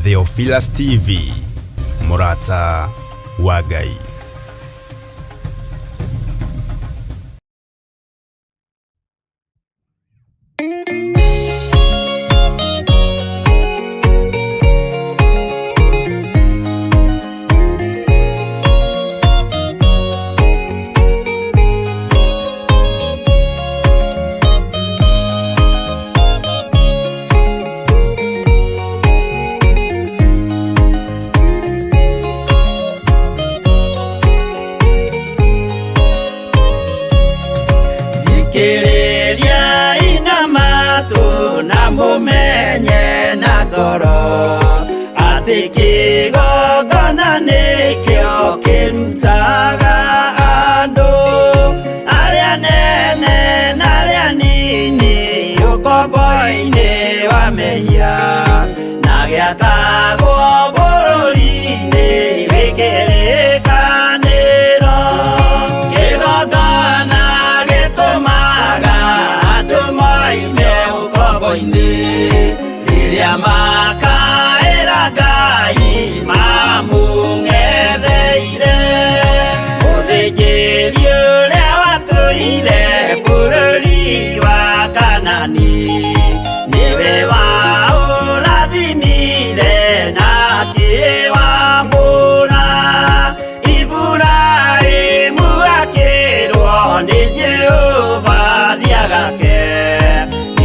Theophilus TV, Murata wa Ngai. Kiriria inamatu na mumenye na ngoro ati kigongona nikio kirutaga andu aria nene na aria nini ukombo-ini wa mehia na giakagwo bururi-ini wikirikaniro kigongona riria makaira Ngai mamung'etheire uthinjiri uria watuire bururi wa Kanani niwe waurathimire na akiwambura Iburaimu akirwo ni Jehova thiagake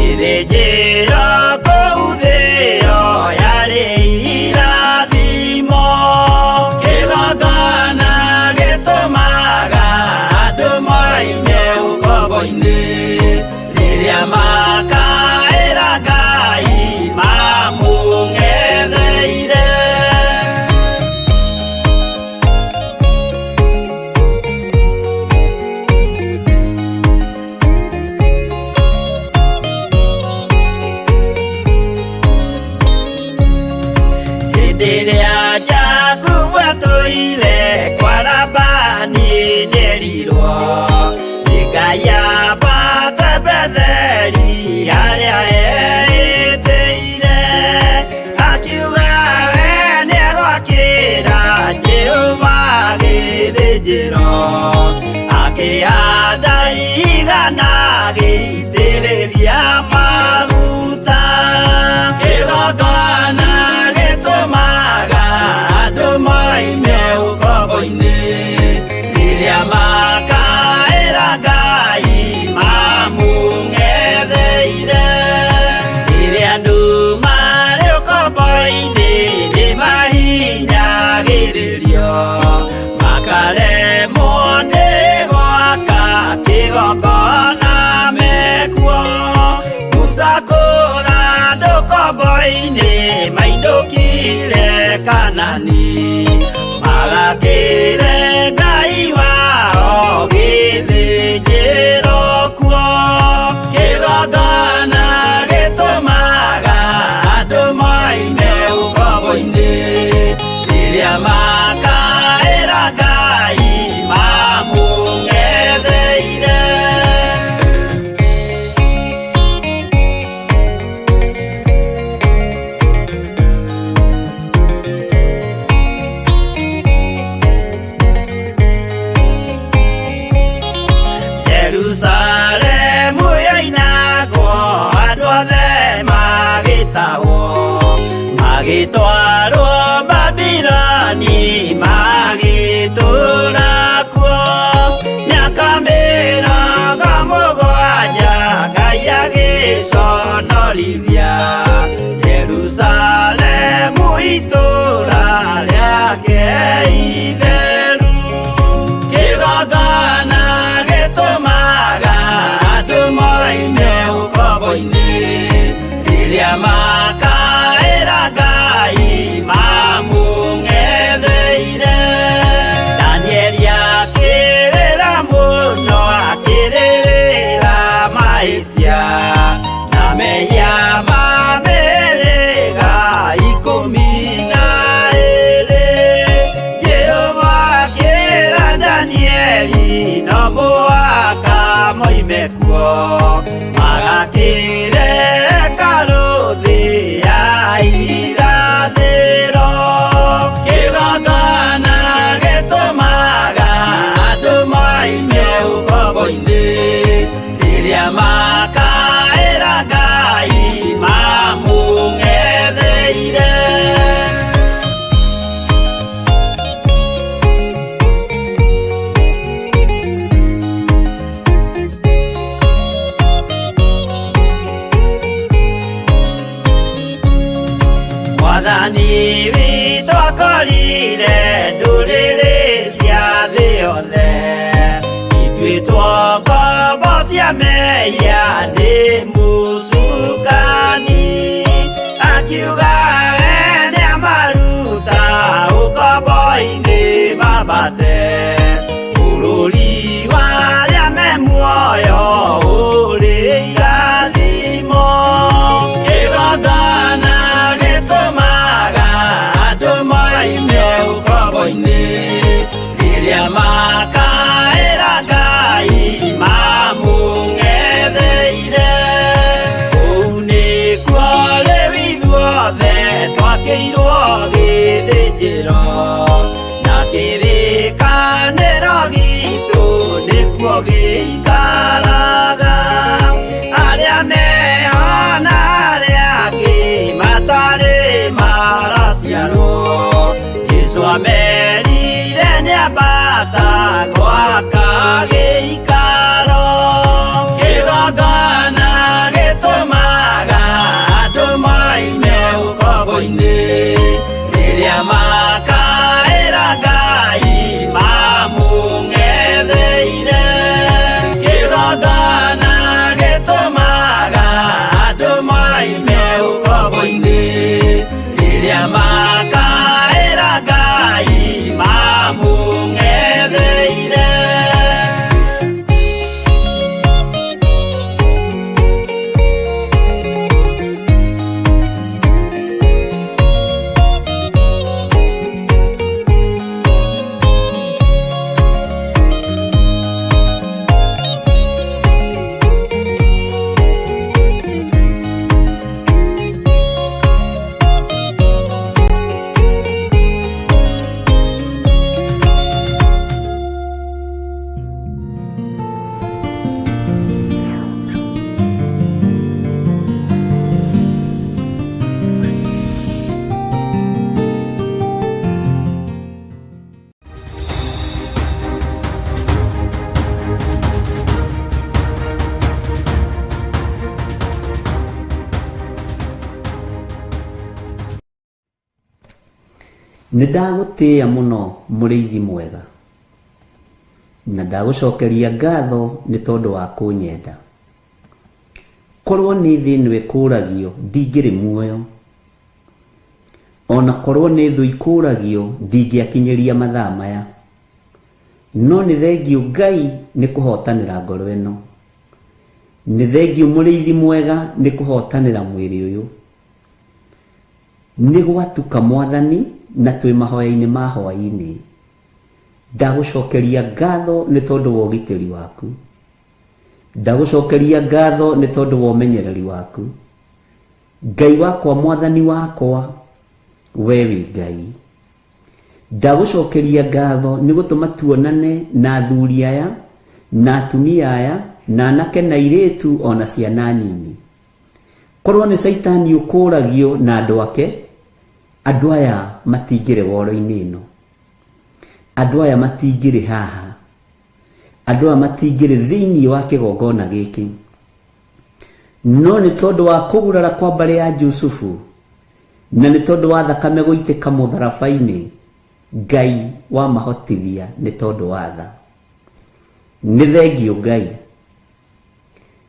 ithĩnjĩro kũu thĩ-ĩyo yarĩ irathimo kĩgongona gĩtũmaga andũ moime ũkombo-inĩ rĩrĩa makaĩra Ngai mamũng'etheire. Rĩrĩa Jakubu atũire kwa Labani nĩerirwo nĩ Ngai ambate Betheli harĩa eĩtĩire akiuga we nĩegwakĩra Jehova gĩthĩnjĩro akĩhanda igana gĩitĩrĩria maguta kĩgongona gĩtũmaga andũ moime ũkombo-inĩ rĩrĩa makaĩra Ngai mamũng'etheire rĩrĩa andũ marĩ ũkombo-inĩ nĩmahinyagĩrĩrio makaremwo nĩ gwaka kĩgongona aria meya ni musukani akiuga ene amaruta ukombo-ini mambate bururi waria me muoyo uri irathimo kigongona gitumaga andu moime ukombo-ini riria makaira Ngai mamung'etheire kũu nĩkuo rĩu ithuothe twakĩirwo gĩthĩnjĩro na kĩrĩkanĩro gitũ nĩkuo gĩikaraga arĩa meho na arĩa angĩ matarĩ maraciarwo Jesũ amerire nĩambata gwaka gĩikaro kĩgongona gĩtũmaga andũ moime ũkombo-inĩ rĩrĩa makaĩra Ngai mamũng'etheire kĩgongona gĩtũmaga andũ moime ũkombo-inĩ rĩrĩa makaĩra Ngai mamũng'etheire. Nĩndagũtĩĩa mũno mũrĩithi mwega na ndagũcokeria ngatho nĩ tondũ wa kũnyenda. Korwo nĩ thĩ ĩno ĩkũragio ndingĩrĩ muoyo, ona korwo nĩ thũ ikũragio ndingĩakinyĩria mathaa maya, no nĩ thengiũ Ngai nĩ kũhotanĩra ngoro ĩno, nĩ thengiũ mũrĩithi mwega nĩ kũhotanĩra mwĩrĩ ũyũ. Nĩ gwatuka Mwathani na twĩ mahoya-inĩ ma hwaĩ-inĩ. Ndagũcokeria ngatho nĩ tondũ wa ũgitĩri waku, ndagũcokeria ngatho nĩ tondũ wa ũmenyereri waku. Ngai wakwa, Mwathani wakwa, we wĩ Ngai. Ndagũcokeria ngatho nĩ gũtũma tuonane na athuri aya na atumia aya na anake na airĩtu ona ciana nini. Korwo nĩ Saitani ũkũragio na andũ ake, andũ aya matingĩrĩ woro-inĩ ĩno, andũ aya matingĩrĩ haha, andũ aya matingĩrĩ thĩinĩ wa kĩgongona gĩkĩ, no nĩ tondũ wa kũgurara kwa mbarĩ ya Jusufu na nĩ tondũ wa thakame gũitĩka mũtharaba-inĩ, Ngai wa mahotithia nĩ tondũ wa tha. Nĩ thengiũ Ngai,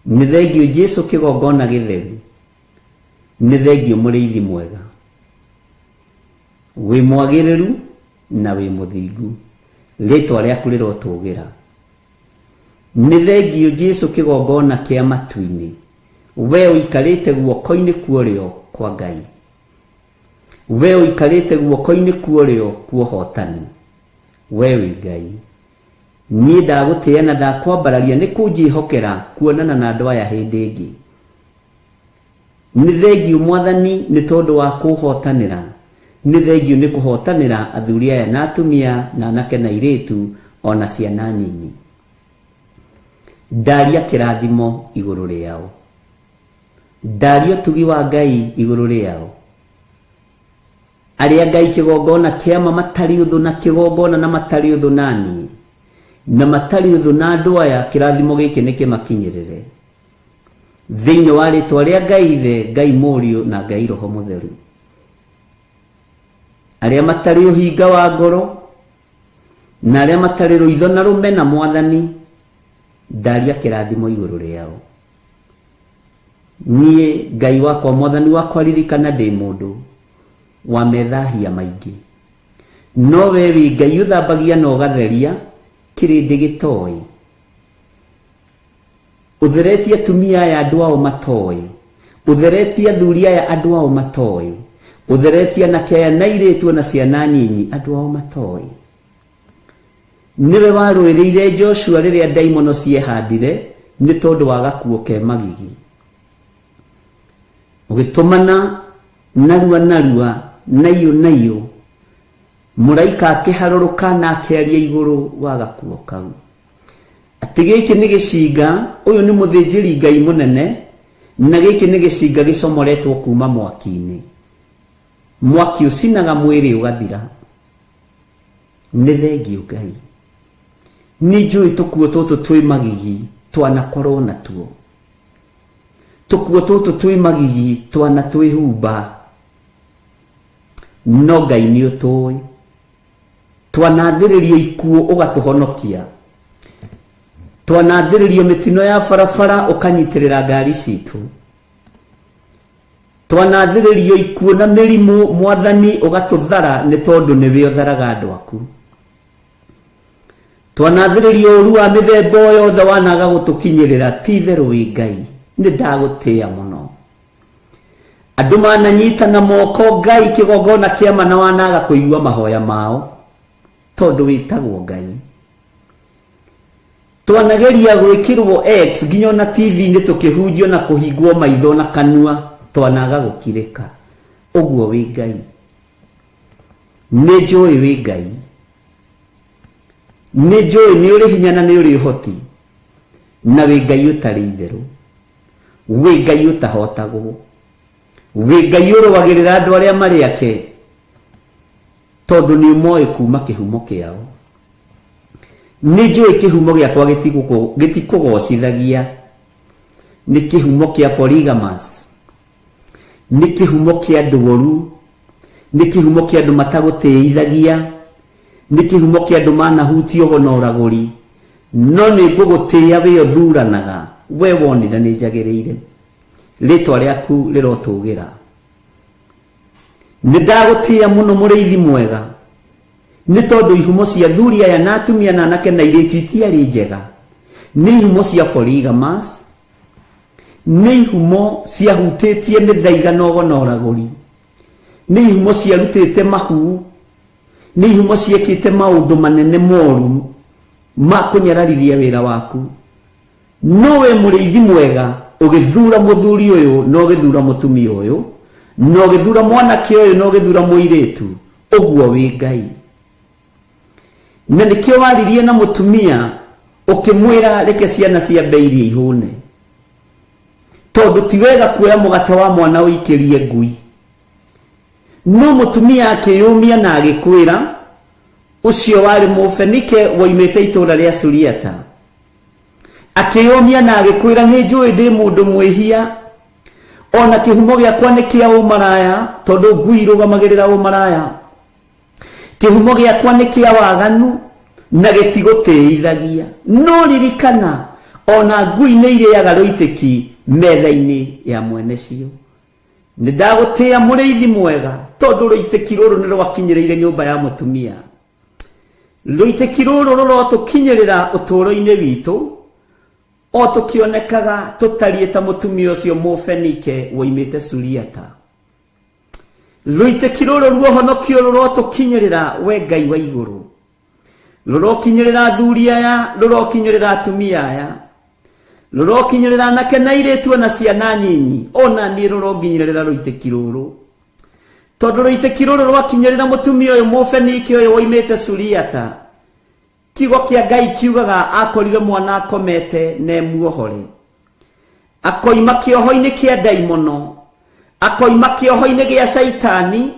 nĩ thengiũ Jesũ kĩgongona gĩtheru, nĩ thengiũ mũrĩithi mwega, wĩ mwagĩrĩru na wĩ mũthingu, rĩtwa rĩaku rĩrotũgĩra. Nĩ thengiũ Jesũ kĩgongona kĩa matu-inĩ, we ũikarĩte guoko-inĩ kuorĩo kwa Ngai, we ũikarĩte guoko-inĩ kuorĩo kwa ũhotani, we wĩ Ngai. Niĩ ndagũtĩĩa na ndakwambararia nĩ kũnjĩhokera kuonana na andũ aya hĩndĩ ĩngĩ. Nĩ thengiũ Mwathani nĩ tondũ wa kũhotanĩra, nĩ thengiũ nĩ kũhotanĩra athuri aya na atumia na anake na airĩtu ona ciana nyinyi. Ndaria kĩrathimo igũrũ rĩao, ndaria ũtugi wa Ngai igũrũ rĩao. Arĩa Ngai kĩgongona kĩama matarĩ ũthũ na kĩgongona na matarĩ ũthũ nani na matarĩ ũthũ na andũ aya, kĩrathimo gĩkĩ nĩ kĩmakinyĩrĩre thĩinĩ wa rĩtwa rĩa Ngai Ithe, Ngai Mũriũ na Ngai Roho Mũtheru. Arĩa matarĩ ũhinga wa ngoro na arĩa matarĩ rũitho na rũmena Mwathani, ndaria kĩrathimo igũrũ rĩao. Niĩ Ngai wakwa Mwathani wakwa ririkana ndĩ mũndũ wa methahia maingĩ, no we wĩ Ngai ũthambagia na ũgatheria kĩrĩndĩ gĩtoĩ. Ũtheretie atumia aya andũ ao matoĩ, ũtheretie athuri aya andũ ao matoĩ, ũtheretie anake aya na airĩtu na ciana nyinyi andũ ao matoĩ. Niwe warũĩrĩire Joshua rĩrĩa ndaimono ciehandire nĩ tondũ wa gakuo ke magigi, ũgĩtũmana narua naiyũ mũraika akĩharũrũka na akĩaria igũrũ wa gakuo kau atĩ gĩkĩ nĩ gĩcinga, ũyũ nĩ mũthĩnjĩri Ngai mũnene, na gĩkĩ nĩ gĩcinga gĩcomoretwo kuma mwaki-inĩ, mwaki ũcinaga mwĩrĩ ũgathira. Nĩ thengiũ Ngai. Nĩ njũĩ tũkuo tũtũ twĩ magigi twanakorwo natuo, tũkuo tũtũ twĩ magigi twana twĩhumba, no Ngai nĩ ũtũĩ. Twanathĩrĩrio ikuo ũgatũhonokia, twanathĩrĩrio mĩtino ya barabara ũkanyitĩrĩra ngari citũ, twanathĩrĩrio ikuo na mĩrimũ Mwathani ũgatũthara nĩ tondũ nĩwe ũtharaga andũ aku. Twanathĩrĩrio ũru wa mĩthemba yothe wanaga gũtũkinyĩrĩra, ti itherũ wĩ Ngai. Nĩ ndagũtĩĩa mũno. Andũ mananyita na moko Ngai kĩgongona kĩama na wanaga kũigua mahoya mao tondũ wĩtagwo Ngai. Twanageria gwĩkĩrwo X nginya na TV-inĩ tũkĩhunjio na kũhingwo maitho na kanua, twanaga gũkirĩka. Ũguo wĩ Ngai. Nĩ njũĩ wĩ Ngai. Nĩ njũĩ nĩ ũrĩ hinya na nĩ ũrĩ ũhoti, na wĩ Ngai ũtarĩ itherũ, wĩ Ngai ũtahotagwo, wĩ Ngai ũrũagĩrĩra andũ arĩa marĩ ake tondũ nĩ ũmoĩ kuma kĩhumo kĩao. Nĩ njũĩ kĩhumo gĩakwa gĩtikũgocithagia, nĩ kĩhumo kĩa polygamous, nĩ kĩhumo kĩa andũ oru, nĩ kĩhumo kĩa andũ matagũtĩithagia, nĩ kĩhumo kĩa andũ manahutio ũgo na ũragũri, no nĩ ngũgũtĩĩa we ũthuranaga, we wonire nĩ njagĩrĩire, rĩtwa rĩaku rĩrotũgĩra. Nĩ ndagũtĩĩa mũno mũrĩithi mwega, nĩ tondũ ihumo cia athuri aya na atumia na anake na airĩtu itiarĩ njega. Nĩ ihumo cia polygamous, nĩ ihumo ciahutĩtie mĩthaiga na ũgo na ũragũri, nĩ ihumo ciarutĩte mahu, nĩ ihumo ciĩkĩte maũndũ manene moru ma kũnyararithia wĩra waku. No we mũrĩithi mwega ũgĩthura mũthuri ũyũ na ũgĩthura mũtumia ũyũ na ũgĩthura mwanake ũyũ na ũgĩthura mũirĩtu, ũguo wĩ Ngai. Na nĩkĩo waririe na mũtumia ũkĩmwĩra reke ciana ciambe irie ihũne, tondũ ti wega kuoya mũgate wa mwana ũikĩrie ngui. No mũtumia akĩyũmia na agĩkwĩra, ũcio warĩ Mũfenike woimĩte itũũra rĩa Suriata, akĩyũmia na agĩkwĩra nĩ njũĩ ndĩ mũndũ mwĩhia, ona kĩhumo gĩakwa nĩ kĩa ũmaraya tondũ ngui irũgamagĩrĩra ũmaraya, kĩhumo gĩakwa nĩ kĩa waganu na gĩtigũtĩithagia. No ririkana ona ngui nĩ irĩaga rũitĩki metha-inĩ ya mwene cio. Nĩ ndagũtĩĩa mũrĩithi mwega tondũ rũitĩki rũrũ nĩ rwakinyĩrĩire nyũmba ya mũtumia. Rũitĩki rũrũ rũrotũkinyĩrĩra ũtũũro-inĩ witũ, o tũkĩonekaga tũtariĩ ta mũtumia ũcio Mũfenike woimĩte Suriata. Rũitĩki rũrũ ruohonokio rũrotũkinyĩrĩra we Ngai wa igũrũ, rũrokinyĩrĩra athuri aya, rũrokinyĩrĩra atumia aya, rũrokinyĩrĩra anake na airĩtu na ciana nyinyi, ona niĩ rũronginyĩrĩra rũitĩki rũrũ, tondũ rũitĩki rũrũ rwakinyĩrĩra mũtumia ũyũ Mũfenike ũyũ woimĩte Suriata. Kiugo kĩa Ngai kiugaga akorire mwana akomete na muohore, akoima kĩoho-inĩ kĩa ndaimono, akoima kĩoho-inĩ gĩa Saitani,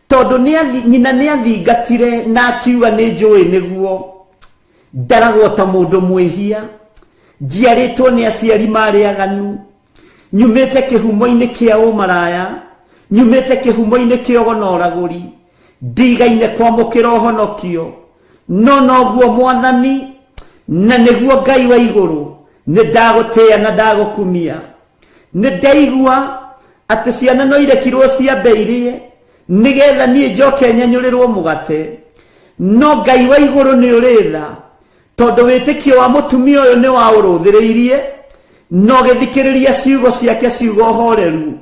tondũ nyina nĩ athingatire na akiuga nĩ njũĩ nĩguo ndaragwo ta mũndũ mwĩhia, njiarĩtwo nĩ aciari marĩ aganu, nyumĩte kĩhumo-inĩ kĩa ũmaraya, nyumĩte kĩhumo-inĩ kĩa ũgo na ũragũri, ndigaine kwamũkĩra ũhonokio. No noguo Mwathani na nĩguo Ngai wa igũrũ nĩ ndagũtĩa na ndagũkumia. Nĩ ndaigua atĩ ciana no irekirwo ciambe irie nĩgetha niĩ njoke nyanyũrĩrwo mũgate, no Ngai wa igũrũ nĩ ũrĩtha tondũ wĩtĩkio wa mũtumia ũyũ nĩ wa ũrũthĩrĩirie, no gĩthikĩrĩria ciugo ciake ciugo horeru.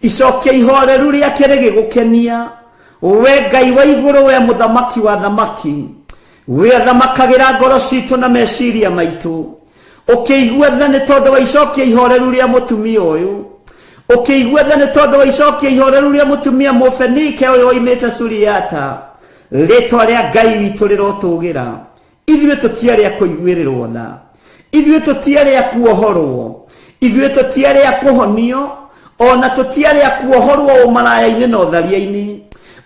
Icokia ihoreru rĩake rĩgĩgũkenia, we Ngai wa igũrũ, we mũthamaki wa thamaki, we thamakagĩra ngoro citũ na meciria maitũ. Ũkĩigua tha nĩ tondũ wa icokia ihoreru rĩa mũtumia ũyũ, ũkĩigua tha nĩ tondũ wa icokia ihoreru rĩa mũtumia Mũfenike ũyũ oimĩte Suriata. Rĩtwa rĩa Ngai witũ rĩrotũgĩra. Ithuĩ tũtiarĩ a kũiguĩrĩrwo tha, ithuĩ tũtiarĩ a kuohorwo, ithuĩ tũtiarĩ a kũhonio, ona tũtiarĩ a kuohorwo ũmaraya-inĩ na ũtharia-inĩ,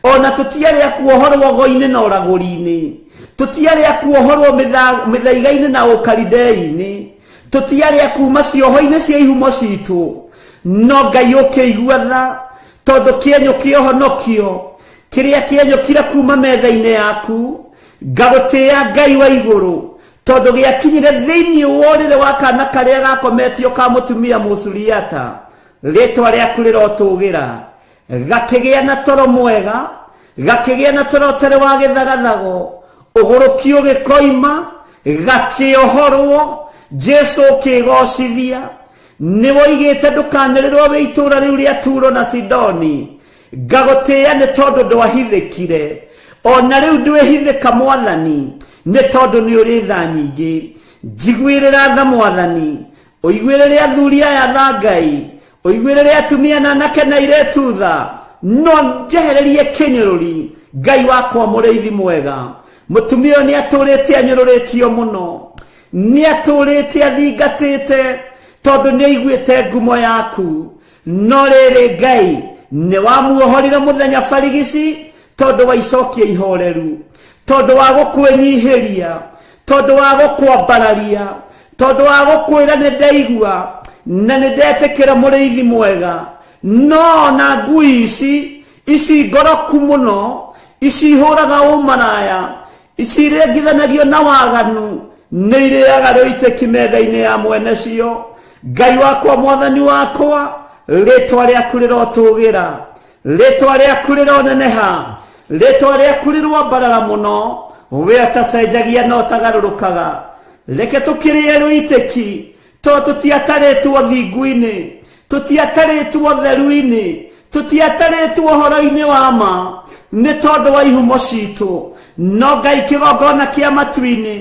ona tũtiarĩ a kuohorwo go-inĩ na ũragũri-inĩ, tũtiarĩ a kuohorwo mĩthaiga-inĩ na ũkaridei-inĩ, tũtiarĩ a kuma cioho-inĩ cia ihumo citũ, no Ngai ũkĩigua tha tondũ kĩenyũ kĩa ũhonokio kĩrĩa kĩenyũkire kuma metha-inĩ yaku. Ngagũtĩa Ngai wa igũrũ tondũ gĩakinyire thĩinĩ wa ũrĩrĩ wa kana karĩa gakometio ka mũtumia Mũsuriata. Rĩtwa rĩaku rĩrotũgĩra. Gakĩgĩa na toro mwega, gakĩgĩa na toro ũtarĩ wa gĩthagathago, ũgũrũkio gĩkoima, gakĩohorwo, Jesu ũkĩgocithia. Nĩ woigĩte ndũkanĩrĩrwo wĩ itũũra rĩu rĩa Turo na Sidoni. Ngagũtĩa nĩ tondũ ndwahithĩkire, ona rĩu ndwĩhithĩka Mwathani, nĩ tondũ nĩ ũrĩ tha nyingĩ. Njiguĩrĩra tha Mwathani, ũiguĩrĩre athuri aya tha Ngai, ũiguĩrĩre atumia na anake na airĩtu tha, no njehererie kĩnyũrũri. Ngai wakwa mũrĩithi mwega, mũtumia ũyũ nĩ atũrĩte anyũrũrĩtio mũno, nĩ atũrĩte athingatĩte tondũ nĩ aiguĩte ngumo yaku. No rĩrĩ Ngai nĩ wamuohorire mũthenya barigici tondũ wa icokia ihoreru, tondũ wa gũkwĩnyihĩria, tondũ wa gũkwambararia, tondũ wa gũkwĩra nĩ ndaigua na nĩ ndetĩkĩra mũrĩithi mwega. No na ngui ici ngoroku mũno, ici ihũraga ũmaraya, ici irĩngithanagio na waganu, nĩ irĩaga rĩitĩki metha-inĩ ya mwene cio. Ngai wakwa, Mwathani wakwa, rĩtwa rĩaku rĩrotũgĩra, rĩtwa rĩaku rĩroneneha, rĩtwa rĩaku rĩrwambarara mũno, we ũtacenjagia na ũtagarũrũkaga. Reke tũkĩrĩe rũitĩki tondũ tũtiatarĩtwo thingu-inĩ, tũtiatarĩtwo theru-inĩ, tũtiatarĩtwo ũhoro-inĩ wa ma, nĩ tondũ wa ihumo citũ. No Ngai kĩgongona kĩa matu-inĩ,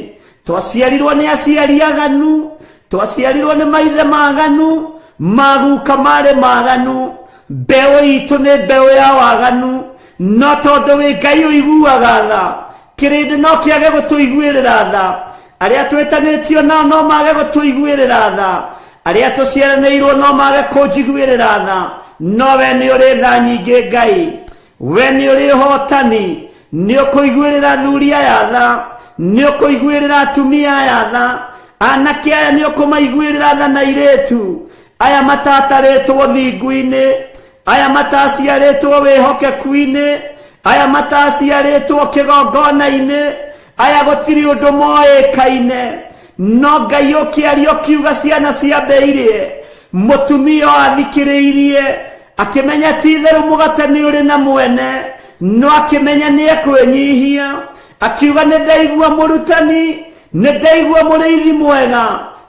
twaciarirwo nĩ aciari aganu, twaciarirwo nĩ maithe maganu, maguka marĩ maganu, mbeũ itũ nĩ mbeũ ya waganu. No tondũ wĩ Ngai ũiguaga tha, kĩrĩndĩ no kĩage gũtũiguĩrĩra tha, arĩa twĩtanĩtio nao no mage gũtũiguĩrĩra tha, arĩa tũciaranĩirwo no mage kũnjiguĩrĩra tha. No we nĩ ũrĩ tha nyingĩ Ngai, we nĩ ũrĩ ũhotani, nĩ ũkũiguĩrĩra athuri aya tha, nĩ ũkũiguĩrĩra atumia aya tha, anake aya nĩ ũkũmaiguĩrĩra tha na airĩtu aya matatarĩtwo thingu-inĩ, aya mataciarĩtwo wĩhokeku-inĩ, aya mataciarĩtwo kĩgongona-inĩ, aya gũtirĩ ũndũ moĩkaine. No Ngai ũkĩaria ũkiuga ciana ciambĩirie, mũtumia athikĩrĩirie, akĩmenya ti-itherũ mũgate nĩ ũrĩ na mwene, no akĩmenya nĩ ekwĩnyihia, akiuga nĩ ndaigua mũrutani, nĩ ndaigua mũrĩithi mwega,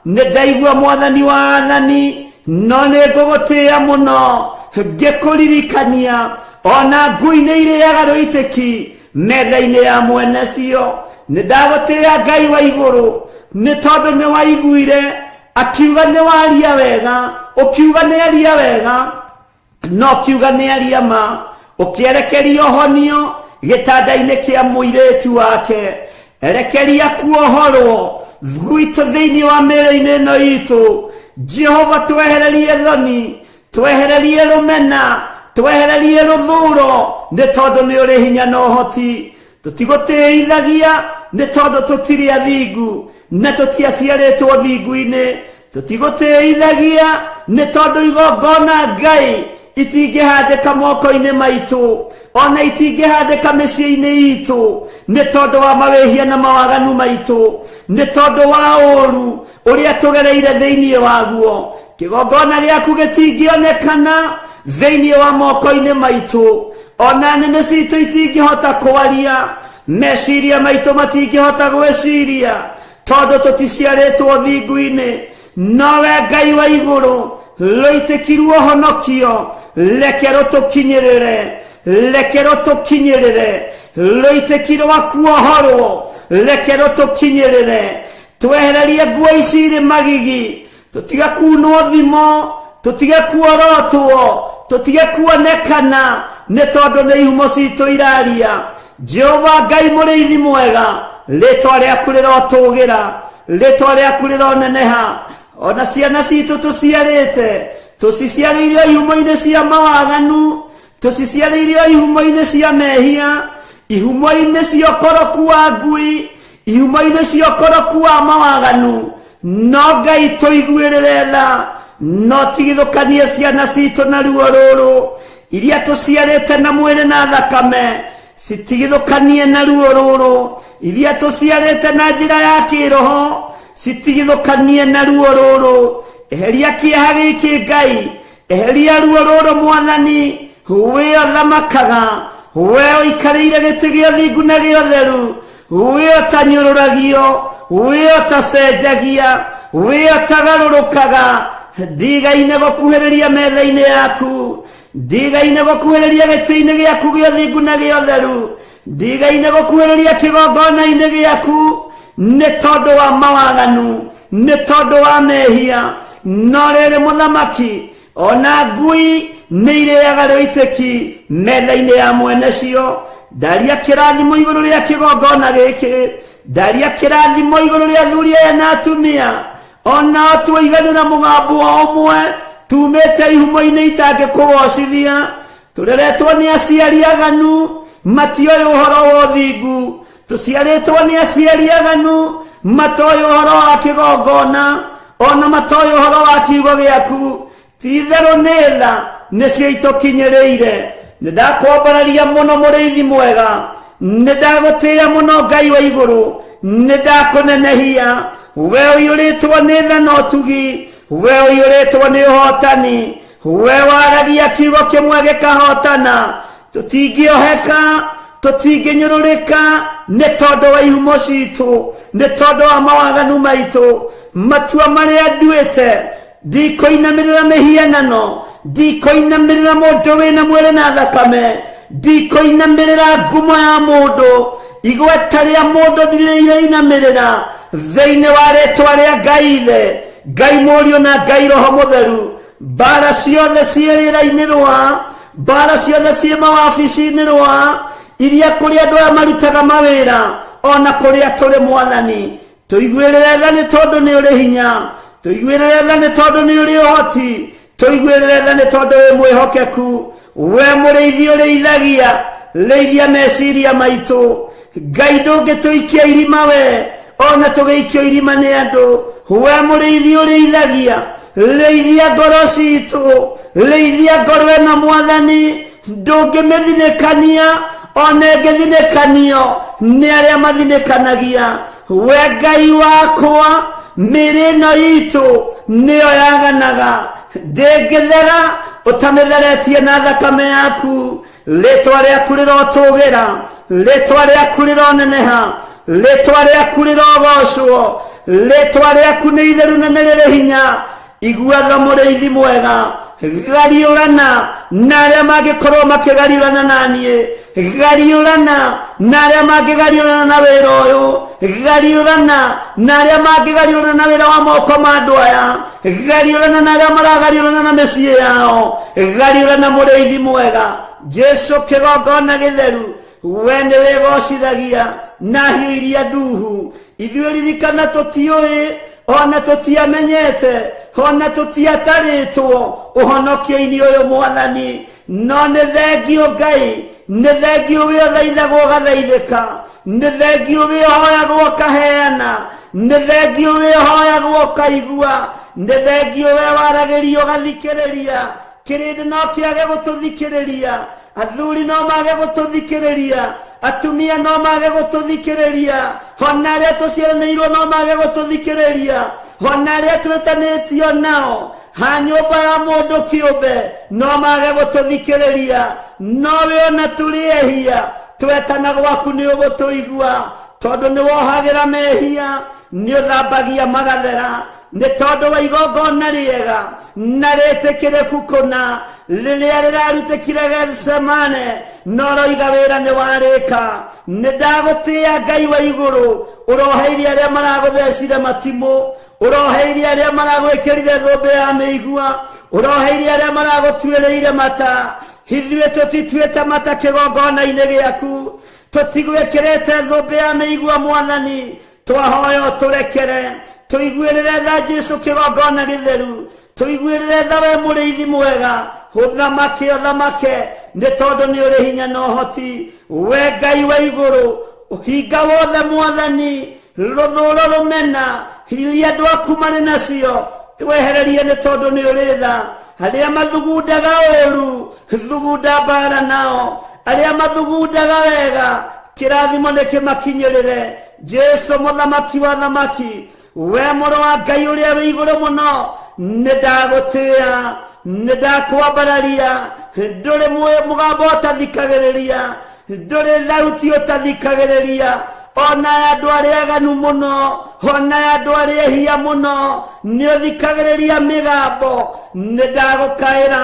nĩ ndaigua Mwathani wa athani, no nĩ ngũgũtĩa mũno ngĩkũririkania ona ngui nĩ irĩaga rũitĩki metha-inĩ ya mwene cio. Nĩ ndagũtĩa Ngai wa igũrũ nĩ tondũ nĩ waiguire akiuga nĩ waria wega, ũkiuga nĩ aria wega, no kiuga nĩ aria ma, ũkĩerekeria ũhonio gĩtanda-inĩ kĩa mũirĩtu wake. Erekeria kuohorwo gwitũ thĩinĩ wa mĩĩrĩ-inĩ ĩno itũ. Jehova, twehererie thoni, twehererie rũmena, twehererie rũthũũro, nĩ tondũ nĩ ũrĩ hinya na ũhoti. Tũtigũtĩithagia nĩ tondũ tũtirĩ athingu na tũtiaciarĩtwo thingu-inĩ. Tũtigũtĩithagia nĩ tondũ igongona Ngai itingĩhandĩka moko-inĩ maitũ, ona itingĩhandĩka mĩciĩ-inĩ itũ, nĩ tondũ wa mawĩhia na mawaganu maitũ, nĩ tondũ wa ũũru ũrĩa tũgereire thĩinĩ waguo. Kĩgongona gĩaku gĩtingĩonekana thĩinĩ wa moko-inĩ maitũ, ona nĩmĩ citũ itingĩhota kwaria, meciria maitũ matingĩhota gwĩciria, tondũ tũticiarĩtwo thingu-inĩ. Nowe Ngai wa igũrũ, rũitĩkirwo honokio, reke rũtũkinyĩrĩre, reke rũtũkinyĩrĩre, rũitĩki rwa kuohorwo, reke rũtũkinyĩrĩre. Twehererie nguo ici irĩ magigi, tũtige kunwo thimo, tũtige kuorotwo, tũtige kuonekana, nĩ tondũ nĩ ihumo citũ iraria. Jehova Ngai mũrĩithi mwega, rĩtwa rĩaku rĩrotũgĩra, rĩtwa rĩaku rĩroneneha. Ona ciana citũ tũciciarĩirio ihumo-inĩ cia mawaganu, tũciciarĩirio ihumo-inĩ cia mehia, ihumo-inĩ cia ũkoroku wa ngui, ihumo-inĩ cia ũkoroku wa mawaganu. No Ngai tũiguĩrĩre tha, no tigithũkanie ciana citũ na ruo rũrũ, iria tũciarĩte na mwĩrĩ na thakame, citigithũkanie na ruo rũrũ, iria tũciarĩte na njĩra ya kĩroho, citigithũkanie na ruo rũrũ. Eheria kĩeha gĩkĩ Ngai, eheria ruo rũrũ Mwathani, we ũthamakaga, we ũikarĩire gĩtĩ gĩa ũthingu na gĩa ũtheru, we ũtanyũrũragio, we ũtacenjagia, we ũtagarũrũkaga. Ndigaine gũkuhĩrĩria metha-inĩ yaku, ndigaine gũkuhĩrĩria gĩtĩ-inĩ gĩaku gĩa ũthingu na gĩa ũtheru, ndigaine gũkuhĩrĩria kĩgongona-inĩ gĩaku, nĩ tondũ wa mawaganu, nĩ tondũ wa mehia. No rĩrĩ Mũthamaki, ona ngui nĩ irĩaga rũitĩki metha-inĩ ya mwene cio. Ndaria kĩrathimo igũrũ rĩa kĩgongona gĩkĩ, ndaria kĩrathimo igũrũ rĩa athuri aya na atumia, ona o tũiganĩra mũgambo ũmwe, tumĩte ihumo-inĩ itangĩkũgocithia. Tũreretwo nĩ aciari aganu, matioĩ ũhoro wa ũthingu. Tũciarĩtwo nĩ aciari aganu, matoĩ ũhoro wa kĩgongona, ona matoĩ ũhoro wa kiugo gĩaku. Ti-itherũ nĩ tha nĩcio itũkinyĩrĩire. Nĩndakwambararia mũno mũrĩithi mwega, nĩndagũtĩĩa mũno Ngai wa igũrũ, nĩndakũnenehia. We ũiyũrĩtwo nĩ tha na ũtugi, we ũiyũrĩtwo nĩ ũhotani, we waragia kiugo kĩmwe gĩkahotana. Tũtingĩoheka, tũtingĩnyũrũrĩka, nĩ tondũ wa ihumo citũ, nĩ tondũ wa mawaganu maitũ. Matua marĩa nduĩte, ndikũinamĩrĩra mĩhianano, ndikũinamĩrĩra mũndũ wĩna mwĩrĩ na thakame, ndikũinamĩrĩra ngumo ya mũndũ, igweta rĩa mũndũ ndirĩinamĩrĩra, thĩinĩ wa rĩtwa rĩa Ngai Ithe, Ngai Mũriũ na Ngai Roho Mũtheru. Mbara ciothe ciĩ rĩera-inĩ rwa, mbara ciothe ciĩ mawabici-inĩ rwa, iria kũrĩ andũ aya marutaga mawĩra, ona kũrĩa tũrĩ Mwathani. Tũiguĩrĩre tha nĩ tondũ nĩ ũrĩ hinya, tũiguĩrĩre tha nĩ tondũ nĩ ũrĩ ũhoti, tũiguĩrĩre tha nĩ tondũ wĩ mwĩhokeku. We mũrĩithi ũrĩithagia, rĩithia meciria maitũ. Ngai ndũngĩtũikia irima we, ona tũgĩikio irima nĩ andũ. We mũrĩithi ũrĩithagia, rĩithia ngoro citũ, rĩithia ngoro ĩno Mwathani. Ndũngĩmĩthinĩkania, ona ĩngĩthinĩkanio nĩ arĩa mathinĩkanagia. We Ngai wakwa, mĩĩrĩ ĩno itũ nĩyo yaganaga, ndĩngĩthera ũtamĩtheretie na thakame yaku. Rĩtwa rĩaku rĩrotũgĩra, rĩtwa rĩaku rĩroneneha, rĩtwa rĩaku rĩrogocwo, rĩtwa rĩaku nĩ itheru na nĩ rĩrĩ hinya. Igua tha mũrĩithi mwega, gariũrana na arĩa mangĩkorwo makĩgariũrana naniĩ, gariũrana na arĩa mangĩgariũrana na wĩra ũyũ, gariũrana na arĩa mangĩgariũrana na wĩra wa moko ma andũ aya, gariũrana na arĩa maragariũrana na mĩciĩ yao, gariũrana mũrĩithi mwega. Jesu kĩgongona gĩtheru, we nĩ wĩgocithagia na hiũ iria nduhu. Ithuĩ ririkana tũtiũĩ, ona tũtiamenyete, ona tũtiatarĩtwo ũhonokio-inĩ ũyũ Mwathani. No nĩ thengio Ngai, nĩ thengio wĩ ũthaithagwo ũgathaithĩka, nĩ thengio wĩ ũhoyagwo ũkaheana, nĩ thengio wĩ ũhoyagwo ũkaigua, nĩ thengio we waragĩrio ũgathikĩrĩria. kirindi no kiage gututhikiriria, athuri no mage gututhikiriria, atumia no mage gututhikiriria, ona aria tuciaranĩirwo no mage gututhikiriria, ona aria twetanĩtio nao ha nyũmba ya mũndũ kĩũmbe no mage gututhikiriria. Nowe ona tũrĩehia twetana gwaku nĩ ũgũtũigua, tondũ nĩ wohagĩra mehia, nĩ ũthambagia magathera, nĩ tondũ wa igongona rĩega na rĩtĩkĩrĩku kũna rĩrĩa rĩrarutĩkire Getsemane, no roiga wĩra nĩ warĩka. Nĩ ndagũtĩĩa Ngai wa igũrũ, ũroheirie arĩa maragũthecire matimũ, ũroheirie arĩa maragwĩkĩrire thũmbĩ ya mĩigua, ũroheirie arĩa maragũtuĩrĩire mata. Ithuĩ tũtituĩte mata kĩgongona-inĩ gĩaku, tũtigwĩkĩrĩte thũmbĩ ya mĩigua Mwathani. Twahoya ũtũrekere tũiguĩrĩre tha Jesũ kĩgongona gĩtheru, tũiguĩrĩre tha we mũrĩithi mwega. Ũthamake ũthamake, nĩ tondũ nĩ ũrĩ hinya na ũhoti. We Ngai wa igũrũ, hinga wothe Mwathani, rũthũũro rũmena iria andũ aku marĩ nacio twehererie, nĩ tondũ nĩ ũrĩ tha. Arĩa mathugundaga ũũru, thugunda mbara nao. Arĩa mathugundaga wega, kĩrathimo nĩ kĩmakinyĩrĩre. Jesũ mũthamaki wa thamaki, we mũrũ wa Ngai ũrĩa wĩ igũrũ mũno, nĩ ndagũtĩĩa, nĩ ndakwambararia. Ndũrĩ mũgambo ũtathikagĩrĩria, ndũrĩ thauti ũtathikagĩrĩria. Ona andũ arĩa aganu mũno, ona andũ arĩa ehia mũno, nĩ ũthikagĩrĩria mĩgambo. Nĩ ndagũkaĩra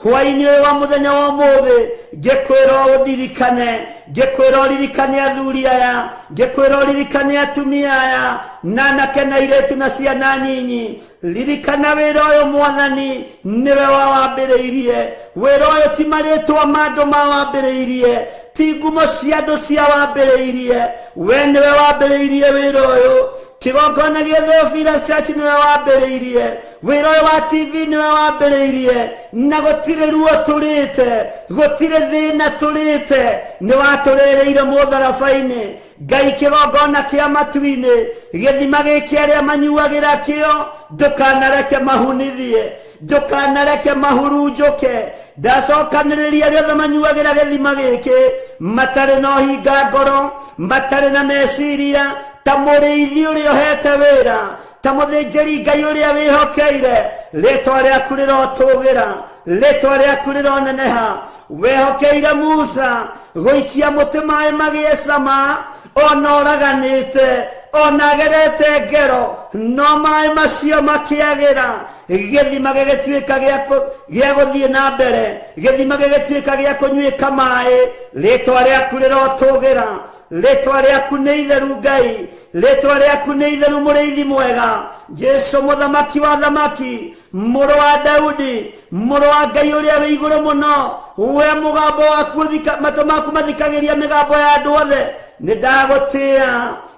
hwaĩ-inĩ ũyũ wa mũthenya wa ũmũthĩ, ngĩkwĩra ũndirikane, ngĩkwĩra ũririkane athuri aya, ngĩkwĩra ũririkane atumia aya, na anake na airĩtu na ciana nyinyi. Ririkana wĩra ũyũ Mwathani nĩwe wawambĩrĩirie. Wĩra ũyũ ti marĩtwa ma andũ mawambĩrĩirie, ti ngumo cia andũ cia wambĩrĩirie. We nĩwe wambĩrĩirie wĩra ũyũ. Kĩgongona gĩa Theophilus Church nĩwe wambĩrĩirie. Wĩra ũyũ wa TV nĩwe wambĩrĩirie. Na gũtirĩ ruo tũrĩte, gũtirĩ thĩna tũrĩte, nĩ watũrĩrĩire mũtharaba-inĩ. Ngai kĩgongona kĩa matu-inĩ, gĩthima gĩkĩ arĩa manyuagĩra kĩo, ndũkanareke mahunithie, ndũkanareke mahurunjũke. Ndacokanĩrĩria arĩa othe manyuagĩra gĩthima gĩkĩ, matarĩ na ũhinga ngoro, matarĩ na meciria, ta mũrĩithi ũrĩa ũhete wĩra, ta mũthĩnjĩri Ngai ũrĩa wĩhokeire. Rĩtwa rĩaku rĩrotũgĩra, rĩtwa rĩaku rĩroneneha. Wehokeire Musa gũikia mũtĩ maĩ magĩe cama, ona ũraganĩte, ona agerete ngero, no maĩ macio makĩagĩra. Gĩthima gĩgĩtuĩka gĩa gũthiĩ na mbere, gĩthima gĩgĩtuĩka gĩa kũnyuĩka maĩ. Rĩtwa rĩaku rĩrotũgĩra, rĩtwa rĩaku nĩ itheru Ngai, rĩtwa rĩaku nĩ itheru mũrĩithi mwega. Jesũ mũthamaki wa thamaki, mũrũ wa Daudi, mũrũ wa Ngai ũrĩa wĩ igũrũ mũno, we mũgambo waku matũ maku mathikagĩria mĩgambo ya andũ othe. Nĩ ndagũtĩĩa,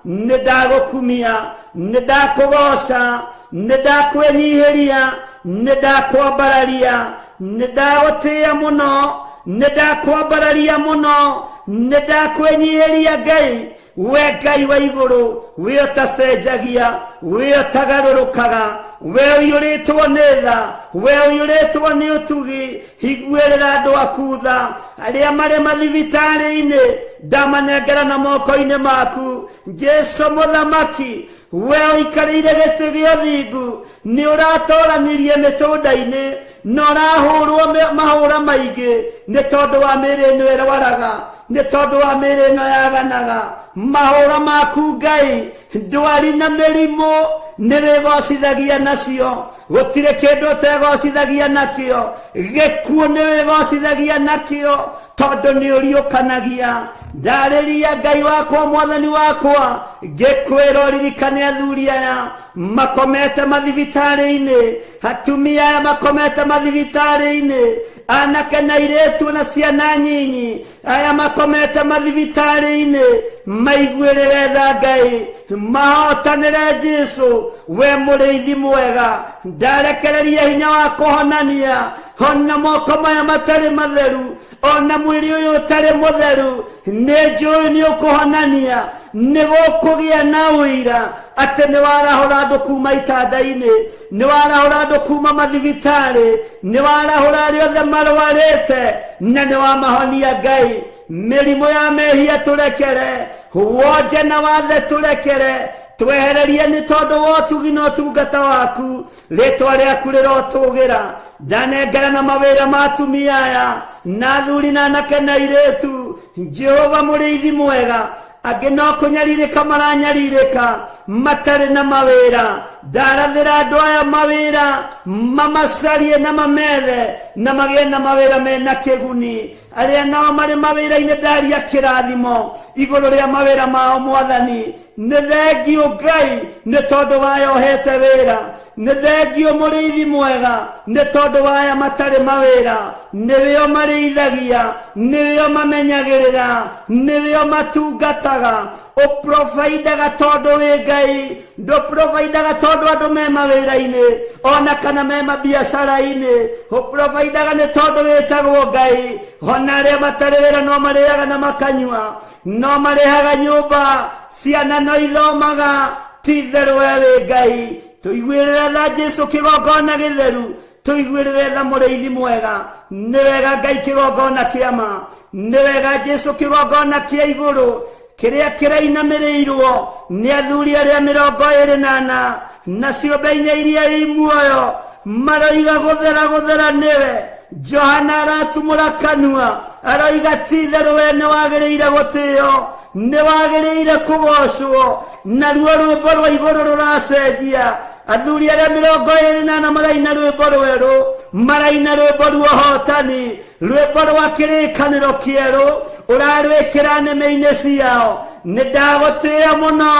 nĩ ndagũkumia, nĩ ndakũgoca, nĩ ndakwĩnyihĩria, nĩ ndakwambararia. Nĩ ndagũtĩĩa mũno, nĩ ndakwambararia mũno, nĩ ndakwĩnyihĩria Ngai. We Ngai wa igũrũ, we ũtacenjagia, we ũtagarũrũkaga, we ũiyũrĩtwo nĩ tha, we ũiyũrĩtwo nĩ ũtugi. Higuĩrĩra andũ aku tha, arĩa marĩ mathibitarĩ-inĩ, ndamanengera na moko-inĩ maku. Jesũ mũthamaki, we ũikarĩire gĩtĩ gĩa ũthingu, nĩ ũratũranirie mĩtũnda-inĩ, na ũrahũrwo mahũra maingĩ, nĩ tondũ wa mĩĩrĩ ĩno ĩrwaraga, nĩ tondũ wa mĩĩrĩ ĩno yaganaga. Mahũra maku Ngai, ndwari na mĩrimũ nĩ wĩgocithagia nacio, gũtirĩ kĩndũ ũtegocithagia nakĩo. Gĩkuũ nĩ wĩgocithagia nakĩo, tondũ nĩ ũriũkanagia. Ndarĩria Ngai wakwa, Mwathani wakwa, ngĩkwĩra ũririkane athuri aya makomete mathibitarĩ-inĩ, atumia aya makomete mathibitarĩ-inĩ, anake na airĩtu na ciana nyinyi aya makomete mathibitarĩ-inĩ. Maiguĩrĩre tha Ngai, mahotanĩre Jesũ, we mũrĩithi mwega. Ndarekereria hinya wa kũhonania ona moko maya matari matheru, ona mwiri uyu utari mutheru, ninjui ni ukuhonania, ni gukugia na uira ati ni warahura andu kuma itanda-ini, ni warahura andu kuma mathibitari, ni warahura aria othe marwarite, na ni wamahonia Ngai. Mirimu ya mehia turekere, wonje na wathe turekere, twehererie ni tondu wa utugi na utungata waku, ritwa riaku rirotugira. Ndanengera na mawira ma atumia aya na athuri na anake na airitu, Jehova muriithi mwega, angi no kunyaririka maranyaririka matari na mawira. Ndarathira andu aya mawira, mamacarie na mamethe na magie na mawira mena kiguni. Aria nao mari mawira-ini ndaria kirathimo iguru ria mawira mao Mwathani. Ni thengio Ngai ni tondu wayohete wira, ni thengio muriithi mwega ni tondu waya matari mawira, niwio mariithagia, niwio mamenyagirira, niwio matungataga. Uprovidaga tondu wi Ngai, nduprovidaga tondu andu me mawira-ini ona kana me mabiacara-ini. Uprovidaga ni tondu witagwo Ngai. Ona aria matari wira no mariaga na makanyua, no marihaga nyumba, ciana no ithomaga. Ti-theru we wi Ngai. Tuiguirire tha Jesu kigongona githeru, tuiguirire tha muriithi mwega. Ni wega Ngai kigongona kiama, ni wega Jesu kigongona kia iguru kiria kirainamirirwo ni athuri aria 24 na ciũmbe-inĩ iria i muoyo maroiga guthera niwe. Johana aratumũra kanua aroiga ti-theru we nĩ wagĩrĩire gũtĩo, nĩ wagĩrĩire kũgocwo, naruo rwĩmbo rwa igũrũ rũracenjia. Athuri aria 24 maraina rwĩmbo rwerũ, maraina rwĩmbo rwa ũhotani, rwĩmbo rwa kĩrĩkanĩro kĩerũ ũrarwĩkĩra nĩmĩ-inĩ ciao. Nĩ ndagũtĩĩa mũno,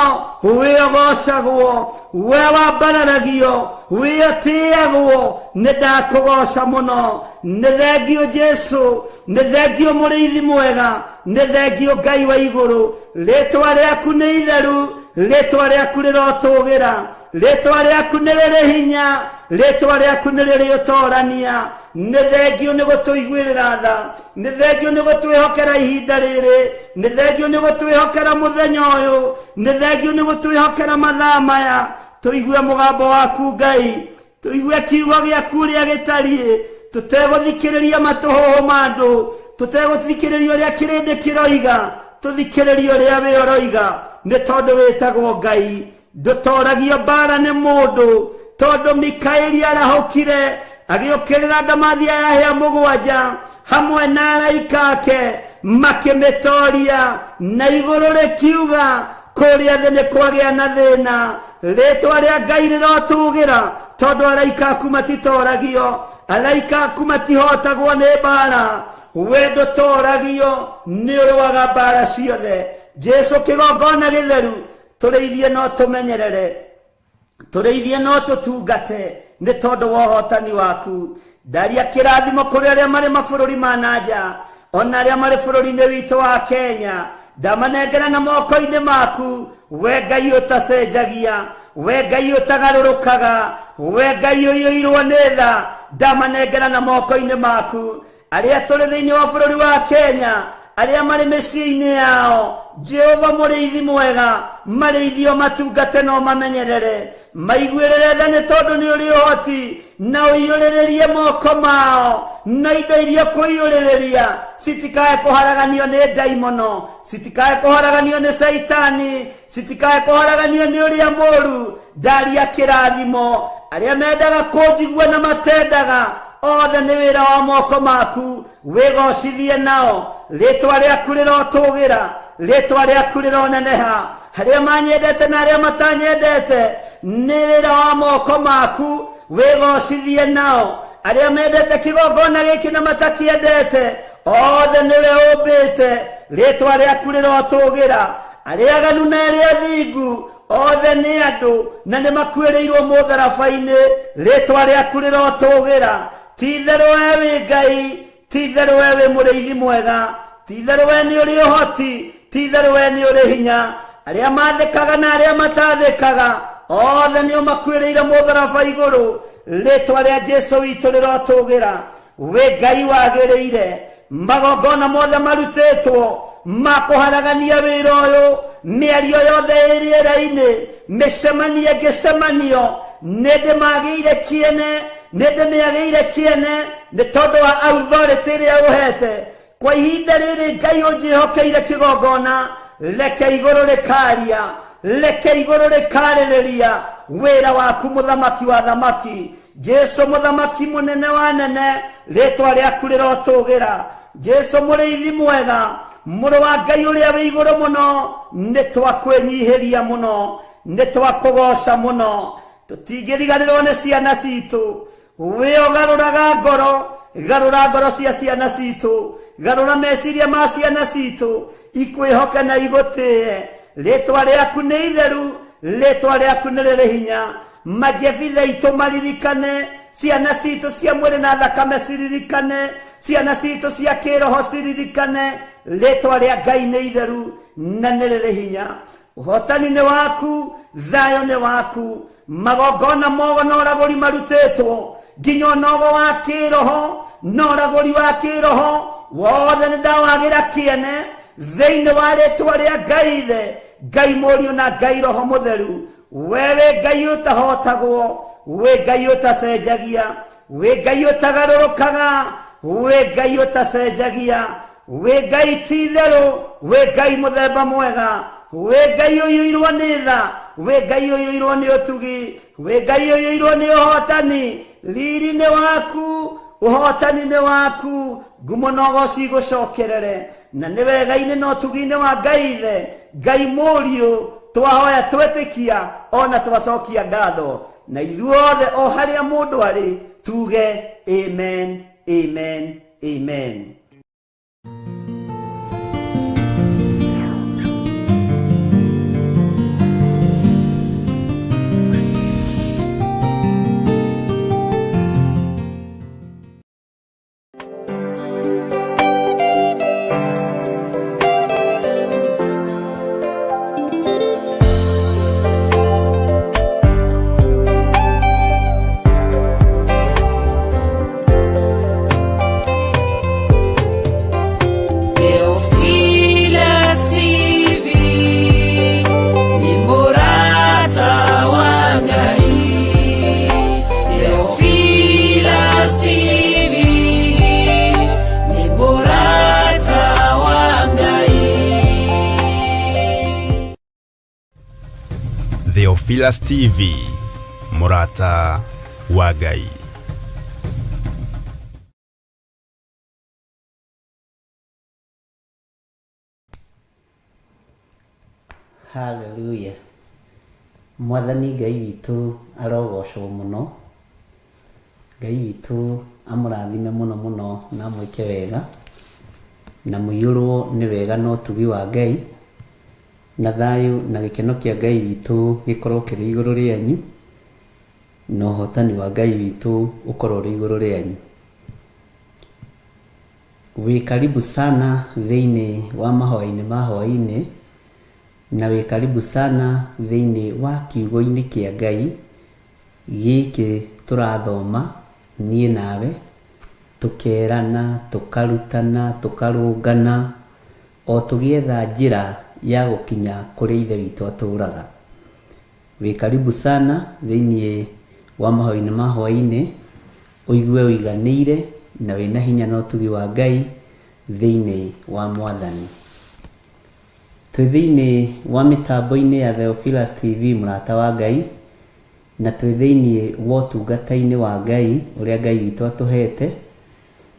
wĩ ũgocagwo, we wambararagio, wĩ ũtĩagwo, nĩ ndakũgoca mũno. Nĩ thengio Jesu, nĩ thengio mũrĩithi mwega, nĩ thengio Ngai wa igũrũ. Rĩtwa rĩaku nĩ itheru, rĩtwa rĩaku rĩrotũgĩra, rĩtwa rĩaku nĩ rĩrĩ hinya, rĩtwa rĩaku nĩ rĩrĩ ũtorania. Nĩ thengio nĩ gũtũiguĩrĩra tha, nĩ thengio nĩ gũtwĩhokera ihinda rĩrĩ, nĩ thengio nĩ gũtwĩhokera mũthenya ũyũ, nĩ thengio nĩ gũtwĩhokera mathaa maya. Tũigue mũgambo waku Ngai, tũigue kiugo gĩaku ũrĩa gĩtariĩ, tũtegũthikĩrĩria matũhũhũ ma andũ, tũtegũthikĩrĩria ũrĩa kĩrĩndĩ kĩroiga, tũthikĩrĩrie ũrĩa wĩ ũroiga. Nĩ tondũ wĩtagwo Ngai, ndũtoragio mbara nĩ mũndũ, tondu Mikaeli arahũkire agĩũkĩrĩra ndamathia ya hĩa 7 hamwe na araika ake makĩmĩtoria, na igũrũ rĩkiuga kũrĩa thĩ nĩ kwagĩa na thĩna. Rĩtwa rĩa Ngai rĩrotugĩra, tondu araika aku matitoragio, araika aku matihotagwo nĩ mbara. We ndũtoragio, nĩ ũrũaga mbara ciothe. Jesu kĩgongona gĩtheru, tũrĩithie no tũmenyerere, tũrĩithie no tũtungate nĩ tondu wa ũhotani waku. Ndaria kĩrathimo kũrĩ arĩa marĩ mabũrũri ma nanja, ona arĩa marĩ bũrũri-inĩ witũ wa Kenya. Ndamanengera na moko-inĩ maku, we Ngai ũtacenjagia, we Ngai ũtagarũrũkaga, we Ngai ũiyũirwo nĩ tha. Ndamanengera na moko-inĩ maku arĩa tũrĩ thĩinĩ wa bũrũri wa Kenya, arĩa marĩ mĩciĩ-inĩ yao. Jehova mũrĩithi mwega, marĩithio matungate no mamenyerere, maiguĩrĩre tha nĩ tondu nĩ ũrĩ ũhoti, na ũiyũrĩrĩrie moko mao, na indo iria kũiyũrĩrĩria citikae kũharaganio nĩ ndaimono, citikae kũharaganio nĩ Saitani, citikae kũharaganio nĩ ũrĩa mũũru. Ndaria kĩrathimo arĩa mendaga kũnjigua na matendaga, othe nĩ wĩra wa moko maku, wĩgocithie nao. Rĩtwa rĩaku rĩrotũgĩra, rĩtwa rĩaku rĩroneneha. Arĩa manyendete na arĩa matanyendete, nĩ wĩra wa moko maku, wĩgocithie nao. Arĩa mendete kĩgongona gĩkĩ na matakĩendete, othe nĩwe ũmbĩte. Rĩtwa rĩaku rĩrotũgĩra. Arĩa aganu na arĩa athingu, othe nĩ andũ na nĩ makuĩrĩirwo mũtharaba-inĩ. Rĩtwa rĩaku rĩrotũgĩra. Ti-itherũ we wĩ Ngai, ti-itherũ we wĩ mũrĩithi mwega, ti-itherũ we nĩ ũrĩ ũhoti, ti-itherũ we nĩ ũrĩ hinya. Arĩa mathĩkaga na arĩa matathĩkaga, othe nĩ ũmakuĩrĩire mũtharaba igũrũ. Rĩtwa rĩa Jesu witũ rĩrotũgĩra. we Ngai wagĩrĩire magongona mothe marutetwo makuharagania wĩra ũyũ mĩario yothe ĩrĩera-inĩ mĩcemanio ngĩcemanio nĩndĩmagĩire kĩene nĩ tondũ wa authority ĩrĩa ũhete kwa ihinda rĩrĩ Ngai ũnjĩhokeire kĩgongona reke igũrũ rĩkaria reke igũrũ rĩkarĩrĩria wĩra waku mũthamaki wa thamaki Jesu mũthamaki mũnene wa nene rĩtwa rĩaku rĩrotũgĩra Jesu mũrĩithi mwega mũrũ wa Ngai ũrĩa wĩ igũrũ mũno nĩtwakwĩnyihĩria mũno nĩtwakũgoca mũno tũtingĩriganĩrwo nĩ ciana citũ we ũgarũraga ngoro cia ciana citũ garũra meciria ma ciana citũ ikwĩhoka na igũtĩe rĩtwa rĩaku nĩ itheru rĩtwa rĩaku nĩ rĩrĩ hinya majebithe itũ maririkane ciana citũ cia mwĩrĩ na thakame ciririkane ciana citũ cia kĩroho ciririkane rĩtwa rĩa Ngai nĩ itheru na nĩ rĩrĩ hinya ũhotani nĩ waku thayũ nĩ waku magongona mogo na ũragũri marutĩtwo nginya nogo wa kĩroho na ũragũri wa kĩroho wothe nĩ ndawagĩra kĩene thĩinĩ wa rĩtwa rĩa Ngai ithe Ngai mũriũ na Ngai roho mũtheru wewe Ngai ũtahotagwo we Ngai ũtacenjagia we Ngai ũtagarũrũkaga we Ngai ũtacenjagia we Ngai ti-itherũ we Ngai mũthemba mwega we Ngai ũiyũirwo nĩ tha we Ngai ũiyũirwo nĩ ũtugi we Ngai ũiyũirwo nĩ ũhotani riri nĩ waku ũhotani nĩ waku ngumo na ũgooci igũcokerere na nĩ wega-inĩ na ũtugi-inĩ wa Ngai ithe Ngai mũriũ twahoya twĩtĩkia ona twacokia ngatho na ithuothe o harĩa mũndũ arĩ tuge amen amen amen. Theophilus TV, Murata wa Ngai. Hallelujah. Mwathani Ngai witũ arogocwo mũno. Ngai witũ amũrathime mũno na mwĩke wega na mũiyũrwo nĩ wega na ũtugi wa Ngai na thayũ na gĩkeno kĩa Ngai witũ gĩkorwo kĩrĩ igũrũ rĩanyu na ũhotani wa Ngai witũ ũkorwo ũrĩ igũrũ rĩanyu. Wĩ karibu sana thĩinĩ wa mahoya-inĩ ma hwaĩ-inĩ na wĩ karibu sana thĩinĩ wa kiugo-inĩ kĩa Ngai gĩkĩ tũrathoma niĩ nawe tũkerana tũkarutana tũkarũngana o tũgĩetha njĩra ya gũkinya kũrĩ ithe witũ atũũraga. Wĩ karibu sana thĩinĩ wa mahoya-inĩ ma hwaĩ-inĩ ũigue ũiganĩire na wĩna hinya na ũtugi wa Ngai thĩinĩ wa Mwathani. Twĩ thĩinĩ wa mĩtambo-inĩ ya Theophilus TV Murata wa Ngai na twĩ thĩinĩ wa ũtungata-inĩ wa Ngai ũrĩa Ngai witũ atũhete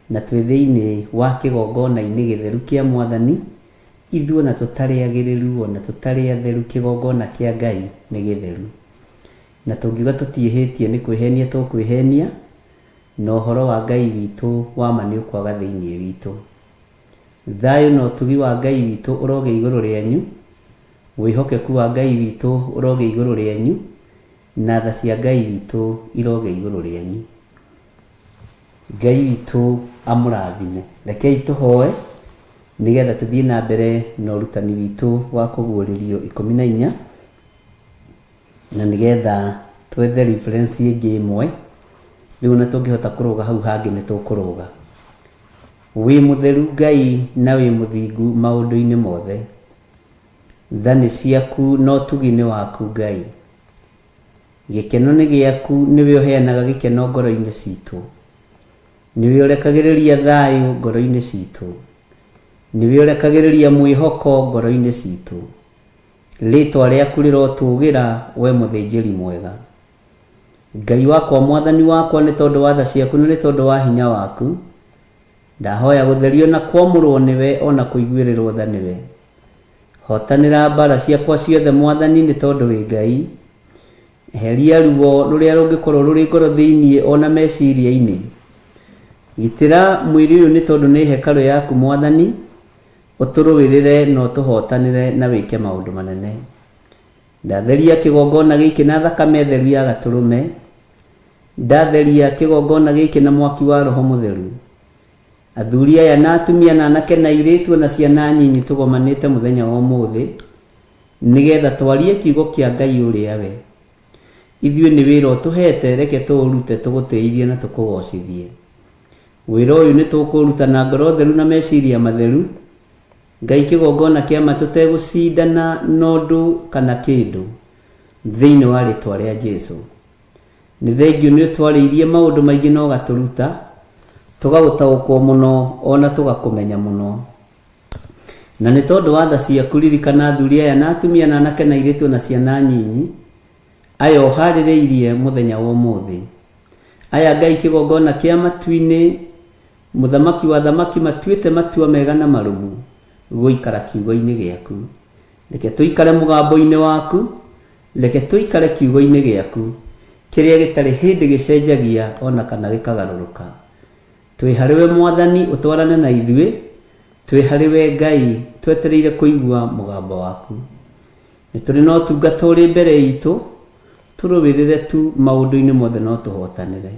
na twĩ thĩinĩ wa kĩgongona-inĩ gĩtheru kĩa Mwathani ithuĩ na tũtarĩ agĩrĩru ona tũtarĩ atheru kĩgongona kĩa Ngai nĩ gĩtheru na tũngiuga tũtiĩhĩtie nĩ kwĩhenia tũkwĩhenia na ũhoro wa Ngai witũ wa ma nĩ ũkwaga thĩinĩ witũ. Thayũ na ũtugi wa Ngai witũ ũroge igũrũ rĩanyu, wĩhokeku wa Ngai witũ ũroge igũrũ rĩanyu na tha cia Ngai witũ iroge igũrũ rĩanyu. Ngai witũ amũrathime. Rekei tũhoe nĩgetha tũthiĩ na mbere na ũrutani witũ wa kũguũrĩrio 14 na nĩgetha twethe reference ĩngĩ ĩmwe riu na tungihota kuruga hau hangi ni tukuruga. Wi mutheru Ngai na wi muthingu maundu-ini mothe. Thani ciaku no tugi-ini waku Ngai. Gikeno ni giaku niwe uheanaga gikeno ngoro-ini citu. Niwe urekagiriria thayu ngoro-ini citu. Niwe urekagiriria mwihoko ngoro-ini citu. Ritwa riaku rirotugira we muthinjiri mwega. Ngai wakwa mwathani wakwa ni tondu wa tha ciaku ni tondu wa hinya waku. Ndahoya gutherio na kwamurwo niwe ona kuiguirirwo tha niwe. Hotanira mbara ciakwa ciothe mwathani ni tondu wi Ngai. Heria ruo ruria rungikorwo ruri ngoro thiini ona meciria-ini. Gitira mwiri uyu ni tondu ni hekalu yaku mwathani. Uturuwirire no tuhotanire na wike maundu manene. Ndatheria kigongona giki na thakame theru ya gaturume. Ndatheria kigongona giki na mwaki wa Roho Mutheru. Athuri aya na atumia na anake na airitu na ciana nyinyi tugomanite muthenya wa umuthi nigetha twarie kiugo kia Ngai uria we. Ithuĩ nĩ wĩra ũtũhete, reke tũũrute tũgũteithie na tũkũgocithie. Wĩra ũyũ nĩ tũkũruta na ngoro theru na meciria matheru. Ngai kĩgongona kĩa ma tũtegũcindana na ũndũ kana kĩndũ thĩinĩ wa rĩtwa rĩa Jesũ. Nĩ thengiũ nĩ ũtwarĩirie maũndũ maingĩ na ũgatũruta tũgagũtaũkwo mũno ona tũgakũmenya mũno. Na nĩ tondũ wa tha ciaku ririkana athuri aya na atumia na anake na airĩtu na ciana nyinyi aya ũharĩrĩirie mũthenya wa ũmũthĩ. Aya Ngai kĩgongona kĩa matu-inĩ, mũthamaki wa thamaki matuĩte matua mega na marũmu gũikara kiugo-inĩ gĩaku. Reke tũikare mũgambo-inĩ waku, reke tũikare kiugo-inĩ gĩaku kĩrĩa gĩtarĩ hĩndĩ gĩcenjagia ona kana gĩkagarũrũka. Twĩ harĩwe mwathani ũtwarane na ithuĩ, twĩ harĩwe Ngai twetereire kũigua mũgambo waku. Nĩ tũrĩ na ũtungata ũrĩ mbere itũ, tũrũwĩrĩre tu maũndũ-inĩ mothe no tũhotanĩre.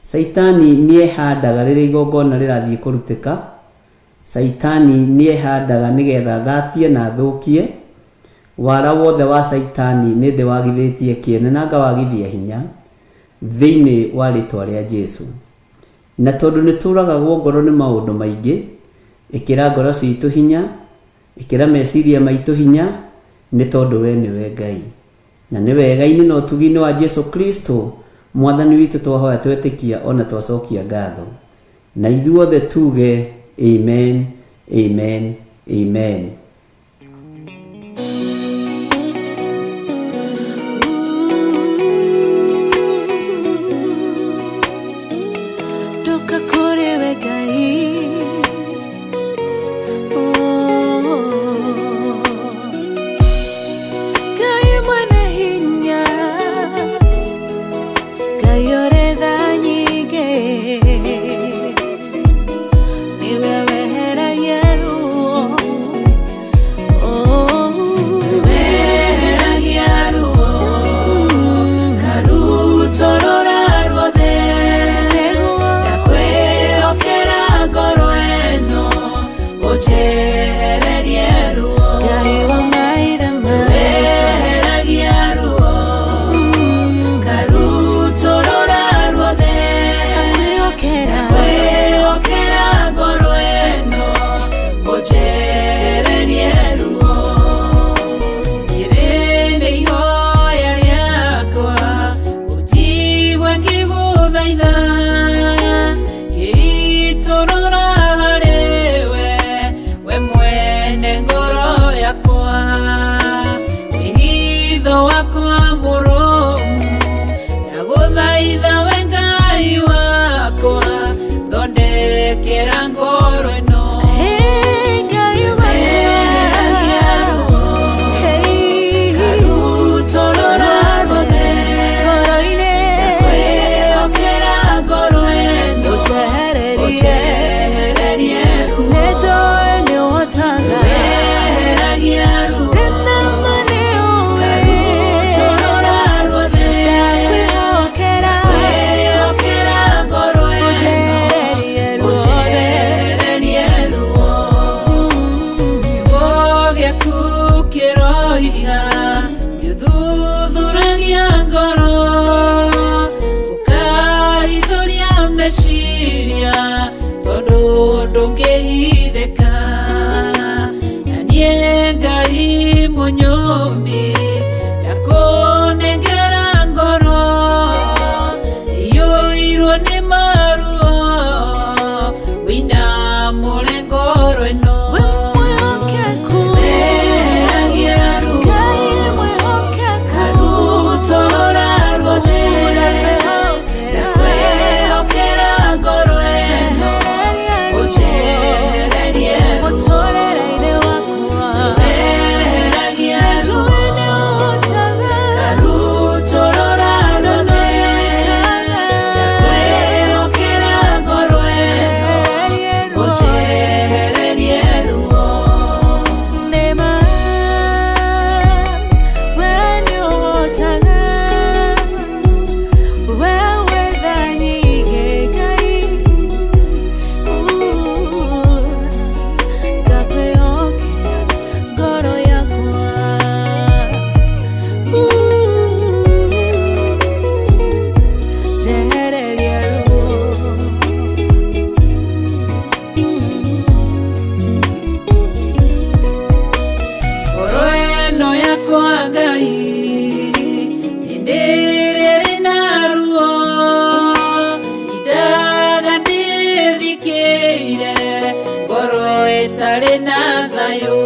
Saitani nĩehandaga rĩrĩa igongona rĩrathiĩ kũrutĩka. Saitani nĩehandaga nĩgetha thatie na thũkie. Wara wothe wa Saitani nĩ ndĩ wagithĩtie kĩene na ngawagithia hinya thĩinĩ wa rĩtwa rĩa Jesũ. Na tondũ nĩ tũragagwo ngoro nĩ maũndũ maingĩ, ĩkĩra ngoro citũ hinya, ĩkĩra meciria maitũ hinya, nĩ tondũ we nĩwe Ngai. Na nĩ wega-inĩ na ũtugi-inĩ wa Jesũ Kristo mwathani witũ twahoya twetĩkia ona twacokia ngatho. Na ithuothe tuge amen, amen, amen. meciria tondu ndungihithika na nie Ngai munyumbi ndakunengera ngoro iyuirwo ni maruo wina ngoro ino tare na thayo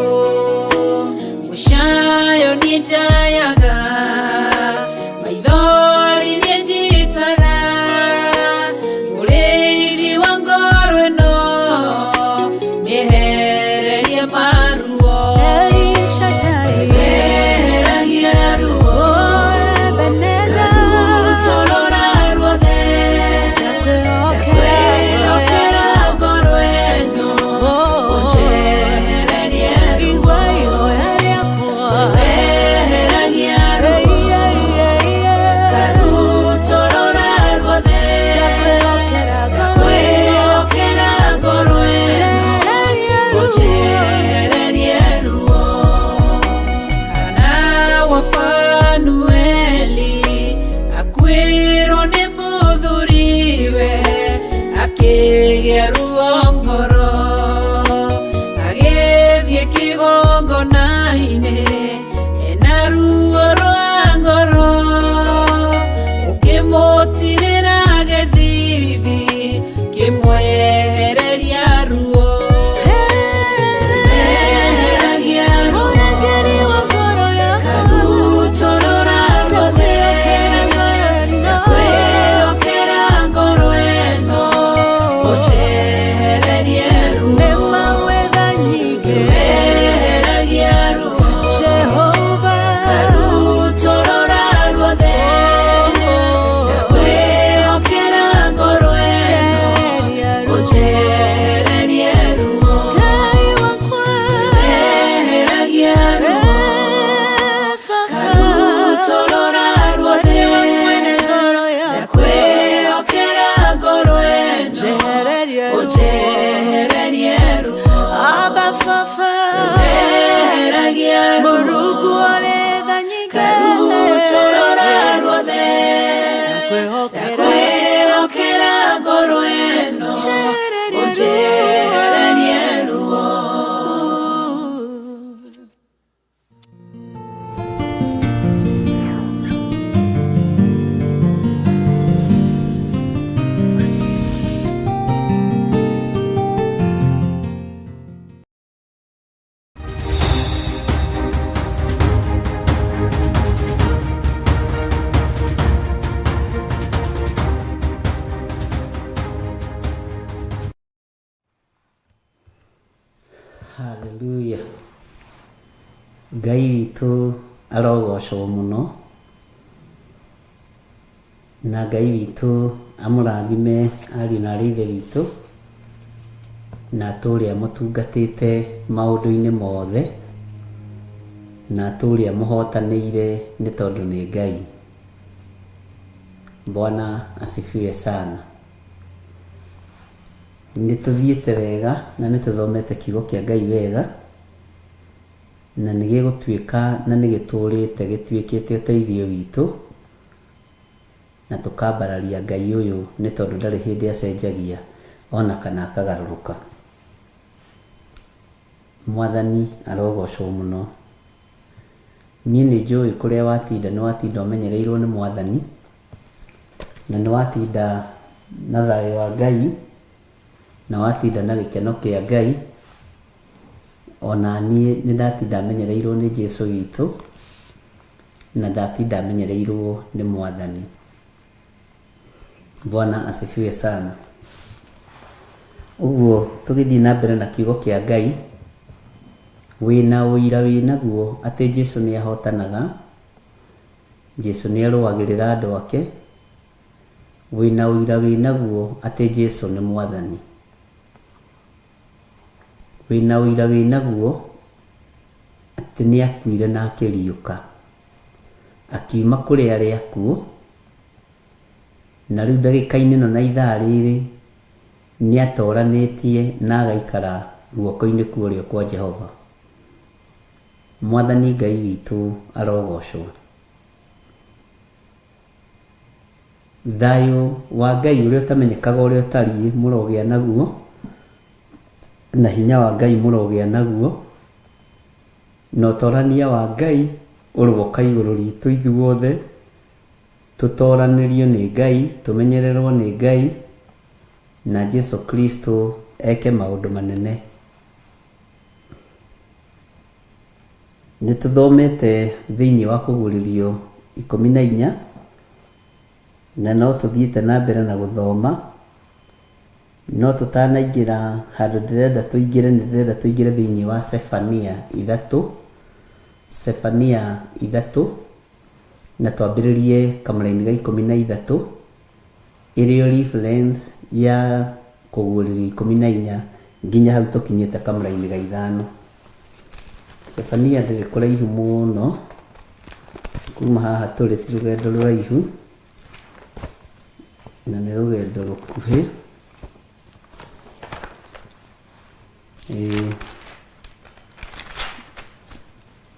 mushayo nitayaga maithori njitaga muriri wa ngoro ino niehererie maruo Elishadai ruo Ebeneza torora ruothe okera ngoro ino Hallelujah. Ngai witũ arogocwo mũno na Ngai witũ amũrathime ariũ na aarĩ a Ithe witũ na atũũre amũtungatĩte maũndũ-inĩ mothe na atũũre amũhotanĩire nĩ tondũ nĩ Ngai. Bwana asifiwe sana. Nĩtũthiĩte wega na nĩtũthomete kiugo kĩa Ngai wega na nĩgĩgũtuĩka na nĩgĩtũrĩte gĩtuĩkĩte ũteithio witũ na tukambararia Ngai uyu ni tondu ndari hindi acenjagia ona kana akagaruruka. Mwathani arogocwo muno. Niĩ nĩ njũĩ kũrĩa watinda nĩ watinda ũmenyereirwo nĩ Mwathani na nĩ watinda na thayũ wa Ngai na watinda na gĩkeno kĩa Ngai. Ona niĩ nĩ ndatinda menyereirwo nĩ Jesũ witũ na ndatinda menyereirwo nĩ Mwathani. Bwana asifiwe sana. Ũguo tũgĩthiĩ na mbere na kiugo kĩa Ngai, wĩna ũira wĩnaguo atĩ Jesũ nĩ ahotanaga, Jesũ nĩ arũagĩrĩra andũ ake, wĩna ũira wĩnaguo atĩ Jesũ nĩ Mwathani, wĩna ũira wĩnaguo atĩ nĩ akuire na akĩriũka, akiuma kũrĩ arĩa akuũ, na rĩu ndagĩka-inĩ ĩno na ithaa rĩrĩ nĩ atoranĩtie na agaikara guoko-inĩ kwa ũrĩo kwa Jehova. Mwathani Ngai witũ arogocwo. Thayũ wa Ngai ũrĩa ũtamenyekaga ũrĩa ũtariĩ mũrogĩa naguo, na hinya wa Ngai mũrogĩa naguo, na ũtorania wa Ngai ũrogoka igũrũ ritũ ithuothe, tũtoranĩrio nĩ Ngai, tũmenyererwo nĩ Ngai, na Jesũ Kristo eke maũndũ manene. Nĩ tũthomete thĩinĩ wa Kũguũrĩrio 14 na no tũthiĩte na mbere na gũthoma, no tũtanaingĩra handũ ndĩrenda tũingĩre thĩinĩ wa Sefania 3 na twambĩrĩrie kamũra-inĩ ga 13 ĩrĩo reference ya Kũguũrĩrio 14 nginya hau tũkinyĩte kamũra-inĩ ga 5. Sefania ndĩrĩ kũraihu mũno, kuma haha tũrĩ ti rũgendo rũraihu na nĩ rũgendo rũkuhĩ.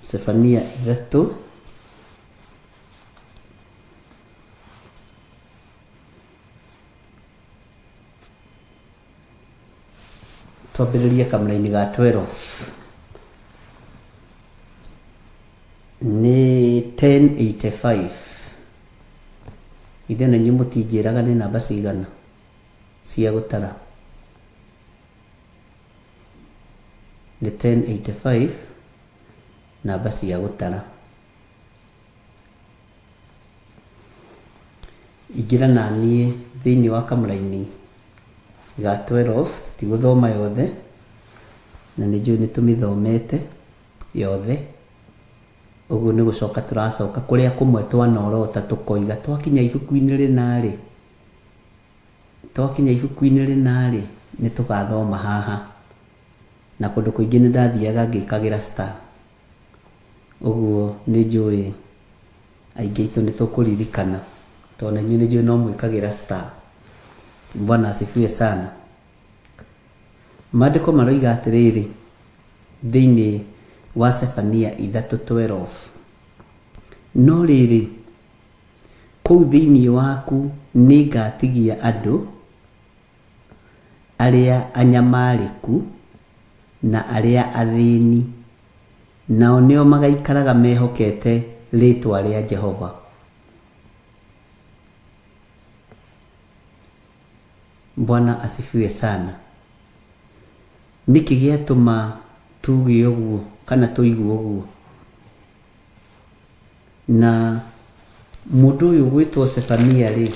Sefania 3 twambĩrĩrie kamũra-inĩ ga 12 nĩ 1085. Ithe na inyuĩ mũtinjĩraga nĩ namba cigana cia gũtara? Nĩ 1085 namba cia gũtara. Ingĩra na niĩ thĩinĩ wa kamũra-inĩ ga 12, tigũthoma yothe na nĩ njũĩ nĩ tũmĩthomete yothe. Ũguo nĩ gũcoka tũracoka kũrĩa kũmwe twanorota tũkoiga twakinya ibuku-inĩ rĩnarĩ nĩ tũgathoma haha, na kũndũ kũingĩ nĩ ndathiaga ngĩkagĩra star. Ũguo nĩ njũĩ aingĩ aitũ nĩ tũkũririkana, tondũ na inyuĩ nĩ njũĩ no mwĩkagĩra star. Bwana asifiwe sana. Maandĩko maroiga atĩrĩrĩ thĩinĩ wa Sefania 3:12, no rĩrĩ kũu thĩinĩ waku nĩ ngatigia andũ arĩa anyamarĩku na arĩa athĩni, nao nĩo magaikaraga mehokete rĩtwa rĩa Jehova. Bwana asifiwe sana. Nĩkĩ gĩatũma tuge ũguo kana tũigue ũguo? Na mũndũ ũyũ gwĩtwo Sefania rĩ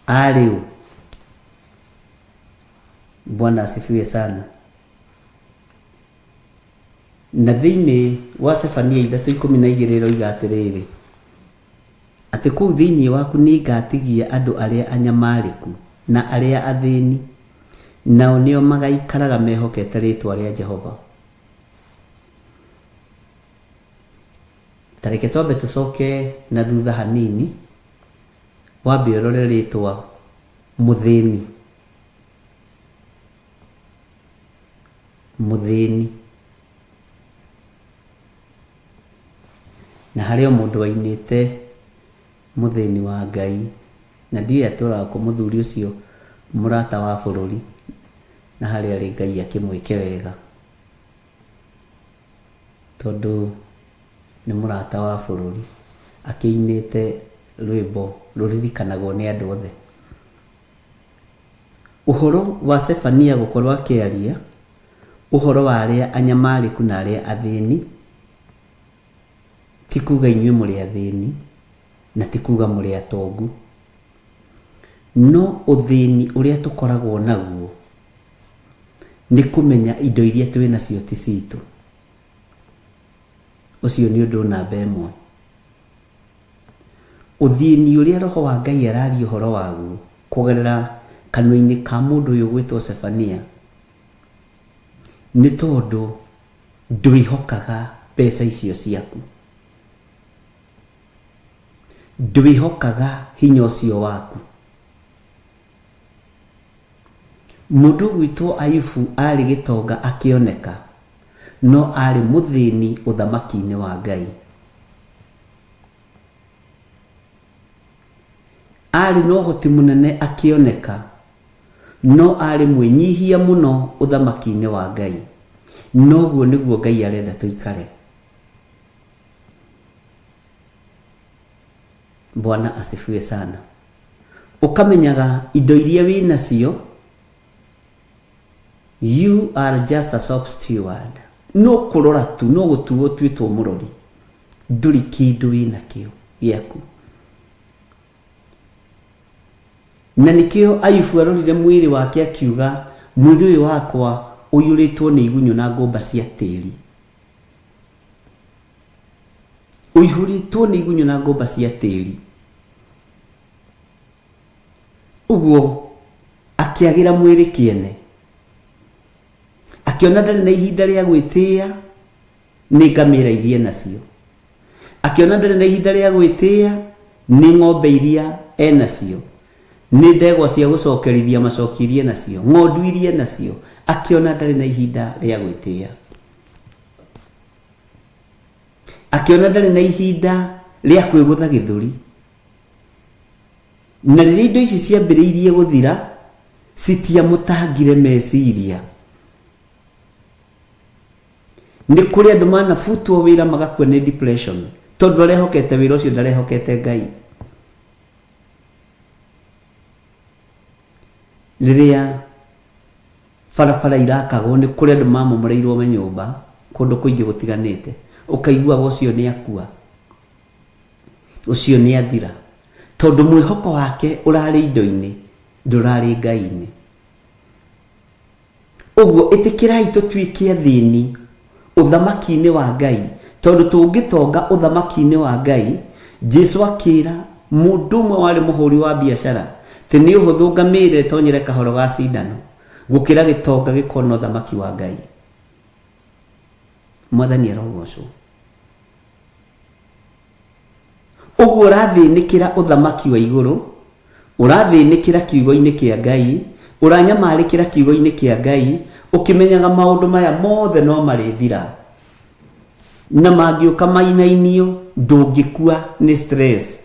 arĩ ũ? Bwana asifiwe sana. Na thĩinĩ wa Sefania 3:12 roiga atĩrĩrĩ atĩ kũu thĩinĩ waku nĩ ngatigia andũ arĩa anyamarĩku na arĩa athĩni, nao nĩo magaikaraga mehokete rĩtwa rĩa Jehova. Tareke twambe tũcoke na thutha hanini, wambe ũrore rĩtwa mũthĩni. Mũthĩni na harĩa mũndũ ainĩte muthini wa Ngai na ndiye atura ko muthuri ucio murata wa bururi na hari ari Ngai akimwike wega tondu ni murata wa bururi akiinite rwimbo ruririkanagwo ni andu othe. Uhoro wa Sefania gukorwa akiaria uhoro wa aria anyamariku na aria athini, tikuga inyuĩ mũrĩ athĩni na tikuga mũrĩ atongu, no ũthĩni ũrĩa tũkoragwo naguo nĩ kũmenya indo iria twĩ nacio ti citũ. Ũcio nĩ ũndũ namba ĩmwe. Ũthĩni ũrĩa Roho wa Ngai araria ũhoro waguo kũgerera kanua-inĩ ka mũndũ ũyũ gwĩtwo Sefania nĩ tondũ ndwĩhokaga mbeca icio ciaku, ndwĩhokaga hinya ũcio waku. Mũndũ gwĩtwo Ayubu arĩ gĩtonga akĩoneka, no arĩ mũthĩni ũthamaki-inĩ wa Ngai. Arĩ na ũhoti mũnene akĩoneka, no arĩ mwĩnyihia mũno ũthamaki-inĩ wa Ngai. Noguo nĩguo Ngai arenda tũikare. Bwana asifiwe sana. Ukamenyaga indo iria wĩ nacio, you are just a soft steward. No kurora tu, no gutuo twitwo murori. Nduri kindu wĩ nakio gĩaku. Na nikio Ayubu arorire mwĩrĩ wake akiuga, mwĩrĩ ũyũ wakwa ũiyũrĩtwo nĩ igunyũ na ngũmba cia tĩri. Ũihũrĩtwo nĩ igunyũ na ngũmba cia tĩri. Ũguo akĩagĩra mwĩrĩ kĩene, akiona ndarĩ na ihinda rĩa gwĩtĩĩa nĩ ngamĩra iria nacio, akiona ndarĩ na ihinda rĩa gwĩtĩĩa nĩ ng'ombe iria enacio, nĩ ndegwa cia gũcokerithia macokio iria nacio, ng'ondu iria nacio, akiona ndarĩ na ihinda rĩa gwĩtĩĩa. Akiona ndarĩ na ihinda rĩa kwĩgũtha gĩthũri. Na rĩrĩa indo ici ciambĩrĩirie gũthira, citiamũtangire meciria. Nĩ kũrĩ andũ manabutwo wĩra magakua nĩ depression, tondũ arehokete wĩra ũcio ndarehokete Ngai. Rĩrĩa barabara irakagwo nĩ kũrĩ andũ mamomoreirwo manyũmba kũndũ kũingĩ gũtiganĩte, ũkaiguaga ũcio nĩ akua, ũcio nĩ athira, tondũ mwĩhoko wake ũrarĩ indo-inĩ ndũrarĩ Ngai-inĩ. Ũguo ĩtĩkĩrai tũtuĩke athĩni ũthamaki-inĩ wa Ngai, tondũ tũngĩtonga ũthamaki-inĩ wa Ngai. Jesũ akĩra mũndũ ũmwe warĩ mũhũri wa biacara tĩ nĩ ũhũthũ ngamĩra ĩtonyere kahoro ga cindano gũkĩra gĩtonga gĩkona ũthamaki wa Ngai. Mwathani arogocwo. Ũguo ũrathĩnĩkĩra ũthamaki wa igũrũ, ũrathĩnĩkĩra kiugo-inĩ kĩa Ngai, ũranyamarĩkĩra kiugo-inĩ kĩa Ngai, ũkĩmenyaga maũndũ maya mothe no marĩthira, na mangĩũka mainainio ndũngĩkua nĩ stress,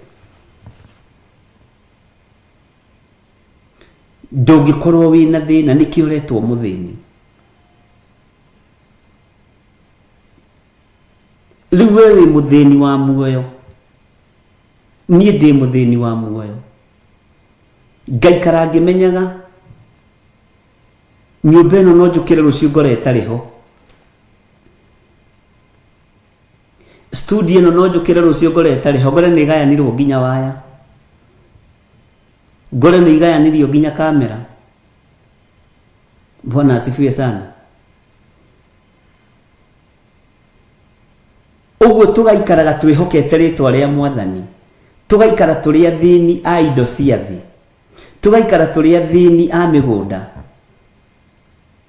ndũngĩkorwo wĩna thĩna, nĩkĩo ũretwo mũthĩni. Rĩu we wĩ mũthĩni wa muoyo, niĩ ndĩ mũthĩni wa muoyo. Ngaikara ngĩmenyaga nyũmba ĩno no njũkĩre rũciũ ngore ĩtarĩ ho, studio ĩno no njũkĩre rũciũ ngore ĩtarĩ ho, ngore nĩ igayanirwo nginya waya, ngore nĩ igayanirio nginya kamera. Bwana asifiwe sana. Ũguo tũgaikaraga twĩhokete rĩtwa rĩa Mwathani, tũgaikara tũrĩ athĩni a indo cia thĩ, tũgaikara tũrĩ athĩni a mĩgũnda,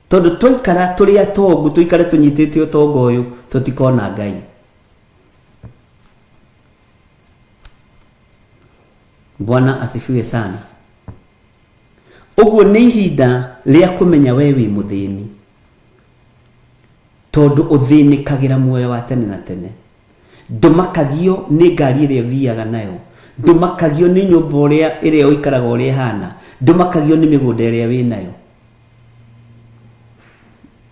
tondũ twaikara tũrĩ atongu, tũikare tũnyitĩte ũtonga ũyũ, tũtikona Ngai. Bwana asifiwe sana. Ũguo nĩ ihinda rĩa kũmenya we wĩ mũthĩni, tondũ ũthĩnĩkagĩra muoyo wa tene na tene. Ndũmakagio nĩ ngari ĩrĩa ũthiaga nayo, Ndumakagio nĩ nyũmba ĩrĩa ũikaraga ũrĩa hana, ndumakagio nĩ mĩgũnda ĩrĩa wĩ nayo.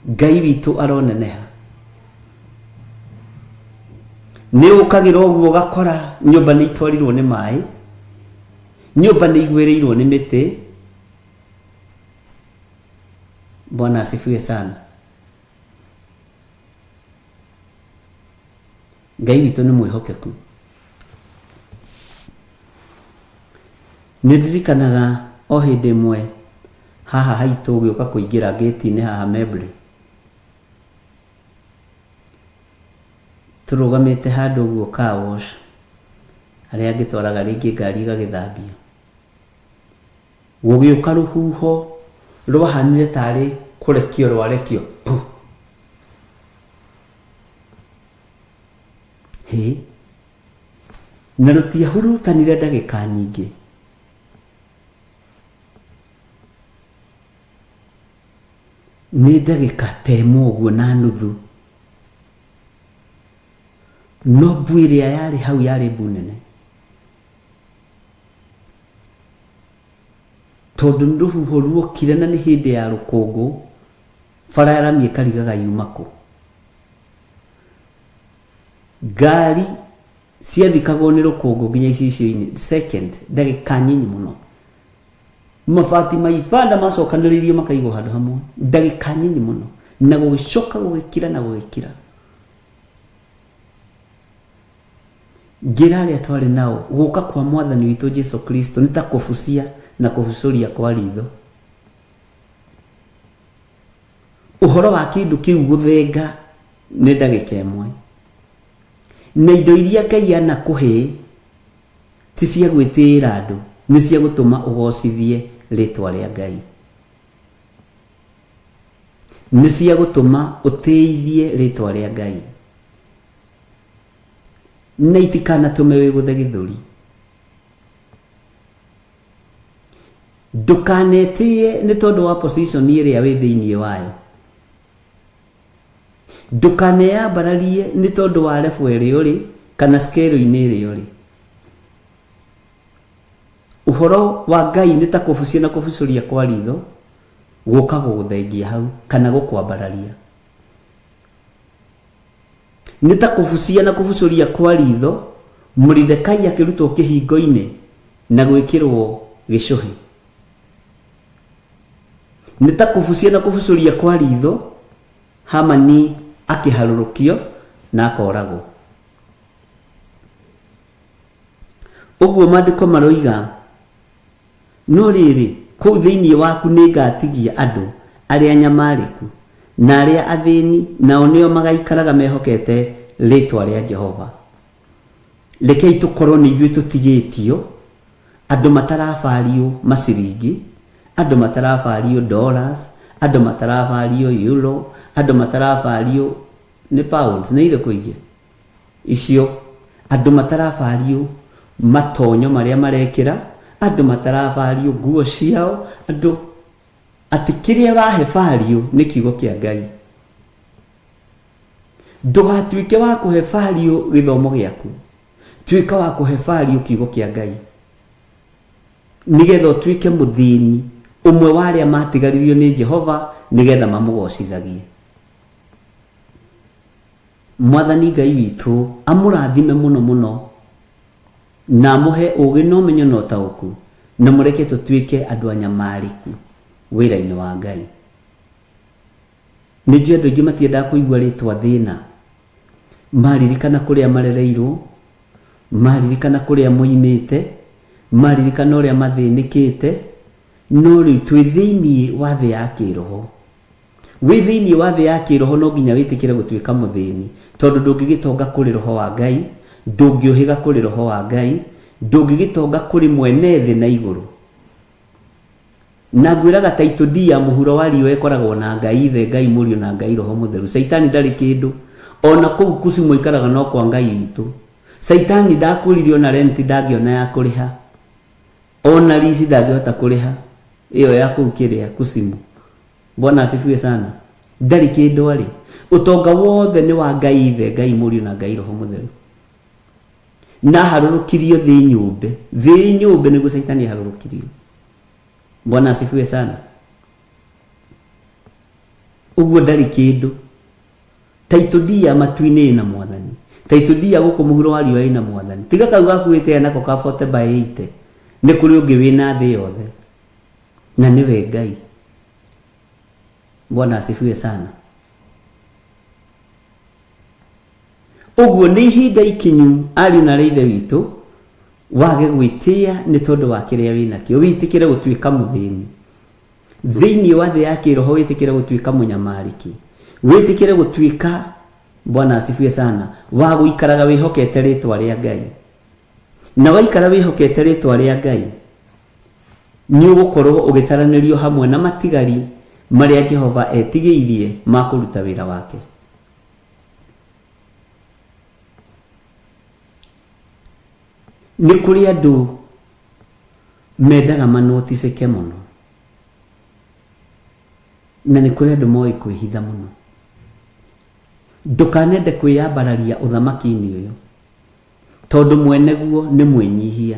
Ngai witũ aroneneha. Nĩ ũkagĩra ũguo ũgakora nyũmba nĩ itwarirwo nĩ maĩ, nyũmba nĩ igwĩrĩirwo nĩ mĩtĩ. Bwana asifiwe sana. Ngai witũ nĩ mwĩhokeku. Nĩ ndirikanaga o hĩndĩ ĩmwe haha haitũ gĩũka kũingĩra gate-inĩ haha Mebre, tũrũgamĩte handũ ũguo car wash, harĩa angĩtwaraga rĩngĩ ngari igagĩthambio. Gũgĩũka rũhuho rwahanire tarĩ kũrekio rwarekio. Na rũtiahurutanire ndagĩka nyingĩ. Nĩ ndagĩka ta ĩmwe ũguo na nuthu, no mbu ĩrĩa yarĩ hau yarĩ mbu nene, tondũ nĩ rũhuho ruokire na nĩ hĩndĩ ya rũkũngũ. Bara yaramie karigaga yuma kũ. Ngari ciathikagwo nĩ rũkũngũ nginya icicio-inĩ second, ndagĩka nyinyi mũno. Mabati ma ibanda macokanĩrĩirio makaigwo handũ hamwe ndagĩka nyinyi mũno, na gũgĩcoka gũgĩkira na gũgĩkira. Njĩra arĩa twarĩ nao, gũka kwa Mwathani witũ Jesu Kristo nĩ ta kũbucia na kũbucũria kwa ritho. Ũhoro wa kĩndũ kĩu gũthenga nĩ ndagĩka ĩmwe, na indo iria Ngai anakũhe ti cia gwĩtĩĩra andũ, nĩ cia gũtũma ũgocithie rĩtwa rĩa Ngai, nĩ cia gũtũma ũtĩithie rĩtwa rĩa Ngai, na itikanatũme wĩgũthe gĩthũri. Ndũkanetĩye nĩ tondũ wa position ĩrĩa wĩ thĩinĩ wayo. Ndũkaneyambararie nĩ tondũ wa level ĩrĩa ũrĩ kana scale-inĩ ĩrĩa ũrĩ. Ũhoro wa Ngai nĩ ta kũbucia na kũbucũria kwa ritho, gũka gũgũthengia hau kana gũkwambararia. Nĩ ta kũbucia na kũbucũria kwa ritho, Moridekai akĩrutwo kĩhingo-inĩ na gwĩkĩrwo gĩcũhĩ. Nĩ ta kũbucia na kũbucũria kwa ritho, Hamani akĩharũrũkio na akoragwo. Ũguo maandĩko maroiga, no rĩrĩ kũu thĩinĩ waku nĩ ngatigia andũ arĩa nyamarĩku na arĩa athĩni, nao nĩo magaikaraga mehokete rĩtwa rĩa Jehova. Rekei tũkorwo nĩ ithuĩ tũtigĩtio, andũ matarabario maciringi, andũ matarabario dollars, andũ matarabario euro, andũ matarabario nĩ pounds nĩ ile kũingĩ icio, andũ matarabario matonyo marĩa marekĩra, andũ matarabario nguo ciao, andũ atĩ kĩrĩa wahebario nĩ kiugo kĩa Ngai. Ndũgatuĩke wa kũhebario gĩthomo gĩaku, tuĩka wa kũhebario kiugo kĩa Ngai, nĩgetha ũtuĩke mũthĩni ũmwe wa arĩa matigaririo nĩ Jehova nĩgetha mamũgocithagie. Mwathani Ngai witũ amũrathime mũno mũno na amũhe ũũgĩ na ũmenyo na ũtaũku, na mũreke tũtuĩke andũ anyamarĩku wĩra-inĩ wa Ngai. Nĩ njũĩ andũ aingĩ matiendaga kũigua rĩtwa thĩna, maririkana kũrĩa marereirwo, maririkana kũrĩa moimĩte, maririkana ũrĩa mathĩnĩkĩte, no rĩu twĩ thĩinĩ wa thĩ ya kĩroho. Wĩ thĩinĩ wa thĩ ya kĩroho no nginya wĩtĩkĩre gũtuĩka mũthĩni, tondũ ndũngĩgĩtonga kũrĩ roho wa Ngai, ndũngĩũhĩga kũrĩ roho wa Ngai, ndũngĩgĩtonga kũrĩ mwene thĩ na igũrũ. Na ngwĩraga taitũ D ya mũhuro wa riũa ĩkoragwo na Ngai Ithe, Ngai Mũriũ na Ngai Roho Mũtheru. Saitani ndarĩ kĩndũ, ona kũu kusimu ikaraga no kwa Ngai witũ. Saitani ndakũririo na rent ndangĩona ya kũrĩha, ona rici ndangĩhota kũrĩha ĩyo ya kũu kĩrĩa kusimu. Bwana asifiwe sana. Ndarĩ kĩndũ arĩ, ũtonga wothe nĩ wa Ngai Ithe, Ngai Mũriũ na Ngai Roho Mũtheru. na harurukirio thi nyumbe niguo Saitani harurukirio. Bwana asifiwe sana. Uguo ndari kindu taitudia matuine na mwathani, taitudia guku muhuro wa riwa ina mwathani, tiga kau gakuite nako ka 40/80 ni kuri ungi wina thi yothe na niwe Ngai. Bwana asifiwe sana. Uguo ni ihinda ikinyu ari na reithe witu wage gwitia ni tondu wa kiria wina kio, witikire gutuika muthini thiini wa thi ya kiroho, witikire gutuika munyamariki, witikire gutuika, Bwana asifiwe sana, wa guikaraga wihokete ritwa ria Ngai. Na waikara wihokete ritwa ria Ngai ni ugukorwo ugitaranirio hamwe na matigari maria Jehova etigiirie makuruta wira wake. Ni kuri andu mendaga manoticeke muno, na ni kuri andu moi kwihitha muno. Ndukanende kwiyambararia uthamaki-ini uyu, tondu mweneguo ni mwinyihia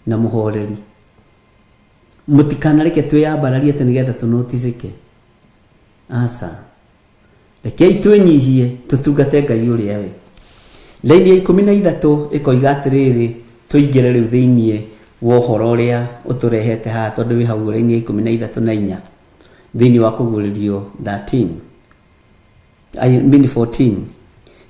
na muhoreri. Mutikanareke twiyambararie ati nigetha tunoticeke. Asa, rekei twinyihie tutungate Ngai uria we. Laini ya 13 ikoiga atiriri, tuingire riu thiini wa uhoro uria uturehete ha, tondu wi hau laini ya 13:4 thiini wa kuguririo 14.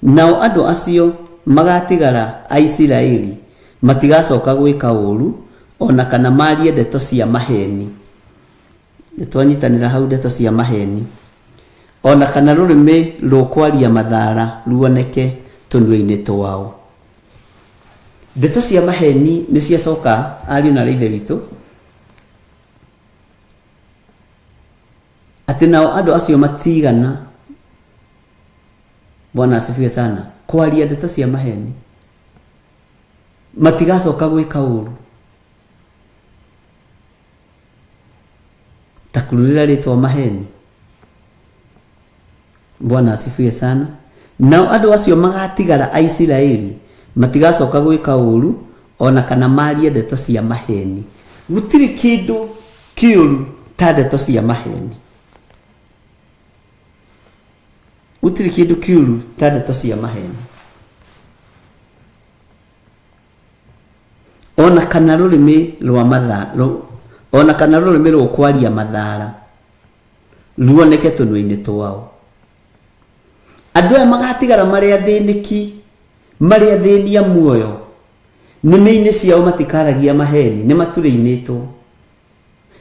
Nao andu acio magatigara a Isiraeli matigacoka gwika uru ona kana marie ndeto cia maheni. Nitwanyitanira hau ndeto cia maheni, ona kana rurimi rukwaria mathara ruoneke tunwe-ini twao. Ndeto cia maheni ni ciacoka ari na reithe witu ati nao andu acio matigana, Bwana asifiwe sana, kwaria ndeto cia maheni, matigacoka gwika uru takururira ritwa maheni. Bwana asifiwe sana. Nao andu acio magatigara a Isiraeli matigacoka gwika uru ona kana marie ndeto cia maheni. Gutiri kindu kiuru ta ndeto cia maheni, gutiri kindu kiuru ta ndeto cia maheni, ona kana rurimi rwa mathara, ona kana rurimi rwa kwaria mathara ruoneke tunwe-ini twao. Andu aya magatigara maria thiniki, maria thinia muoyo, nimi-ini ciao matikaragia maheni, ni maturiinitwo.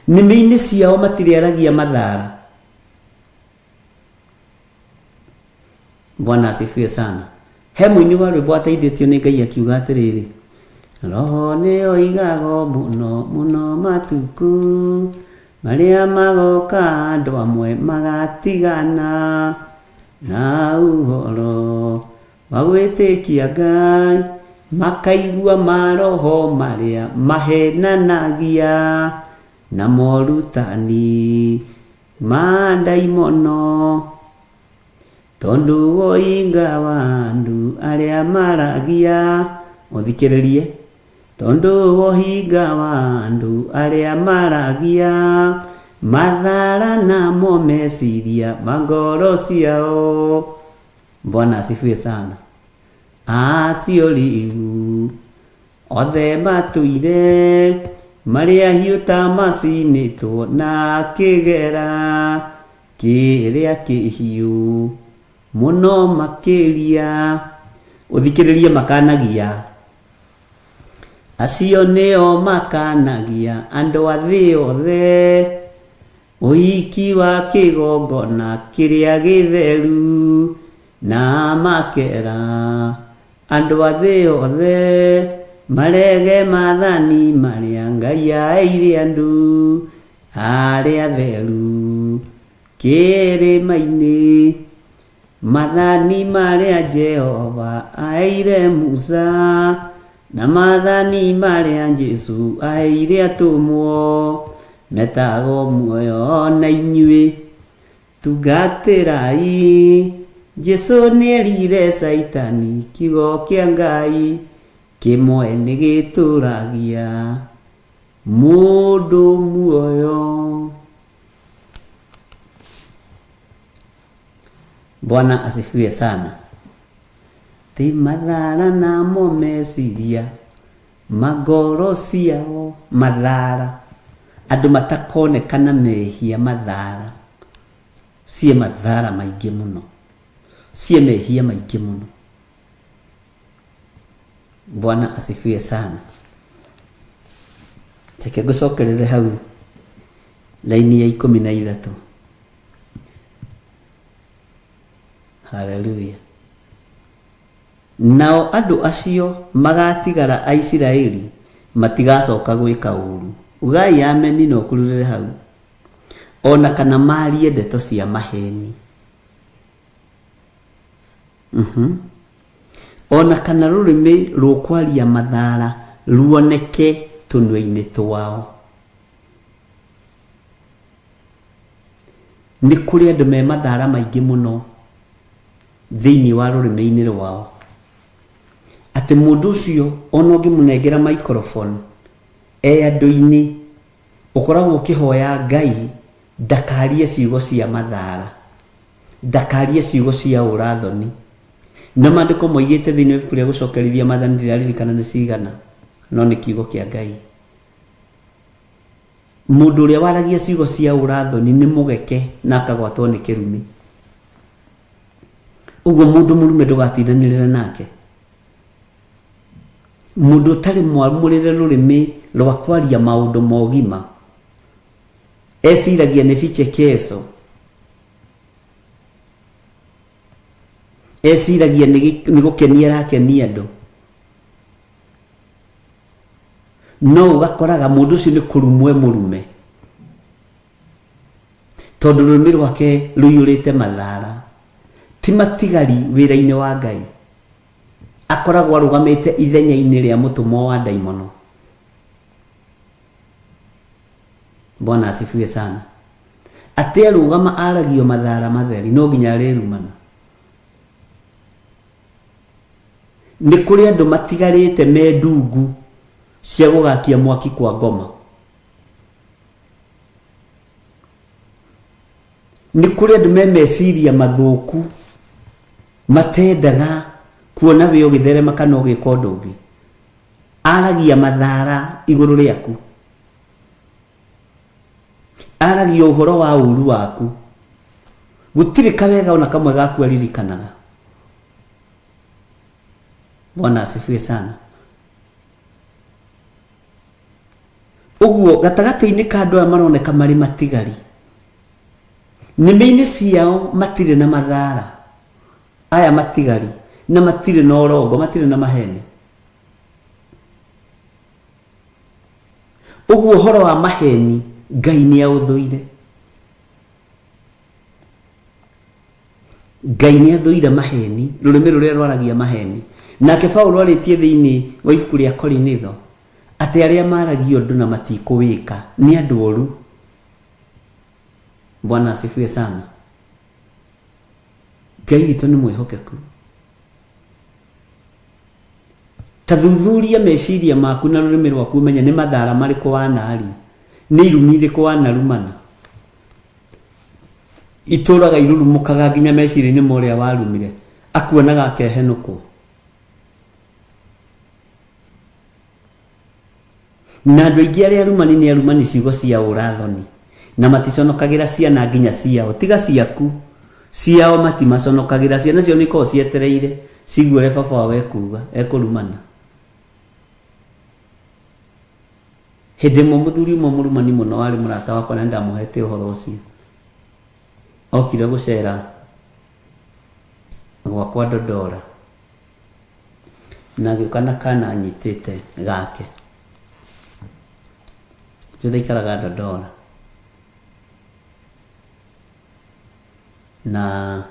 Nimi-ini ciao matiriaragia mathara. Bwana asifiwe sana. He muini wa rwimbo ateithĩtio nĩ Ngai akiuga atiriri, roho nĩ oigago muno matuku maria magoka andu amwe magatigana na uhoro wa gwĩtĩkia Ngai, makaigua maroho maria mahenanagia na morutani ma ndaimono, tondu woinga wa andu aria maragia. Muthikiririe, tondu woinga wa andu aria maragia mathara na momeciria mangoro ciao. Bwana asifiwe sana. Acio riu othe matuire maria hiuta macinitwo na kigera kiria kihiu muno makiria. Uthikiririe, makanagia. Acio nio makanagia andu athi othe uiki wa kigongona kiria githeru, na makera andu athi othe marege mathani maria Ngai aire andu aria theru kirima-ini, mathani maria Jehova aire Musa na mathani maria Jesu aire atumwo, metago muoyo na inyui tungatirai. Jesu nierire Saitani kiugo kia Ngai, kimwe nigituragia mundu muoyo. Bwana asifiwe sana. Ti madhara namo meciria magoro ciao madhara, andu matakonekana mehia madhara, cie madhara maingi muno, cie mehia maingi muno. Bwana asifiwe sana. Take gucokerere hau laini ya 13. Haleluya. Nao andu acio magatigara a Isiraeli matigacoka gwika uru. Ugai ameni no kururire hau. Ona kana marie ndeto cia maheni. Ona kana rurimi rukwaria mathara ruoneke tunwe-ini twao. Ni kuri andu me mathara maingi muno thiini wa rurimi-ini rwao. Ati mundu ucio ona ungimunengera microphone andu-ini ukoragwo ukihoya Ngai ndakarie ciugo cia mathara, ndakarie ciugo cia urathoni. Na mandiko moigite thiini wa ibuku ria gucokerithia mathani ndiraririkana ni cigana, no ni kiugo kia Ngai. Mundu uria waragia ciugo cia urathoni ni mugeke na akagwatwo ni kirumi. Uguo mundu murume ndugatindanirire nake. Mundu tari mwamurire rurimi rwa kwaria maundu mogima esiragia ni vichekeso, esiragia ni gukenia rakenia andu, no ugakoraga mundu ucio ni kurumwe murume tondu rurimi rwake ruyurite mathara. Ti matigari wira-ini wa Ngai, akoragwo arugamite ithenya-ini ria mutumo wa daimono. Bwana asifiwe sana. Ati arugama aragio mathara matheri no nginya rirumana. Ni kuri andu matigarite me ndungu cia gugakia mwaki kwa ngoma. Ni kuri andu me meciria mathuku matendaga kuona we ugitherema kana ugika undu ungi. Aragia mathara iguru riaku, aragia uhoro wa uru waku, gutiri kawega ona kamwe gaku aririkanaga. Bwana asifiwe sana. Uguo gatagati-ini ka andu maroneka mari matigari, nimi-ini ciao matire na mathara. Aya matigari na matire na orogo, matire na mahene. Uguo uhoro wa maheni Ngai ni authuire. Ngai ni athuire maheni, rurimi ruria rwaragia maheni. Nake Paulo aritie thiini wa ibuku ria Korinitho ati aria maragia undu na matikuwika ni andu oru. Bwana asifiwe sana. Ngai witu ni mwihokeku. Tathuthuria meciria maku na rurimi rwaku umenya ni mathara mariku wanaria, ni irumi iriku wanarumana. Ituraga irurumukaga nginya meciria-ini moria warumire akuonaga akehenuko. Na andu aingi aria arumani ni arumani ciugo cia urathoni na maticonokagira ciana nginya ciao, tiga ciaku ciao matimaconokagira. Ciana cio niko cietereire ciguore baba wao ekuga ekurumana. Hindi mo muthuri mo murumani muno wari murata wakwa na ndamuhete uhoro ucio. Okire gucera gwakwa Dodora na giukana kana anyitite gake. Tudaikaraga Dodora na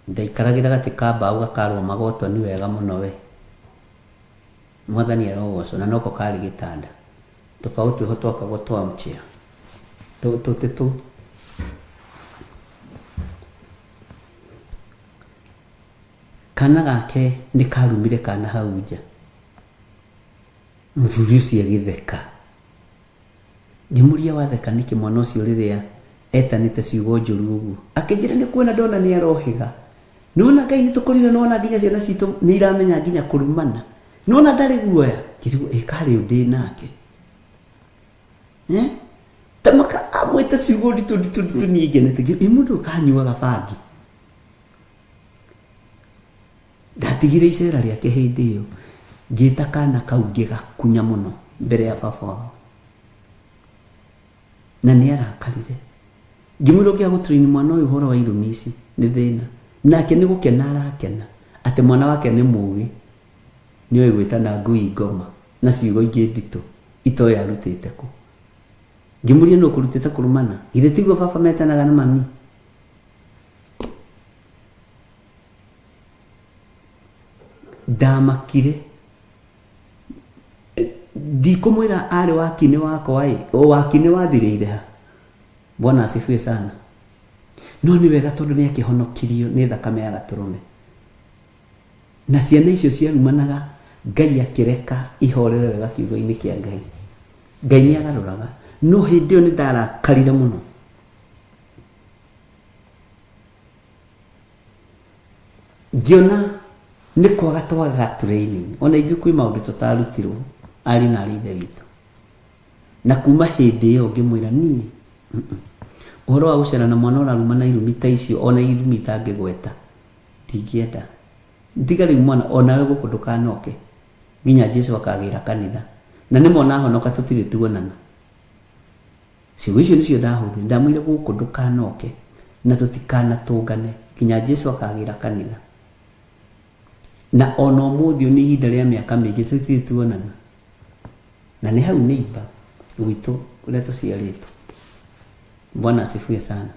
ndaikaragira gati ka mbau gakarwo magoto ni wega muno we. Mwathani arogoco na noko kari gitanda tukautu ho twakagwo twamchia tu kana gake nĩ karumire kana hau nja. Mũthuri ũcio agĩtheka. Ngĩmũria watheka nĩkĩ mwana ũcio rĩrĩa etanĩte ciugo njũru ũguo. Akĩnjĩra nĩ kuona ndona nĩ arohĩga. Nona Ngai nĩtũkorire nona nginya ciana citũ nĩ iramenya nginya kũrumana. Nona ndarĩ guoya. Ngĩrigwo karĩ ũndĩ nake. Tamaka amwĩte ciugo nditũ niĩ ngenete. Mũndũ kanyuaga bangi. Ndatigire icera rĩake hĩndĩ ĩyo. Ngĩta kana kau ngĩgakunya mũno mbere ya baba wao. Na nĩ arakarire. Ngĩmwĩra ũngĩaga gũtũraini mwana ũyũ ũhoro wa irumi ici nĩ thĩna. Nake nĩ gũkena arakena atĩ mwana wake nĩ mũũgĩ. Nĩoĩ gwĩtana ngui ngoma na ciugo ingĩ nditũ itoĩ arutĩte kũ. Ngĩmũria nũ kũrutĩte kũrumana. Githĩ tiguo baba metanaga na mami. Ndamakire. Ndikumwĩra arĩ wakinĩ wakwa o wakinĩ wathirĩire ha. Bwana asifiwe sana. No nĩ wega tondũ nĩ akĩhonokirio nĩ thakame ya gatũrũme. Na ciana icio ciarumanaga Ngai akĩreka ihorere wega kiugo-inĩ kĩa Ngai. Ngai nĩ agarũraga. No hĩndĩ ĩyo nĩ ndarakarire mũno. Ngĩona nĩ kwaga twaga training. Ona ithuĩ kwĩ maũndũ tũtarutirwo ari na ithe witũ. Na kuma hĩndĩ ĩyo ngĩmwĩra niĩ ũhoro wa gũcera na mwana ũraruma na irumi ta icio ona irumi itangĩgweta ndingĩenda. Ndiga rĩu mwana onawe gũkũ ndũkanoke nginya Jesũ akagĩra kanitha. Na nĩ mona honoka tũtirĩ tuonana. Ciugo icio nĩcio ndahũthĩrire. Ndamwĩra gũkũ ndũkanoke na tũtikanatũngane nginya Jesũ akagĩra kanitha. Na ona ũmũthĩ nĩ ihinda rĩa mĩaka mĩingĩ tũtirĩ tuonana. Na nĩ hau nĩ iba witũ ũrĩa tũciarĩtwo. Bwana asifiwe sana.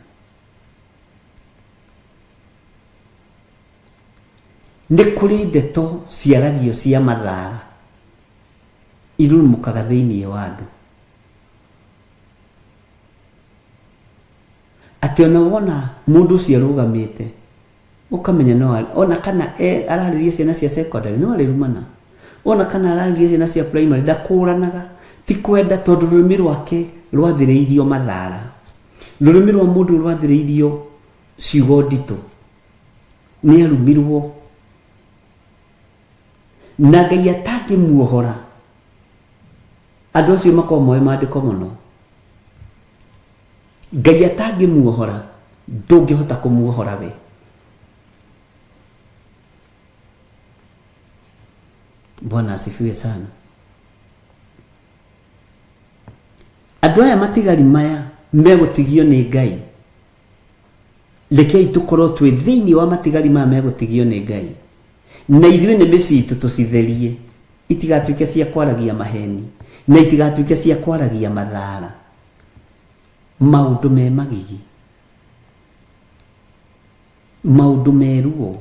Nĩ kũrĩ ndeto ciaragio cia mathara irumũkaga thĩinĩ wa andũ. Atĩ ona wona mũndũ ũcio arũgamĩte ũkamenya no ona kana ararĩria ciana cia secondary no arĩrumana. Ona kana ararĩria ciana cia primary ndakũranaga. Ti kwenda tondũ rũrĩmĩ rwake rwathĩrĩirio mathara. Rũrĩmĩ rwa mũndũ rwathĩrĩirio ciugo nditũ. Nĩ arumirwo. Na Ngai atangĩmuohora. Andũ acio makorwo moĩ maandĩko mũno. Ngai atangĩmuohora ndũngĩhota kũmuohora we. Bwana asifiwe sana. Andũ aya matigari maya megũtigio nĩ Ngai. Rekei tũkorwo twĩ thĩinĩ wa matigari maya megũtigio nĩ Ngai. Na ithuĩ nĩ mĩciĩ itũ tũcitherie. Itigatuĩke cia kwaragia maheni. Na itigatuĩke cia kwaragia mathara. Maũndũ me magigi. Maũndũ meruo.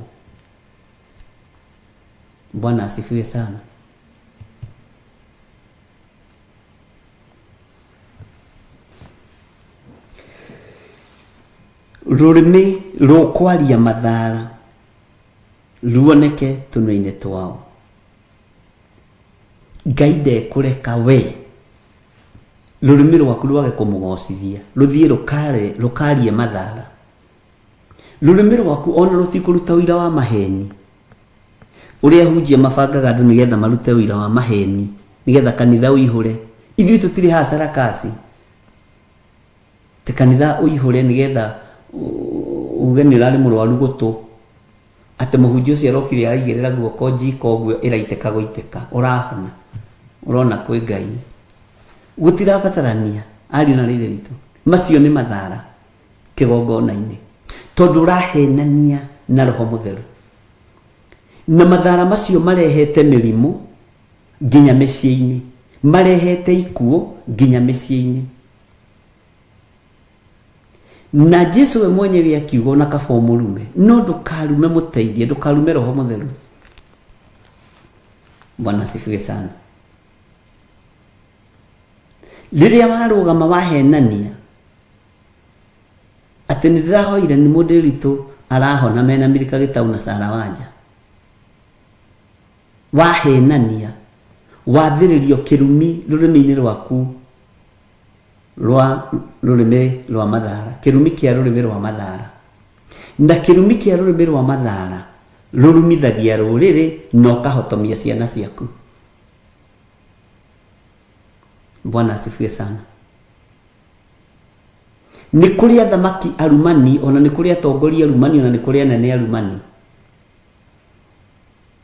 Bwana asifiwe sana. Rũrĩmĩ rũkwaria mathara ruoneke tũnua-inĩ twao. Ngai ndekũreka we rũrĩmĩ rwaku rwage kũmũgocithia rũthiĩ rũkarie mathara. Rũrĩmĩ rwaku ona rũtikũruta ũira wa maheni. Ũrĩa hunjia mabangaga andũ nĩgetha marute ũira wa maheni nĩgetha kanitha ũihũre. Ithuĩ tũtirĩ hasara kasi. Te kanitha ũihũre nĩgetha uge nĩ ũrarĩ mũrwaru gũtũ. Atĩ mũhunjia ũcio arokire araigĩrĩra guoko njiko ũguo ĩraitĩka gũitĩka. Ũrahona. Ũrona kwĩ Ngai. Gũtirabatarania ariũ na rĩrĩ ritũ. Macio nĩ mathara kĩgongona-inĩ. Tondũ ũrahenania na Roho Mũtheru. Na mathara macio marehete mĩrimũ nginya mĩciĩ-inĩ. Marehete ikuũ nginya mĩciĩ-inĩ. Na Jesũ we mwenyewe akiuga na kaba mũrume. No ndũkarume mũteithie, ndũkarume Roho Mũtheru. Bwana asifiwe sana. Rĩrĩa warũgama wahenania atĩ nĩ ndĩrahoire nĩ mũndũ ritũ arahona mena Mirika Gĩtaũ na Sara Wanja. wahenania wathiririo kirumi rurimi-ini rwaku rwa rurimi rwa mathara, kirumi kia rurimi rwa mathara, na kirumi kia rurimi rwa mathara rurumithagia ruriri na ukahotomia ciana ciaku. Bwana asifiwe sana. Ni kuri athamaki arumani, ona ni kuri atongoria arumani, ona ni kuri anene arumani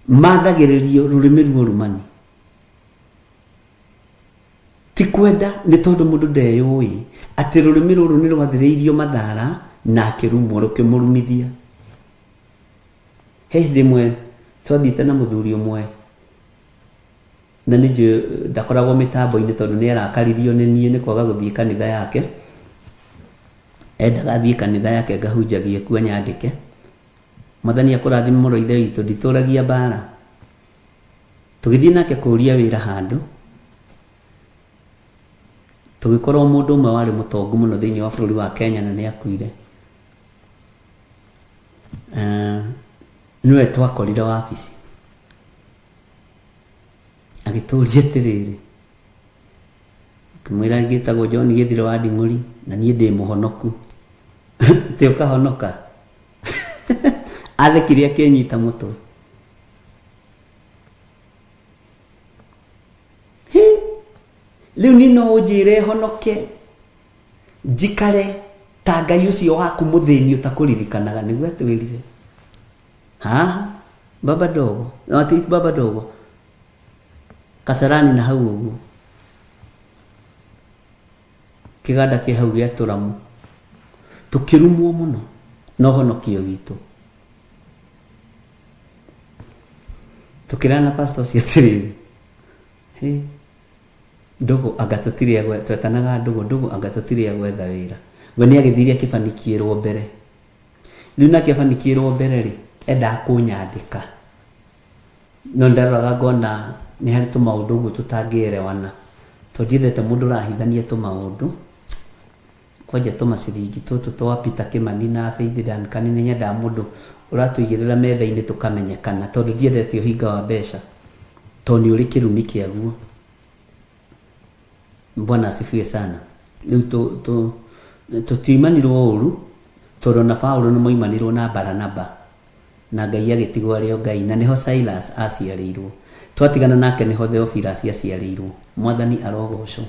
mathagiririo rurimi rwa arumani. Ti kwenda ni tondu mundu ndeyui ati rurimi ruru ni rwathiriirio mathara na kirumwo rukimurumithia. Hindi mwe twathiite na muthuri umwe na nije ndakoragwo mitambo-ini tondu ni arakaririo ni nie ni kwaga guthii kanitha yake. Endaga thii kanitha yake ngahunjagie kuo nyandike. Mwathani akurathime muno ithe witũ nditũragia mbara. Tũgĩthiĩ nake kũria wĩra handũ, tũgĩkorwo mũndũ ũmwe warĩ mũtongu mũno thĩinĩ wa bũrũri wa Kenya na nĩ akuire. Niwe twakorire wabici, agĩtũria atĩrĩrĩ, ngĩmwĩra ngĩtagwo John Gĩthiro wa Nding'ũri na niĩ ndĩ mũhonoku. Te ũkahonoka? Athekire akĩnyita mũtwe. Rĩu niĩ no ũnjĩre honoke njikare ta Ngai ũcio waku mũthĩni ũtakũririkanaga nĩguo atwĩrire? Haha baba dogo, ati baba dogo Kasarani na hau ũguo kĩganda kĩ hau gĩa Tũramu tũkĩrumwo mũno no honokio witũ. Tukirana pastor cia tiriri ndogo agatutiria gwe twetanaga ndogo agatutiria gwetha wira. We ni agithiria kifanikirwo mbere. Riu na kifanikirwo mbere ri enda kunyandika. No ndaraga ngona ni hari tumaundu guo tutangierewana. Tujithete mundu rahithania tumaundu. Kwaje tumaciringi tutu twa Peter Kimani na Faith Duncan ni nyenda mundu uratuigirira metha-ini tukamenyekana tondu ndiendete uhinga wa mbeca toni uri kirumi kiaguo. Bwana asifiwe sana. Riu tutimanirwo uru tondu na Paulo ni moimanirwo na Baranaba na Ngai agitigwo ario Ngai na niho Silas aciarirwo. Twatigana nake niho Theophilus aciarirwo. Mwathani arogocwo.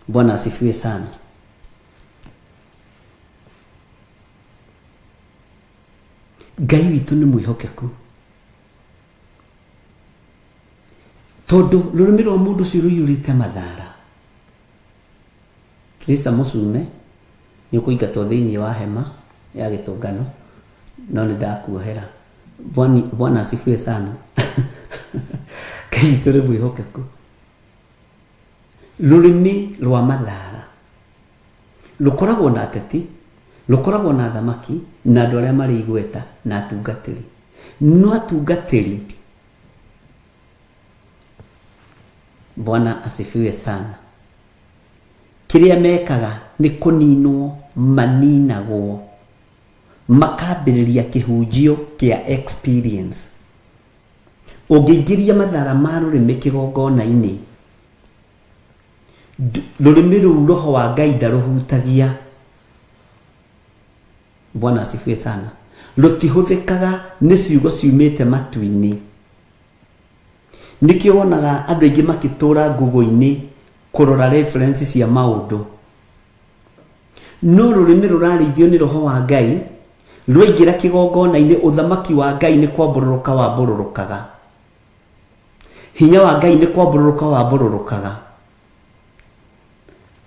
Bwana asifiwe sana. Ngai witũ nĩ mwĩhokeku tondu rurimi rwa mundu ũcio rũiyũrĩte mathara. Krista Musume nĩ ũkũingatwo thĩinĩ wa hema ya gĩtũngano no nĩ ndakuohera. Bwana asifiwe sana. Ngai witũ nĩ mwĩhokeku. Rurimi rwa mathara rukoragwo na ateti, rukoragwo na thamaki na andũ arĩa marĩ igweta na atungatĩri. No atungatĩri, Bwana asifiwe sana, kĩrĩa mekaga nĩ kũninwo maninagwo makambĩrĩria kĩhunjio kĩa experience. Ũngĩingĩria mathara ma rũrĩmĩ kĩgongona-inĩ, rũrĩmĩ rũu roho wa Ngai ndarũhutagia. Bwana asifiwe sana. Rũtihũthĩkaga nĩ ciugo ciumĩte matu-inĩ. Nĩkĩo wonaga andũ aingĩ makĩtũra Google-inĩ kũrora reference cia maũndũ. No rũrĩmĩ rũrarĩithio nĩ roho wa Ngai rwaingĩra kĩgongona-inĩ, ũthamaki wa Ngai nĩ kwambũrũrũka wambũrũrũkaga. Hinya wa Ngai nĩ kwambũrũrũka wambũrũrũkaga.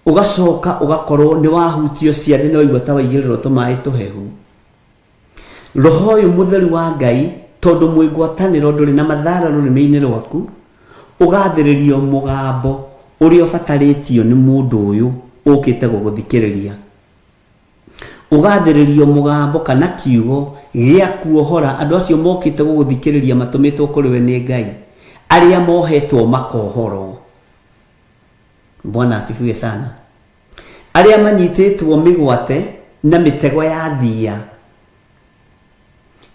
Ugacoka ugakorwo ni wahutio ciande ni waigua ta waigĩrĩrwo tũmaĩ tũhehu. Roho ũyũ mũtheru wa Ngai tondu mwĩgwatanĩro ndũrĩ na mathara rũrĩmĩ-inĩ rwaku, ũgathĩrĩrio mũgambo ũrĩa ũbatarĩtio nĩ mũndũ ũyũ ũkĩte gũgũthikĩrĩria. Ũgathĩrĩrio mũgambo kana kiugo gĩa kuohora andũ acio mokĩte gũgũthikĩrĩria matũmĩtwo kũrĩ we nĩ Ngai, arĩa mohetwo makohorwo. Bwana asifiwe sana. Arĩa manyitĩtwo mĩgwate na mĩtego ya thia,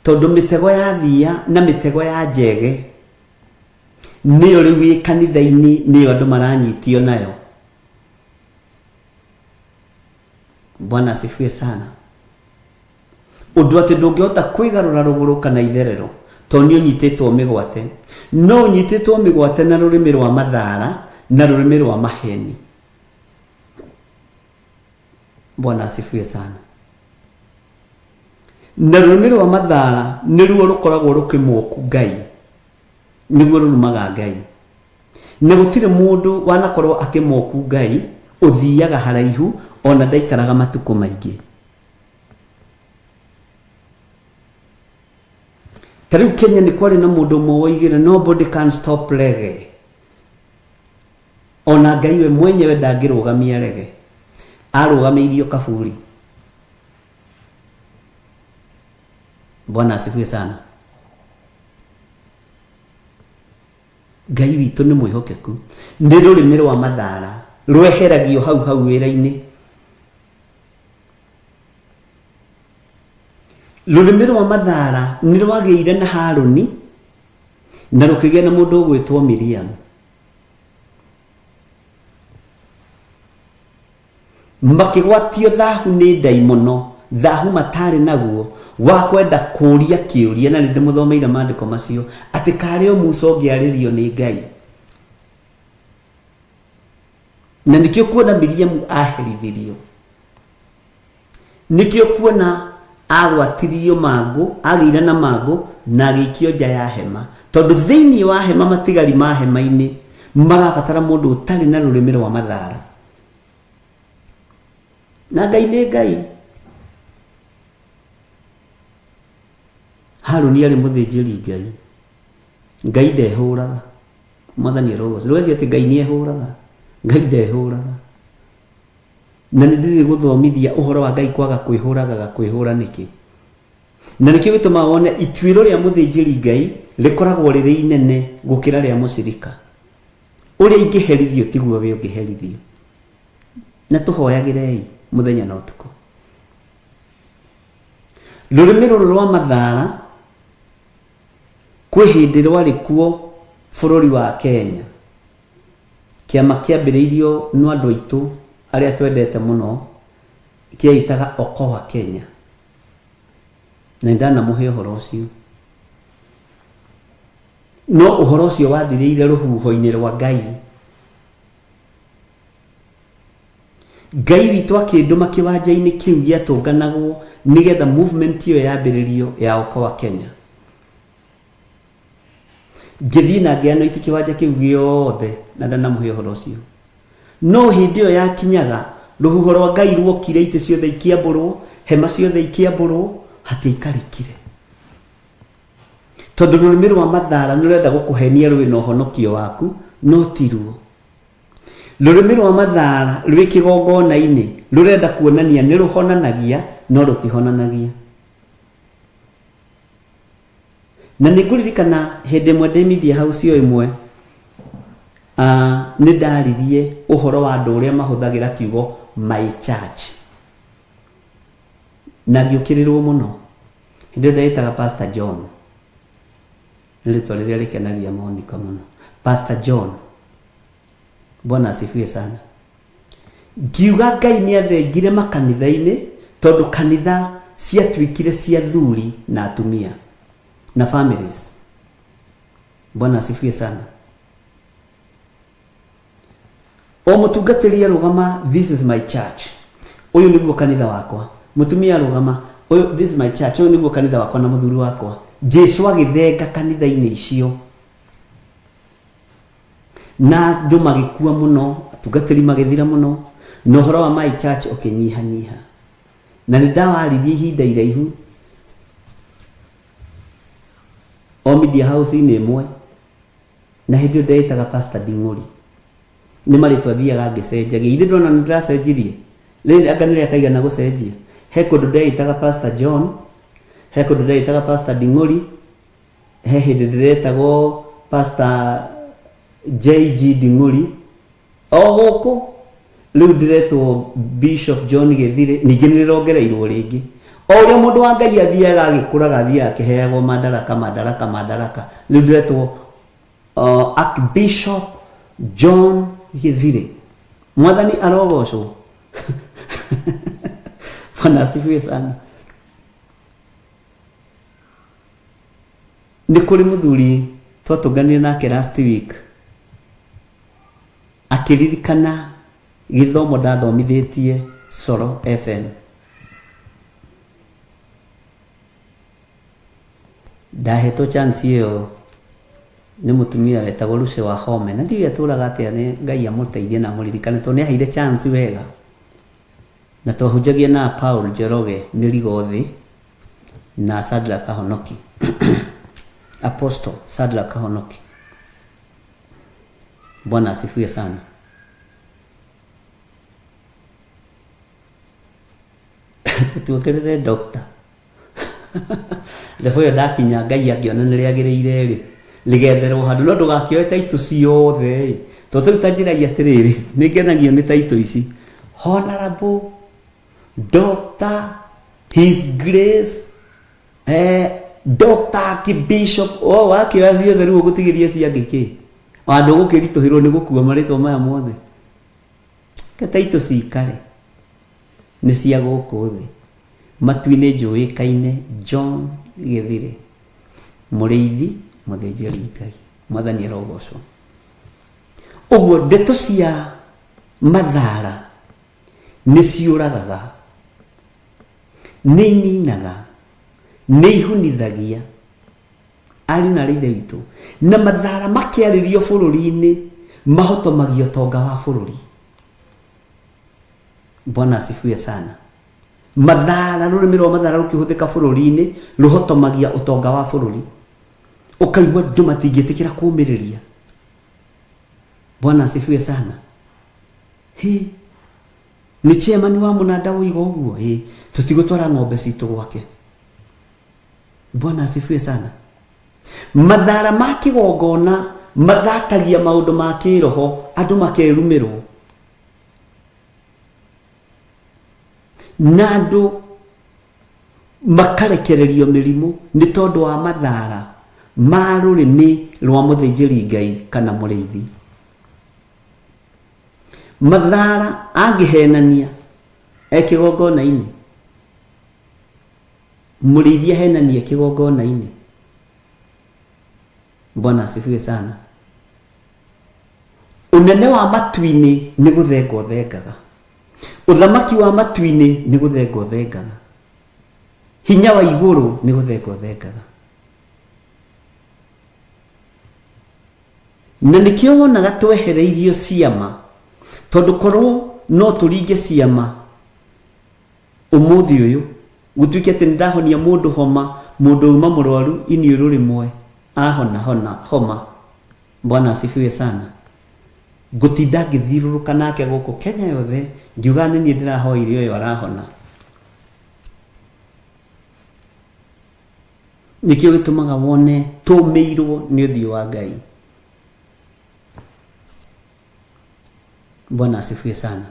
tondu mĩtego ya thia na mĩtego ya njege niyo riu wi kanitha-ini niyo andu maranyitio nayo. Bwana asifiwe sana. Undu ati ndungihota kwigarura ruguru kana itherero to ni unyititwo migwate, no unyititwo migwate na rurimi rwa mathara na rurimi rwa maheni. Bwana asifiwe sana. Na rurimi rwa mathara niruo rukoragwo rukimwoku Ngai, niguo rurumaga Ngai, na gutire mundu wanakorwo akimwoku Ngai uthiaga haraihu ona ndaikaraga matuko maingi. Tariu Kenya ni kwari na mundu mwoigire nobody can stop reggae. Ona Ngai we mwenyewe ndangirugamia reggae, arugamiirio kaburi. Bwana asifiwe sana. Ngai witu ni mwihokeku, ni rurimi rwa mathara rweheragio hau wira-ini. Rurimi rwa mathara ni rwagiire na Haruni na rukigia na mundu ugwitwo Miriam. Makigwatio thahu ni daimono, thahu matari naguo wa kwenda kuria kiuria, na ndi muthomeire maandiko macio ati kario Musa ngiaririo ni Ngai. Na nikio kuona Miriam aherithirio, nikio kuona agwatirio mangu, agiire na mangu na agikio nja ya hema, tondu thiini wa hema matigari ma hema-ini marabatara mundu utari na rurimi rwa mathara. Na Ngai ni Ngai. Haruni ari muthinjiri Ngai, Ngai ndehuraga. Mwathani rogo rwezi ati Ngai ni ehuraga, Ngai ndehuraga. Na ndiri guthomithia uhoro wa Ngai kwaga kwihura niki. Na nikio gituma wone itwiro ria muthinjiri Ngai rikoragwo riri inene gukira ria mucirika. Uria ingiherithio tiguo we ungiherithio. Na tuhoyagirei muthenya na utuko. Rurimi ruru rwa mathara kwi hindi rwari kuo bururi wa Kenya. Kiama kiambiriirio no andu aitu aria twendete muno kiaitaga Okoa Kenya, na ndana muhe uhoro ucio. No uhoro ucio wathirire ruhuho-ini rwa Ngai. Ngai witu akinduma kiwanja-ini kiu giatunganagwo nigetha movement iyo yambiririo ya Okoa Kenya. Ngithii na ngiano iti kiwanja kiu giothe na ndana muhe uhoro ucio. No hindi iyo yakinyaga ruhuho rwa Ngai rwokire ite ciothe ikiamburwo, hema ciothe ikiamburwo, hatiikarikire. Tondu rurimi rwa mathara nurenda gukuhenia rwi na uhonokio waku, no tiruo. Rurimi rwa mathara rwi kigongona-ini rurenda kuonania ni ruhonanagia no rutihonanagia. Na niguririkana hindi mwe ndimithia hau cio imwe ni ndaririe uhoro wa andu uria mahuthagira kiugo my church, na ngiukirirwo muno. Hindi ndaitaga Pastor John, nilitwa riria rikenagia maonika muno, Pastor John. Bwana asifiwe sana. Ngiuga Ngai ni athengire makanitha-ini tondu kanitha ciatwikire cia thuri na atumia na families. Bwana asifiwe sana. O mutungatiri arugama, this is my church, uyu niguo kanitha wakwa. Mutumia arugama, uyu this is my church, uyu niguo kanitha wakwa na muthuri wakwa. Jesu agithenga kanitha-ini icio, na ndu magikua muno, atungatiri magithira muno, no uhoro wa my church ukinyihanyiha. Na ni ndawaririe ihinda iraihu o media house-ini imwe, na hindi iyo ndaitaga Pastor Ding'uri. Ni maritwa thiaga ngicenjagia, ithe ndona ni ndiracenjirie riri anga ni rikaigana gucenjia. He kundu ndaitaga Pastor John, he kundu ndaitaga Pastor Ding'uri, he hindi ndiretagwo Pastor JG Ding'uri. O guku riu ndiretwo Bishop John Githire, ningi nirongereirwo ringi. O uria mundu wa Ngai athiaga agikuraga athiaga akiheagwo madaraka. Riu ndiretwo Archbishop John Githire. Mwathani arogocwo. Bwana asifiwe sana. Nĩ kũrĩ mũthuri twatũnganire nake last week akĩririkana gĩthomo ndathomithĩtie Solo FM. Ndahetwo chance ĩyo nĩ mũtumia wetagwo Lucy Wahome, na ndiũĩ atũraga atĩa, nĩ Ngai amũteithie na mũririkane tondũ nĩ aheire chance wega, na twahunjagia na Paul Njoroge mĩrigo thĩ na Sadra Kahonoki Apostle Sadra Kahonoki. Bwana asifiwe sana. Tutuokerere doctor. Lefoyo dakinya Ngai akiona nĩ rĩagĩrĩire rĩ ligetherwo handu no ndũgakĩoe taito ciothe tondũ tutanjĩragia atĩrĩrĩ nĩ ngenagio nĩ taito ici: Honorable Dr. His Grace Dr. Archbishop wakĩoya ciothe rĩu gũtigĩria ciangĩ kĩ andũ gũkĩritũhĩrwo nĩ gũkua marĩtwa maya mothe. Ke taito cikare nĩ cia gũkũ thĩ matu-inĩ njũĩkaine John Githire, mũrĩithi mũthĩnjĩri Ngai. Mwathani arogocwo. Ũguo ndeto cia mathara nĩ ciũragaga, nĩ ininaga, nĩ ihunithagia ari na ithe witũ, na mathara makĩarĩrio bũrũri-inĩ mahotomagia ũtonga wa bũrũri. Bwana asifiwe sana. Mathara, rũrĩmĩ rwa mathara rũkĩhũthĩka bũrũri-inĩ rũhotomagia ũtonga wa bũrũri, ũkaigua andũ matingĩtĩkĩra kũũmĩrĩria. Bwana asifiwe sana. Nĩ chairman wa mũnanda ũiga ũguo, tũtigũtwara ng'ombe citũ gwake. Bwana asifiwe sana. Mathara ma kĩgongona mathatagia maũndũ ma kĩroho, andũ makerumĩrwo, na andũ makarekererio mĩrimũ nĩ tondũ wa mathara ma rũrĩmĩ rwa mũthĩnjĩri Ngai kana mũrĩithi. Mathara angĩhenania kĩgongona-inĩ, mũrĩithi ahenanie kĩgongona-inĩ. Bwana asifiwe sana. Ũnene wa matu-inĩ nĩ gũthenga ũthengaga, ũthamaki wa matu-inĩ nĩ gũthenga ũthengaga, hinya wa igũrũ nĩ gũthenga ũthengaga. Na nĩkĩo wonaga twehereirio ciama, tondũ korwo no tũringe ciama ũmũthĩ ũyũ gũtuĩke atĩ nĩndahonia mũndũ homa, mũndũ uma mũrwaru iniũrũ rĩmwe ahona homa. Bwana asifiwe sana. Gũtinda ngĩthiũrũrũka nake gũkũ Kenya yothe ngiuga nĩ niĩ ndĩrahoire ũyũ arahona. Nĩkĩo gĩtũmaga wone tũmĩirwo nĩ ũthiũ wa Ngai. Bwana asifiwe sana.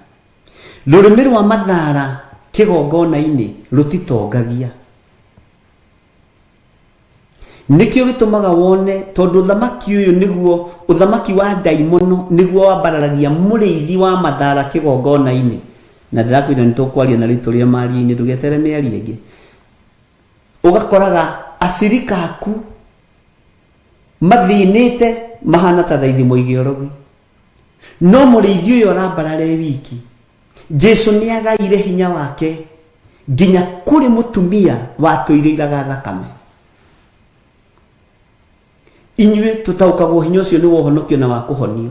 Rũrĩmĩ rwa mathara kĩgongona-inĩ rũtitongagia. Nĩkĩo gĩtũmaga wone tondũ ũthamaki ũyũ nĩguo ũthamaki wa ndaimono nĩguo wambararagia mũrĩithi wa mathara kĩgongona-inĩ. Na ndĩrakwĩra nĩ tũkwaria na rĩtũ rĩa maria-inĩ, ndũgetere mĩario ĩngĩ. Ũgakoraga acirika aku mathĩnĩte mahana ta thaithimo igĩorogi, no mũrĩithi ũyũ arambarare wiki. Jesu nĩ agaire hinya wake nginya kũrĩ mũtumia watũirĩiraga thakame. Inyuĩ tũtaũkagwo hinya ũcio nĩ wohonokio na wa kũhonio,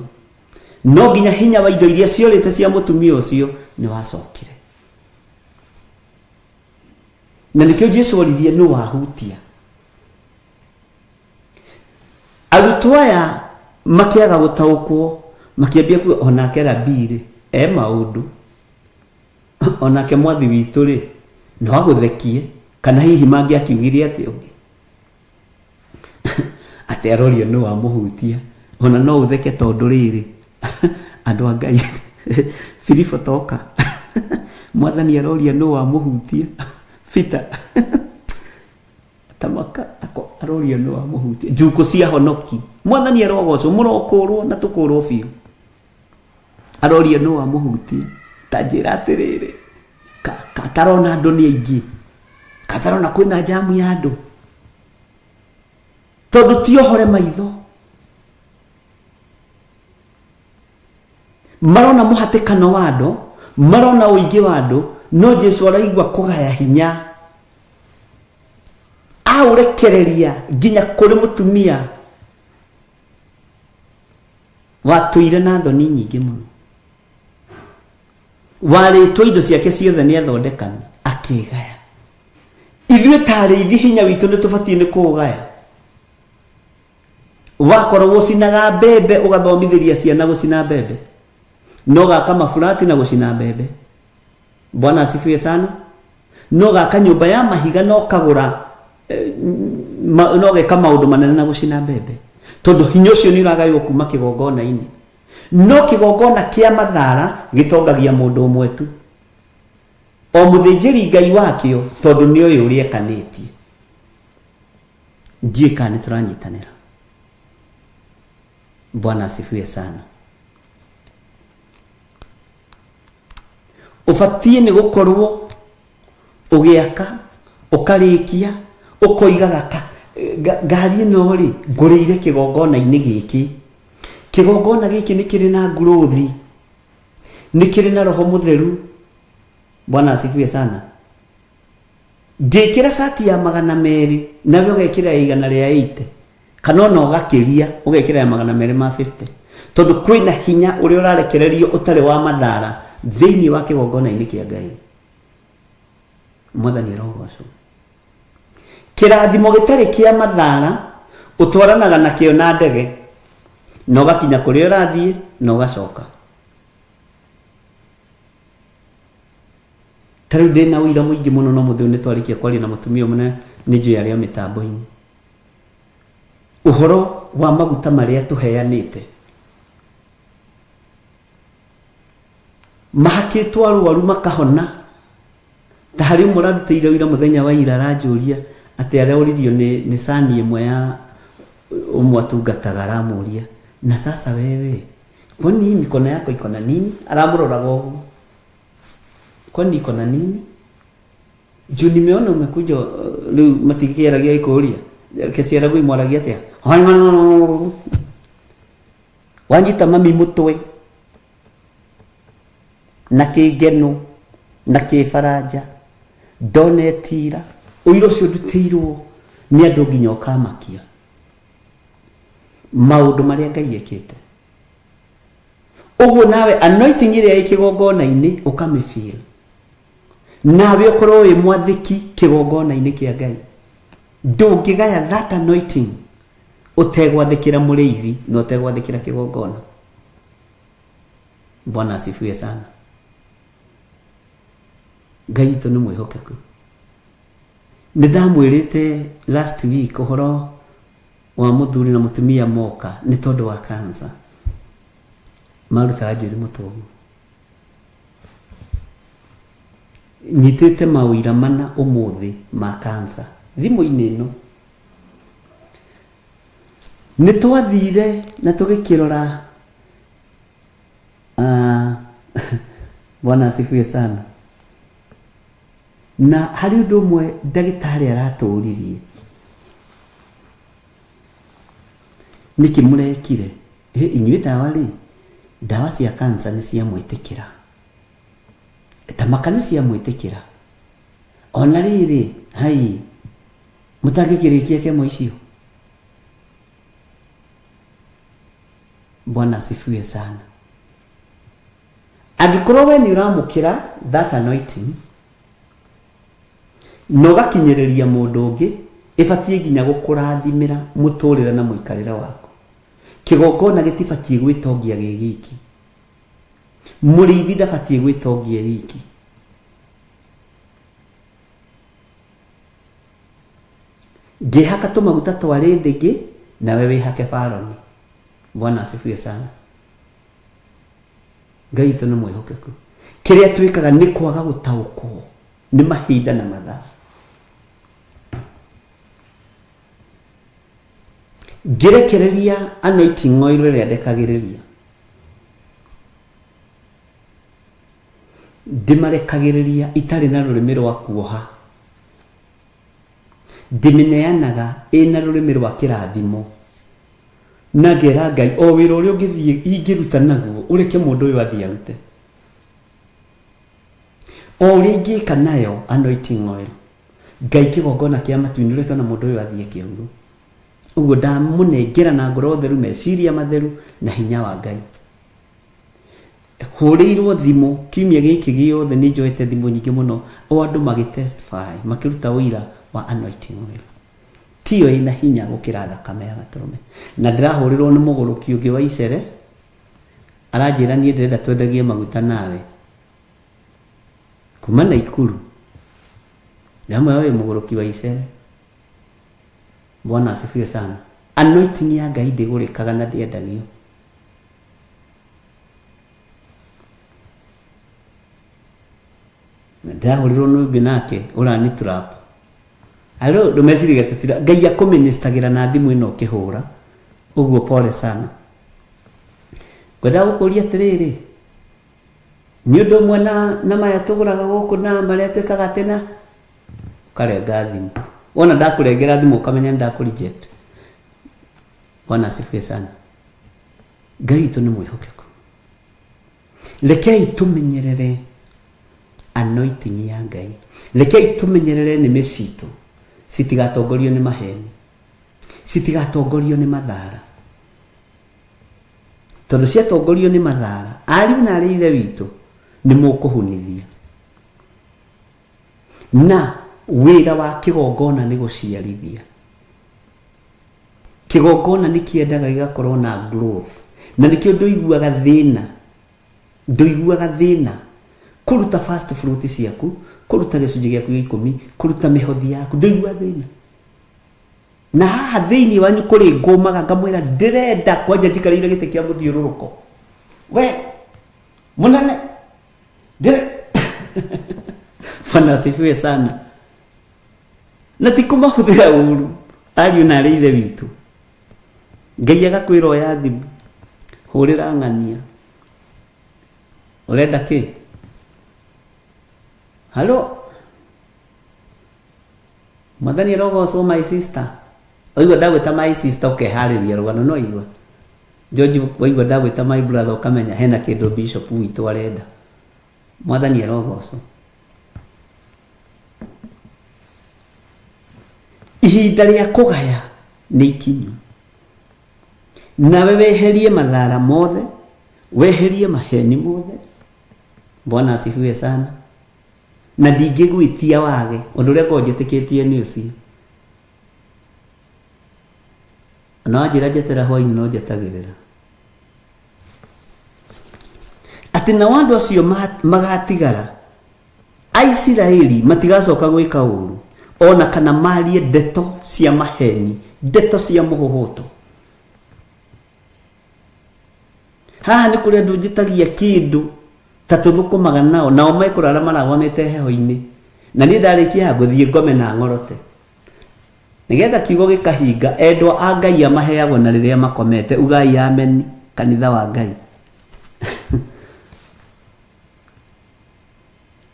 no nginya hinya wa indo iria ciorĩte cia mũtumia ũcio nĩ wacokire. Na nĩkĩo Jesu oririe nĩ wahutia. Arutwo aya makĩaga gũtaũkwo, makĩambia kuga onake Rabii maũndũ, onake mwathi witũ rĩ no agũthekie, kana hihi mangĩakiugire atĩ ũngĩ atĩ arorio nĩ wa mũhutia, ona no ũtheke tondũ rĩrĩ andũ a Ngai Filipo toka mwathani aroria nĩ wa mũhutia Peter tamaka aroria no amuhuti juko cia honoki mwathani arogoco murokorwo na tukorwo biu aroria no amuhuti tajira atiriri katarona andu ni aingi katarona kwina jamu ya andu tondu tiohore maitho marona muhatikano wa andu marona uingi wa andu no Jesu araigwa kugaya hinya aurekereria nginya kuri mutumia watuire na thoni nyingi muno waritwo indo ciake ciothe ni athondekani akigaya ithuĩ tarĩ ithi hinya witũ nĩ tũbatie nĩ kũgaya wakorwo ũcinaga mbembe ũgathomithĩria ciana gũcina mbembe no gaka mafurati na gũcina mbembe Bwana asifiwe sana no gaka nyũmba ya mahiga no kagũra no geka maũndũ manene na gũcina mbembe tondu hinya ũcio nĩ ũragaywo kuma kĩgongona-inĩ no kĩgongona kĩa mathara gĩtongagia mũndũ ũmwe tu o mũthĩnjĩri Ngai wakĩo tondu nĩ ũyũ ũrĩa ekanĩtie ndiĩ kana nĩ tũranyitanĩra Bwana asifiwe sana ufatie nĩ gũkorwo ũgĩaka ũkarĩkia ũkoigaga ngari ĩno rĩ ngũrĩire kĩgongona-inĩ gĩkĩ kĩgongona gĩkĩ nĩ kĩrĩ na nguruthi nĩ kĩrĩ na roho mũtheru Bwana asifiwe sana ngĩkĩra sati ya 200 nawe ũgekĩra 180 kana no ũgakĩria ũgekĩra ya 250 tondu kwĩna hinya ũrĩa ũrarekererio ũtarĩ wa mathara thĩinĩ wa kĩgongona-inĩ kĩa Ngai mwathani arogocwo kĩrathimo gĩtarĩ kĩa mathara ũtwaranaga nakĩo na ndege no gakinya kũrĩa ũrathiĩ no gacoka tarĩu ndĩna ũira mũingĩ mũno no mũthĩ nĩ twarikia kwaria na mũtumia ũmwe nĩ njũĩ arĩa mĩtambo-inĩ ũhoro wa maguta marĩa tũheanĩte mahakĩtwo arwaru makahona ta harĩ ũmwe ũrarutĩire ũira mũthenya wa ira aranjũria atĩ arĩa ũririo nĩ sani ĩmwe ya ũmwe atungataga aramũria na sasa wewe kwani mikono yako iko na nini aramũroraga ũguo kwani iko na nini juu nimeona umekuja leo matikiaragia ikuria kesiara gui mwaragia atia wanjita mami mutwe na kĩngeno na kĩbaranja ndonetira ũira ũcio ndutĩirwo nĩ andũ nginya ũkamakia maũndũ marĩa Ngai ekĩte ũguo nawe anointing ĩrĩa ĩkĩgongona-inĩ ũkamĩfeel nawe ũkorwo wĩ mwathĩki kĩgongona-inĩ kĩa Ngai ndũngĩgaya that anointing ũtegwathĩkĩra mũrĩithi na ũtegwathĩkĩra kĩgongona Bwana asifiwe sana Ngai witũ nĩ mwĩhokeku nĩ ndamwĩrĩte last week ũhoro wa mũthuri na mũtumia moka nĩ tondũ wa cancer marutaga njuĩrĩ mũtũgũ nyitĩte mawĩra mana ũmũthĩ ma cancer thimũ-inĩ ĩno nĩ twathire na tũgĩkĩrora Bwana asifiwe sana na harĩ ũndũ ũmwe ndagĩtarĩ aratũũririe nĩkĩ mũrekire inyuĩ ndawa cia cancer nĩ cia mwĩtĩkĩra tamaka nĩ cia mwĩtĩkĩra ona rĩrĩ hai mũtangĩkĩrĩkia kemo icio Bwana asifiwe sana angĩkorwo we nĩ ũramũkĩra that anointing no gakinyĩrĩria mũndũ ũngĩ ĩbatie nginya gũkũrathimĩra mũtũrĩre na mũikarĩre waku kĩgongona gĩtibatie gwĩtongia gĩgiki mũrĩithi ndabatie gwĩtongia wiki ngĩhaka tũmaguta twarĩ ndĩngĩ nawe wĩhake baroni Bwana asifiwe sana Ngai witũ nĩ mwĩhokeku kĩrĩa twĩkaga nĩ kwaga gũtaũkwo nĩ mahinda na mathaa ngerekereria anointing oil ĩrĩa ndekagĩrĩria, ndimarekagĩrĩria itarĩ na rũrĩmĩ rwa kuoha, ndĩmĩneanaga ĩna rũrĩmĩ rwa kĩrathimo, na ngera Ngai o wĩra ũrĩa ũngĩthiĩ ingĩruta naguo ũreke mũndũ ũyũ athiĩ arute, o ũrĩa ingĩka nayo anointing oil, Ngai kĩgongona kĩa matu-inĩ ũreke ona mũndũ ũyũ athiĩ kĩũru. Ũguo ndamũnengera na ngoro theru, meciria matheru na hinya wa Ngai. Hũrĩirwo thimũ kiumia gĩkĩ gĩothe, nĩ njoete thimũ nyingĩ mũno o andũ magĩtestify makĩruta ũira wa anointing oil. Tiyo ĩna hinya gũkĩra thakame ya gatũrũme. Na ndĩrahũrĩrwo nĩ mũgũrũki ũngĩ wa Icere, aranjĩra niĩ ndĩrenda twendagie maguta nawe kuma Naikuru. Ndamwe wewe mũgũrũki wa Icere, Bwana asifiwe sana. Anointing ya Ngai ndĩgũrĩkaga na ndĩendagio. Ndahũrĩrwo nũmbi nake ũrani trap. Alo ndũmecirie gatutira Ngai akũministagĩra na thimũ ĩno ũkĩhũra. Ũguo pole sana. Ngwenda gũkũria atĩrĩrĩ, nĩ ũndũ ũmwe na maya tũgũraga gũkũ na marĩa twĩkaga tena, ũkarenga thimũ. Wona ndakũrengera thimũ ũkamenya ndakũreject. Bwana asifiwe sana. Ngai witũ nĩ mwĩhokeku. Rekei tũmenyerere anointing ya Ngai. Rekei tũmenyerere nĩmĩ citũ citigatongorio nĩ maheni, citigatongorio nĩ mathara. Tondũ ciatongorio nĩ mathara, ariũ na arĩ ithe witũ nĩ mũkũhunithia. Na wĩra wa kĩgongona nĩ gũciarithia. Kĩgongona nĩ kĩendaga gĩgakorwo na growth. Na nĩkĩo ndũiguaga thĩna kũruta first fruit ciaku, kũruta gĩcunjĩ gĩaku gĩa 10, kũruta mĩhothi yaku, ndũigua thĩna. Na haha thĩinĩ wanyu kũrĩ ngũmaga ngamwĩra ndĩrenda kwanja njikarĩire gĩtĩ kĩa mũthiũrũrũko. We mũnene Bwana asifiwe sana. Na ti kũmahũthĩra ũru ariũ na arĩ ithe witũ. Ngai agakwĩra oya thimũ, hũrĩra ng'ania, ũrenda kĩ? Halo, Mwathani arogocwo my sister. Oigua ndagwĩta my sister ũkeharĩria rũgano, no igua George, waigua ndagwĩta my brother ũkamenya hena kĩndũ bishop witũ arenda. Mwathani arogocwo. Ihinda rĩa kũgaya nĩ ikinyu. Nawe weherie mathara mothe, weherie maheni mothe. Bwana asifiwe sana. Na ndingĩgwĩtia wage, ũndũ ũrĩa ngojĩtĩkĩtie nĩ ũcio. Na wanjĩra njetera hwainĩ no njetagĩrĩra. Atĩ na andũ acio magatigara, Aisiraeli matigacoka gwĩka ũru, ona kana marie ndeto cia maheni, ndeto cia mũhũhũto. Haha nĩ kũrĩ andũ njĩtagia kĩndũ ta tũthũkũmaga nao mekũrara maragwanĩte heho-inĩ, na niĩ ndarĩkia gũthiĩ ngome na ng'orote, nĩgetha kiugo gĩkahinga. Endwa a Ngai amaheagwo na rĩrĩa makomete. Ugai amen, kanitha wa Ngai.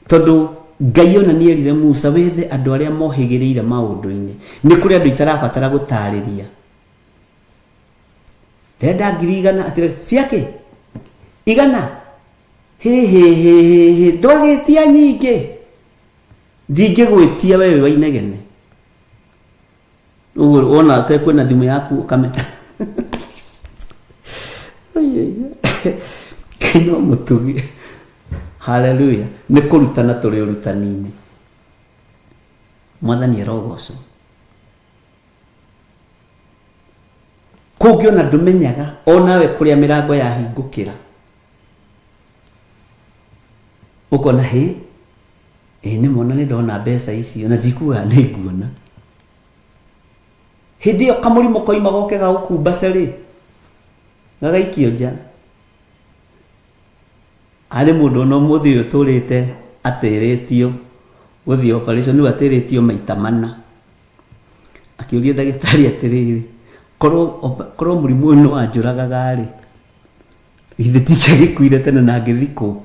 Tondũ Ngai ona nĩ erire Musa, wethe andũ arĩa mohĩgĩrĩire maũndũ-inĩ. Nĩ kũrĩ andũ itarabatara gũtarĩria. Ndenda 100 atĩrĩ ciake 100 ndwagĩtia nyingĩ, ndingĩgwĩtia wewe wa inegene. Ũguo wona kwĩna thimũ yaku ũkamenya kĩno mũtugi. Hallelujah. Nĩ kũrutana tũrĩ ũrutani-inĩ. Mwathani arogocwo. Kũngĩ ona ndũmenyaga onawe kũrĩa mĩrango yahingũkĩra, ũkona nĩ mona nĩ ndona mbeca icio na ndikuga nĩ nguona. Hĩndĩ ĩyo kamũrimũ koima goke gagũkumba cerĩ, gagaikio nja. Harĩ mũndũ ona ũmũthĩ ũyũ tũrĩte atĩrĩtio gũthiĩ operation, atĩrĩtio maita 4. Akĩũria ndagĩtarĩ atĩrĩrĩ, korwo mũrimũ ũyũ nĩwanjũragaga-rĩ, githĩ ti gĩkuire tene na ngĩthikwo.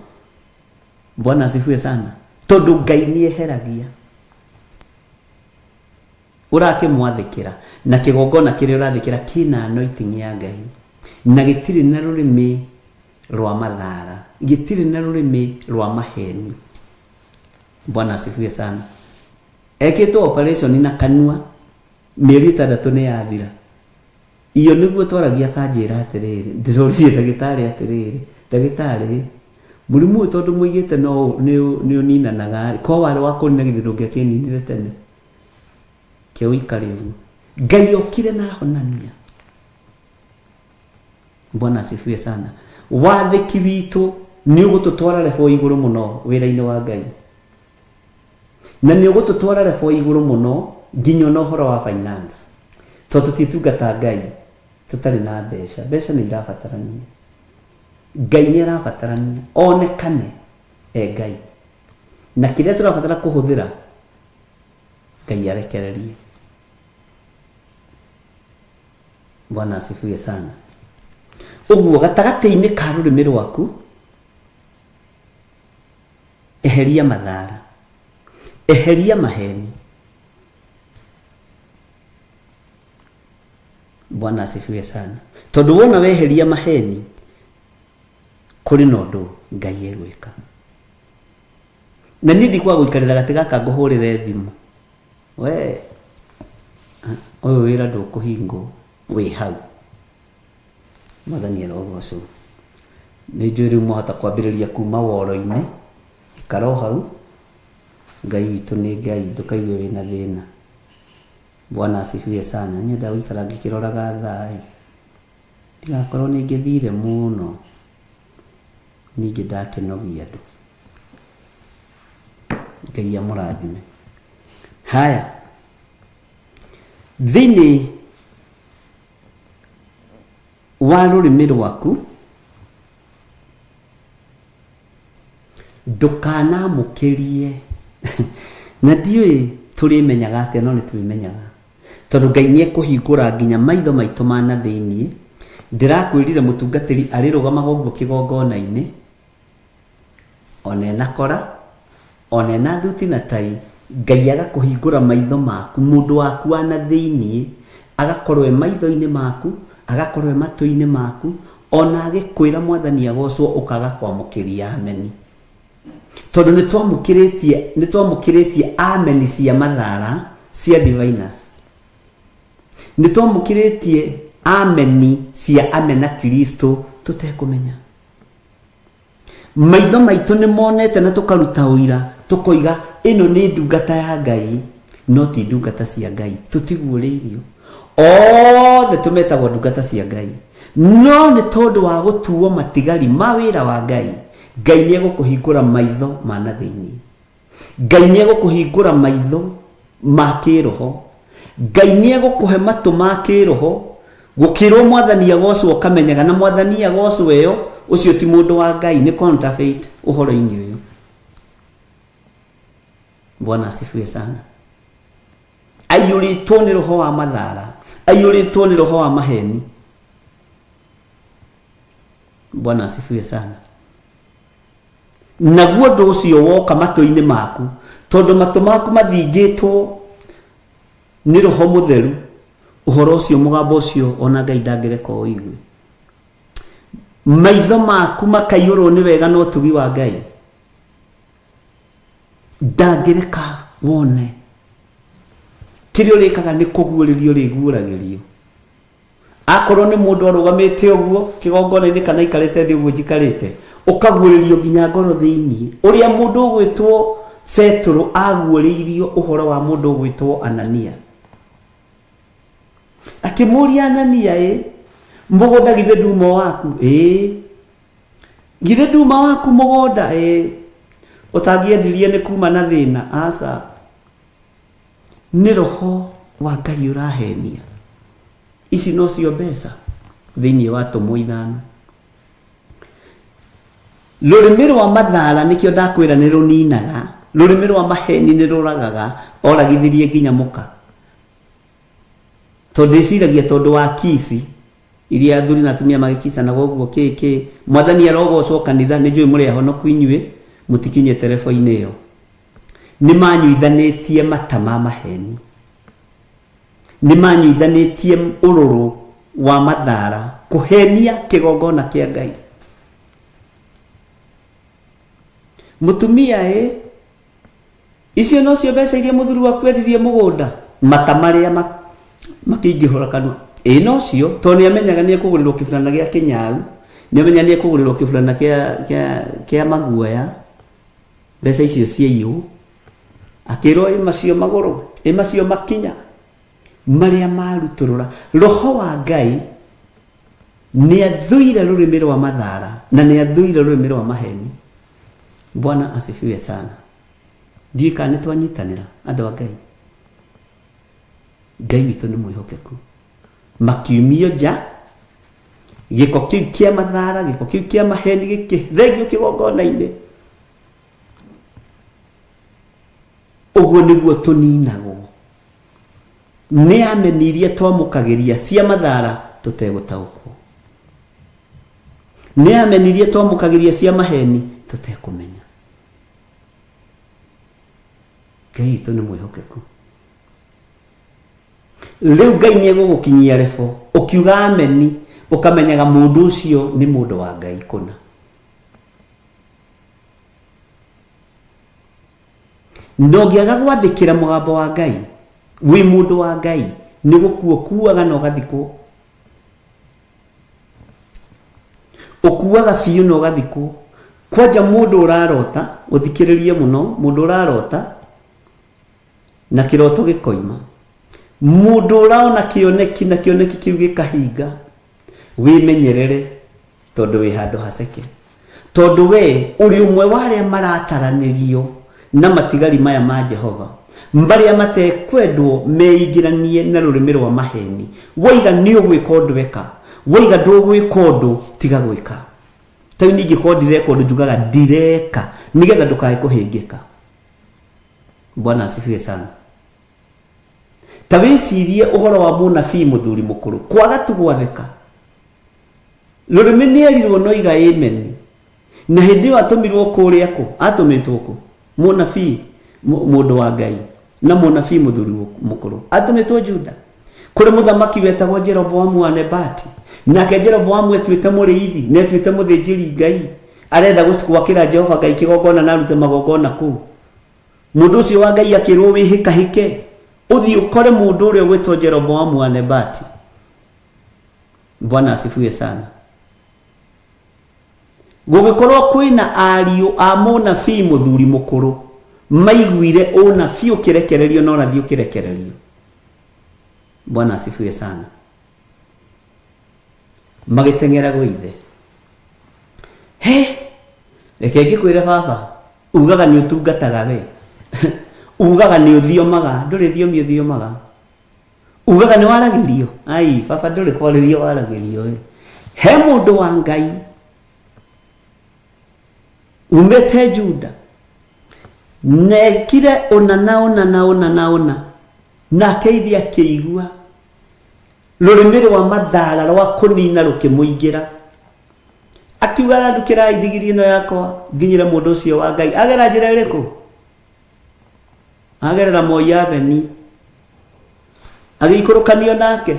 Bwana asifiwe sana. Tondũ Ngai nĩeheragia. Ũrakĩmwathĩkĩra na kĩgongona kĩrĩa ũrathĩkĩra kĩna anointing ya Ngai, na gĩtirĩ na rũrĩmĩ rwa mathara, gĩtirĩ na rũrĩmĩ rwa maheni. Bwana asifiwe sana. Ekĩtwo operation na kanua, mĩeri 6 nĩyathira. Iyo nĩguo twaragia kanjĩra atĩrĩrĩ, ndĩroririe ndagĩtarĩ atĩrĩrĩ, ndagĩtarĩ, mũrimũ ũyũ tondũ mũigĩte no nĩũninanaga, ko warĩ wa kũnina githĩ ndũngĩakĩninire tene. Kĩũikare ũguo. Ngai okire na honania. Bwana asifiwe sana. Wathĩki witũ nĩ ũgũtũtwara lebo igũrũ mũno wĩra-inĩ wa Ngai. Na nĩ ũgũtũtwara lebo igũrũ mũno nginya na ũhoro wa finance. Tondũ tũtitungata Ngai tũtarĩ na mbeca. Mbeca nĩ irabatarania. Ngai nĩ arabatarania onekane Ngai. Na kĩrĩa tũrabatara kũhũthĩra Ngai arekererie. Bwana asifiwe sana. Ũguo gatagatĩ-inĩ ka rũrĩmĩ rwaku eheria mathara, eheria maheni. Bwana asifiwe sana. Tondũ wona weheria maheni, kũrĩ na ũndũ Ngai egwĩka. Na niĩ ndikwa gũikarĩra gatĩ gaka ngũhũrĩre thimũ. We ũyũ wĩra ndũkũhingwo wĩ hau. Mwathani arogocwo. Nĩ njũĩ rĩu mwahota kwambĩrĩria kuma woro-inĩ, ikara o hau. Ngai witũ nĩ Ngai, ndũkaigue wĩna thĩna. Bwana asifiwe sana. Nyenda gũikara ngĩkĩroraga thaa, ndigakorwo nĩ ngĩthire mũno, ningĩ ndakĩnogia andũ. Ngai amũrathime. Haya, thĩinĩ wa rũrĩmĩ rwaku ndũkanamũkĩrie. Na ndiũĩ tũrĩmenyaga atĩa, no nĩtũrĩmenyaga tondũ Ngai nĩekũhingũra nginya maitho maitũ ma na thĩinĩ. Ndĩrakwĩrire mũtungatĩri arĩrũgamaga ũguo kĩgongona-inĩ, ona enakora, ona ena thuti na tai, Ngai agakũhingũra maitho maku, mũndũ waku wa na thĩinĩ agakorwo e maitho-inĩ maku, agakorwo e matũ-inĩ maku, ona agĩkwĩra Mwathani agocwo ũkaga kwamũkĩria ameni. Tondũ nĩtwamũkĩrĩtie ameni cia mathara cia diviners. Nĩtwamũkĩrĩtie ameni cia amena Kristo tũtekũmenya. Maitho maitũ nĩmonete na tũkaruta ũira, tũkoiga ĩno nĩ ndungata ya Ngai, no ti ndungata cia Ngai. Tũtiguũrĩirio. Othe tũmetagwo ndungata cia Ngai, no nĩ tondũ wa gũtuo matigari ma wĩra wa Ngai, Ngai nĩegũkũhingũra maitho ma na thĩinĩ. Ngai nĩegũkũhingũra maitho ma kĩroho. Ngai nĩegũkũhe matũ ma kĩroho, gũkĩrwo Mwathani agocwo ũkamenyaga, na Mwathani agocwo ĩyo, ũcio ti mũndũ wa Ngai, nĩ counterfeit ũhoro-inĩ ũyũ. Bwana asifiwe sana. Aiyũrĩtwo nĩ roho wa mathara, aiyũrĩtwo nĩ roho wa maheni. Bwana asifiwe sana. Naguo ũndũ ũcio woka matũ-inĩ maku, tondũ matũ maku mathingĩtwo nĩ roho mũtheru, ũhoro ũcio, mũgambo ũcio ona Ngai ndangĩreka ũigue. Maitho maku makaiyũrwo nĩ wega na ũtugi wa Ngai, ndangĩreka wone. Kĩrĩa ũrĩkaga nĩ kũguũrĩrio rĩguũragĩrio. Akorwo nĩ mũndũ arũgamĩte ũguo kĩgongona-inĩ kana ikarĩte thĩ ũguo njikarĩte, ũkaguũrĩrio nginya ngoro thĩinĩ. Ũrĩa mũndũ ũgwĩtwo Petro aguũrĩirio ũhoro wa mũndũ ũgwĩtwo Anania. Akĩmũria Anania, mũgũnda githĩ nduma waku? Githĩ nduma waku mũgũnda? Ũtangĩendirie nĩ kuma na thĩna? Aca, nĩ roho wa Ngai ũrahenia. Ici no cio mbeca thĩinĩ wa tũmũ 5. Rũrĩmĩ rwa mathara nĩkĩo ndakwĩra nĩ rũninaga, rũrĩmĩ rwa maheni nĩ rũragaga, oragithirie nginya mũka. ndiciragia tondu wa kisi iria athuri na atumia magikisa na goguo kiki mwathani arogocwo kanitha ni njui muri ahonoku inyue mutikinye telefoni iyo ni manyuithanitie matama maheni ni manyuithanitie ururu wa mathara kuhenia kigongona kia Ngai mutumia icio no cio mbeca iria muthuri wa kwendirie mugunda matamaria makingihora kanwa no cio to ni amenyaga ni kugurirwo kibulana gia Kinyau ni amenya ni kugurirwo kibulana kia maguoya mbeca icio cieiyo akirwo macio maguru macio makinya maria maruturura roho wa Ngai ni athuire rurimi rwa mathara na ni athuire rurimi rwa maheni. Bwana asifiwe sana. Ndika ni twanyitanira andu a Ngai. Ngai witu ni mwihokeku makiumio ja giko kiu kia mathara giko kiu kia maheni gikithegio kigongona-ini uguo niguo tuninagwo ni amenirie twamukagiria cia mathara tutegutaukwo ni amenirie twamukagiria cia maheni tutekumenya. Ngai witu ni mwihokeku riu Ngai ni egugukinyia rebo ukiuga ameni ukamenyaga mundu ucio ni mundu wa Ngai kuna ndogiaga gwathikira mugambo wa Ngai wi mundu wa Ngai ni gukuo kuaga no gathiko ukuaga fiu no gathiko kwaja mundu urarota uthikiririe muno mundu urarota na kiroto gikoima mundu uraona kioneki na kioneki kiu gikahinga wimenyerere tondu wi handu haceke tondu we uri umwe wale marataranirio na matigari maya ma Jehova mbaria matekwendwo meigiranie na rurimi rwa maheni waiga ni ugwika undu weka waiga ndugwika undu tiga gwika tayo ningi kodire ko ndugaga direka nigetha ndukae kuhingika. Bwana asifiwe sana. Tawicirie uhoro wa munabii muthuri mukuru kwaga tugwatheka rurimi ni erirwo no iga amen na hindi watumirwo kuria ko atumitwo ko munabii mundu wa Ngai na munabii muthuri mukuru atumitwo Juda kuri muthamaki wetagwo Jeroboamu wa Nebati nake Jeroboamu etwite muriithi na etwite muthinjiri Ngai arenda gwakira Jehova Ngai kigongona na rute magongona ku mundu ucio wa Ngai akirwo wihika hike uthi ukore mundu uria gwetwo Jeroboamu wa Nebati. Bwana asifiwe sana. Gugikorwo kwina ariu a munabii muthuri mukuru maiguire unabii ukirekererio no nabii ukirekererio. Bwana asifiwe sana. Magitengera gwithe reke ngikwire baba ugaga ni utungataga we ugaga ni uthiomaga nduri thiomaga ugaga ni waragirio ai baba nduri kwaririo waragirio he mundu wa Ngai umete Juda nekire ona na keithia keigua rurimi rwa mathara rwa kunina rukimuingira akiuga ndukira idigiri ino yakwa nginyira mundu ucio wa Ngai agera njira iriku agerera moya beni agikurukanio nake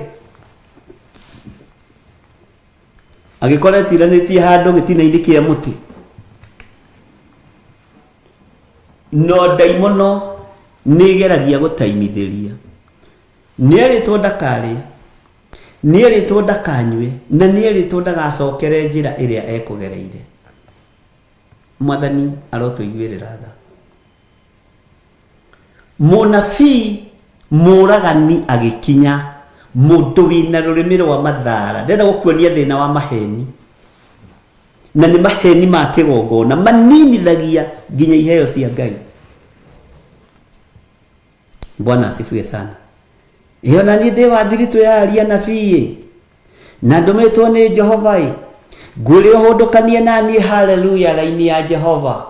agikoretiranetie handu gitina-ini kia muti no daimono nigeragia gutaimithiria nieritwo ndakari nieritwo ndakanywe na nieritwo ndagacokere njira iria ekugereire. Mwathani arotuiguirira tha munabii muragani agikinya mundu wina rurimi rwa mathara ndenda gukuonia thina wa maheni na ni maheni ma kigongona maninithagia nginya iheo cia Ngai. Bwana asifiwe sana. Iyo na ni ndiwathirito ya aria nabii na ndumitwo ni Jehova ngwire uhundukanie nani haleluya raini ya Jehova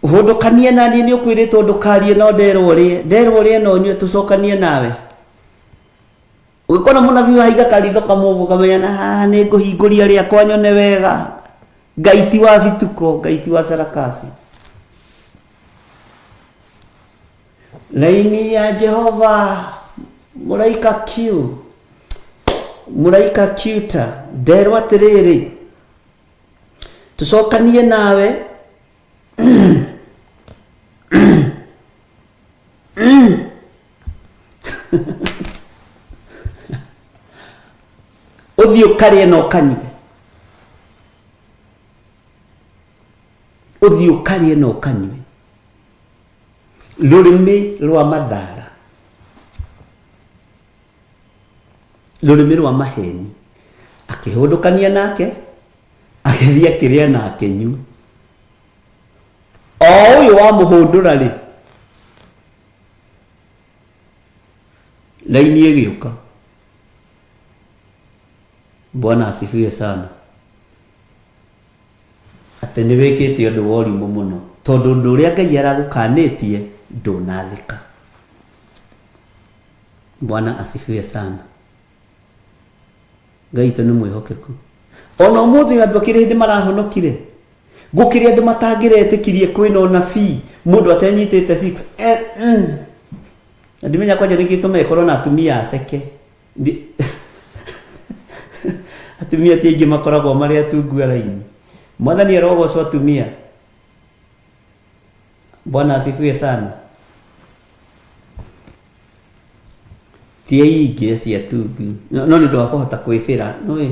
uhundukanie nani ni ukwiritwo ndukarie no nderwo rie no nywe tucokanie nawe Ukona munabii wa higa karitho kamugo kamenya ha nĩ ngũhingũria rĩa kwanyone wega ngaiti wa vituko ngaiti wa sarakasi laini ya Jehova muraika Q muraika Qta nderwa tiriri tucokanie nawe uthio karie no kanywe uthio karie no kanywe rurimi rwa mathara rurimi rwa maheni akihundukania nake akithia kiria na akenyu o uyu wa muhundura ri laini igiuka. Bwana asifiwe sana. Ate nĩ wĩkĩte ũndũ wa ũrimũ mũno tondũ ũndũ ũrĩa Ngai aragũkanĩtie ndũnathika. Bwana asifiwe sana. Ngai tũ nĩ mwĩhokeku. Ona ũmũthĩ andũ akĩrĩ hĩndĩ marahonokire gũkĩrĩ andũ matangĩretĩkirie kwĩna ũnabii mũndũ atenyitĩte 6 ndimenya kwanja nĩ gĩtũma ĩkorwo na atumia aceke atumia ti aingĩ makoragwo marĩ atungu araini. Mwathani arogocwo atumia. Bwana asifiwe sana. Ti aingĩ cia atungu no nĩ ũndũ wa kũhota kwĩbĩra nĩ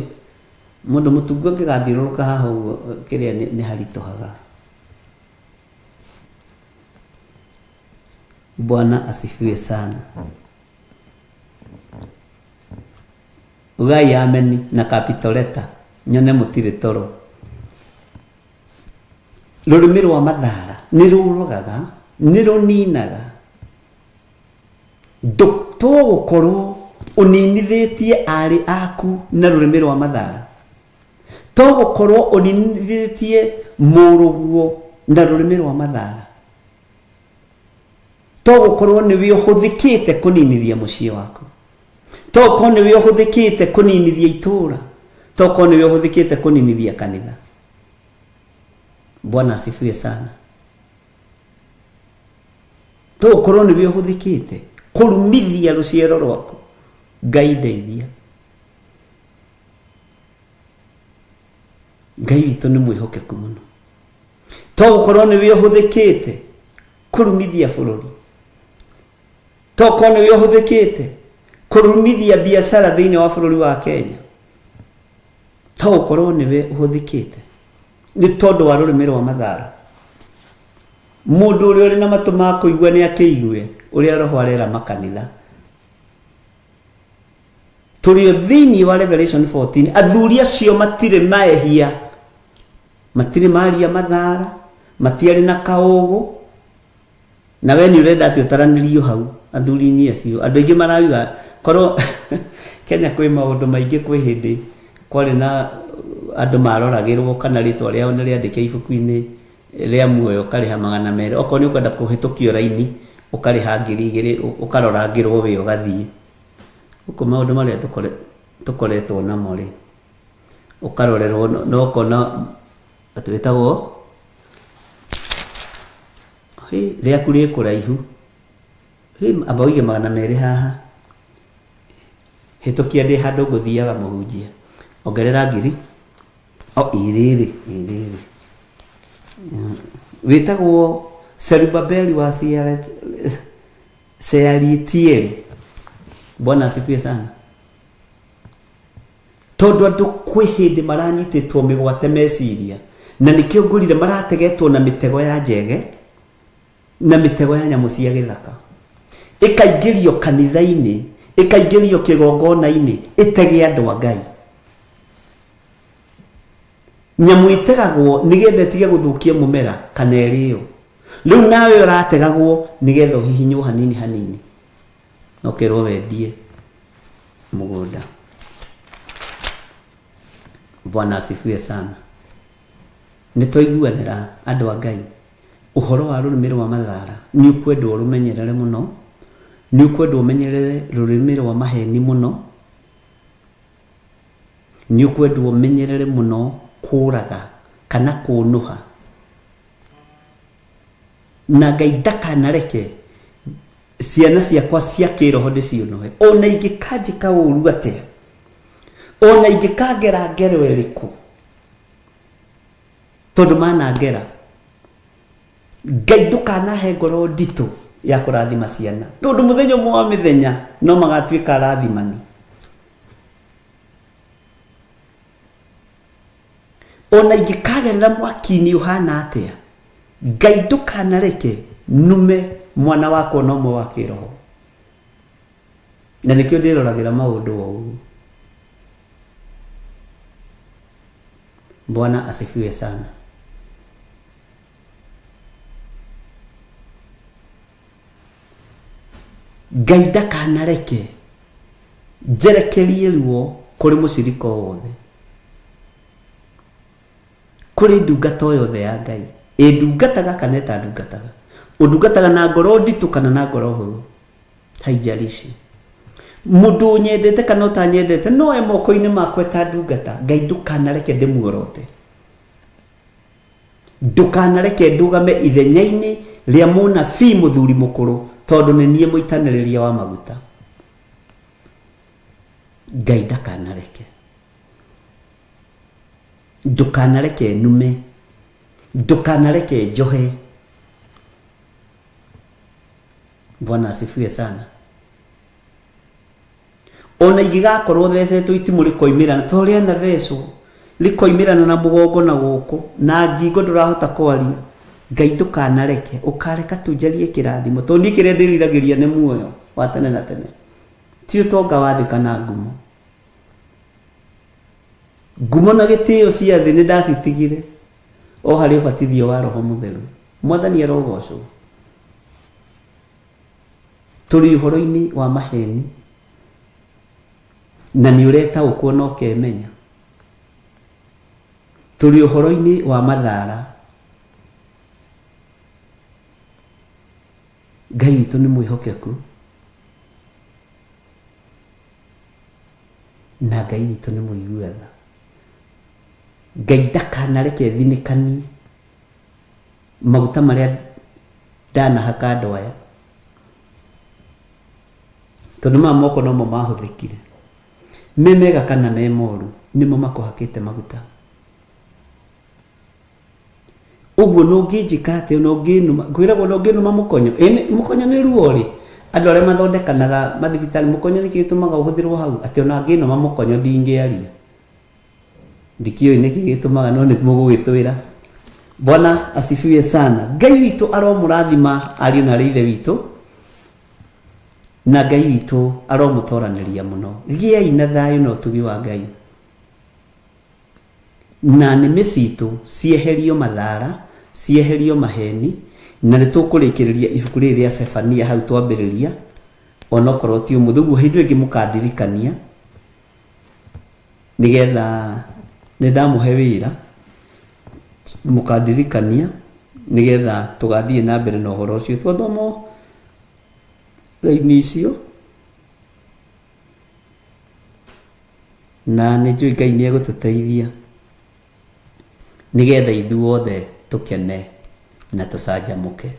mũndũ mũtungu angĩgathiũrũrũka haha ũguo kĩrĩa nĩ haritũhaga. Bwana asifiwe sana. Ugai ameni na capital letter nyone mutire toro. Rurimi rwa mathara nĩ rurugaga nĩ runinaga ndũtũ gũkorwo ũninithĩtie arĩ aku na rurimi rwa mathara to gũkorwo ũninithĩtie mũrũguo na rurimi rwa mathara to gũkorwo nĩwe ũhũthĩkĩte kũninithia mũciĩ waku to ko nĩwe ũhũthĩkĩte kũninithia itũra to ko nĩwe ũhũthĩkĩte kũninithia kanitha. Bwana asifiwe sana. To gũkorwo nĩwe ũhũthĩkĩte kũrumithia rũciaro rwaku. Ngai ndeithia. Ngai witũ nĩ mwĩhokeku mũno. To gũkorwo nĩwe ũhũthĩkĩte kũrumithia bũrũri to ko nĩwe ũhũthĩkĩte kũrumithia biacara thĩinĩ wa bũrũri wa Kenya to gũkorwo nĩwe ũhũthĩkĩte nĩ tondũ wa rũrĩmĩ rwa mathara. Mũndũ ũrĩa ũrĩ na matũ ma kũigua nĩ akĩigue ũrĩa roho arera makanitha. Tũrĩ thĩinĩ wa Revelation 14 athuri acio matirĩ mahia matirĩ maria mathara matiarĩ na kaũgũ na we nĩ ũrenda atĩ ũtaranĩrio hau athuri-inĩ acio. Andũ aingĩ marauga korwo Kenya kwĩ maũndũ maingĩ kwĩ hĩndĩ kwarĩ na andũ maroragĩrwo kana rĩtwa rĩao nĩ rĩandĩke ibuku-inĩ rĩa muoyo ũkarĩha 200 okorwo nĩ ũkwenda kũhĩtũkio raini ũkarĩha 2,000 ũkarorangĩrwo wĩ ũgathiĩ. Gũkũ maũndũ marĩa tũkoretwo namo rĩ ũkarorerwo no ũkona atwĩtagwo rĩaku rĩ kũraihu amba ũige 200 haha hĩtũkia ndĩ handũ ngũthiaga mũhunjia ongerera 1,000 ĩrĩrĩ wĩtagwo Serubabeli wa Sealitieli. Bwana asifiwe sana. Tondũ andũ kwĩ hĩndĩ maranyitĩtwo mĩgwate meciria na nĩkĩo ngũrire marategetwo na mĩtego ya njege na mĩtego ya nyamũ cia gĩthaka ĩkaingĩrio kanitha-inĩ ĩkaingĩrio kĩgongona-inĩ ĩtege andũ a Ngai. Nyamũ itegagwo nĩgetha ĩtige gũthũkia mũmera kana ĩrĩo. Rĩu nawe ũrategagwo nĩgetha ũhihinywo hanini hanini no kerwo wendie mũgũnda. Bwana asifiwe sana. Nĩtwaiguanĩra andũ a Ngai ũhoro wa rũrĩmĩ rwa mathara nĩ ũkwendwo rũmenyerere mũno nĩ ũkwendwo ũmenyerere rũrĩmĩ rwa maheni mũno ni ukwendwo menyerere muno kuraga kana kunuha, na Ngai ndakanareke ciana ciakwa cia kiroho ndiciunuhe ona ingĩkanjĩka ũru atĩa, ona ingĩkangera ngero ĩrĩkũ, tondũ manangera Ngai ndũkanahe ngoro nditũ ya kũrathima ciana, tondũ mũthenya ũmwe wa mĩthenya no magatuĩka arathimani. Ona ingĩkagerera mwaki-inĩ ũhana atĩa, Ngai ndũkanareke nume mwana wakwa no mwe wa kĩroho, na nĩkĩo ndĩroragĩra maũndũ o ũguo. Bwana asifiwe sana. Ngai ndakanareke njerekerie ruo kũrĩ mũcirika wothe, kũrĩ ndungata o yothe ya Ngai, ndungataga kana ĩtandungataga, ũndungataga na ngoro nditũ kana na ngoro hũthũ, haijalishi. Mũndũ nyendete kana ũtanyendete no moko-inĩ makwa ta ndungata, Ngai ndũkanareke ndĩmuorote, ndũkanareke ndũgame ithenya-inĩ rĩa mũnabii mũthuri mũkũrũ, tondũ nĩ niĩ mũitanĩrĩria wa maguta. Ngai ndakanareke, ndũkanareke nume, ndũkanareke njohe. Bwana asifiwe sana. Ona ingĩgakorwo thecetwo itimũ rĩkoimĩrana ta ũrĩa na thecwo rĩkoimĩrana na mũgongo na gũkũ na ngingo ndũrahota kwaria, Ngai ndũkanareke, ũkareka tunjarie kĩrathimo, tondũ niĩ kĩrĩa ndĩriragĩria nĩ muoyo wa tene na tene, ti ũtonga wa thĩ kana ngumo. Ngumo na gĩtĩo cia thĩ nĩ ndacitigire o harĩ ũbatithio wa Roho Mũtheru. Mwathani arogocwo. Tũrĩ ũhoro-inĩ wa maheni na nĩ ũretaũkwo na ũkemenya. Tũrĩ ũhoro-inĩ wa mathara. Ngai witũ nĩ mwĩhokeku na Ngai witũ nĩ mũiguatha. Ngai ndakanareke thinĩkanie maguta marĩa ndanahaka andũ aya, tondũ moko nomo mahũthĩkire, me mega kana me moru nĩmo makũhakĩte maguta. Ũguo no ngĩnjĩka atĩ no ngĩnuma, ngwĩragwo no ngĩnuma mũkonyo. Mũkonyo nĩ ruo rĩ, andũ arĩa mathondekanaga mathibitarĩ, mũkonyo nĩkĩ gĩtũmaga ũhũthĩrwo hau, atĩ ona ngĩnuma mũkonyo ndingĩaria. Ndikĩũĩ nĩkĩ gĩtũmaga, no nĩ mũgũgĩtwĩra. Bwana asifiwe sana. Ngai witũ aromũrathima ariũ na ithe witũ, na Ngai witũ aromũtoranĩria mũno. Gĩai na thayũ na ũtugi wa Ngai, na nĩmĩ citũ cieherio mathara, cieherio maheni, na nĩ tũkũrĩkĩrĩria ibuku rĩrĩ rĩa Sefania hau twambĩrĩria, onokorwo ti ũmũthĩ. Ũguo hĩndĩ ĩngĩ mũkandirikania, nĩgetha nĩ ndamũhe wĩra, mũkandirikania nĩgetha tũgathiĩ na mbere na ũhoro ũcio. Twathoma raini icio, na nĩ njũĩ Ngai nĩ egũtũteithia nĩgetha ithuothe tũkene na tũcanjamũke.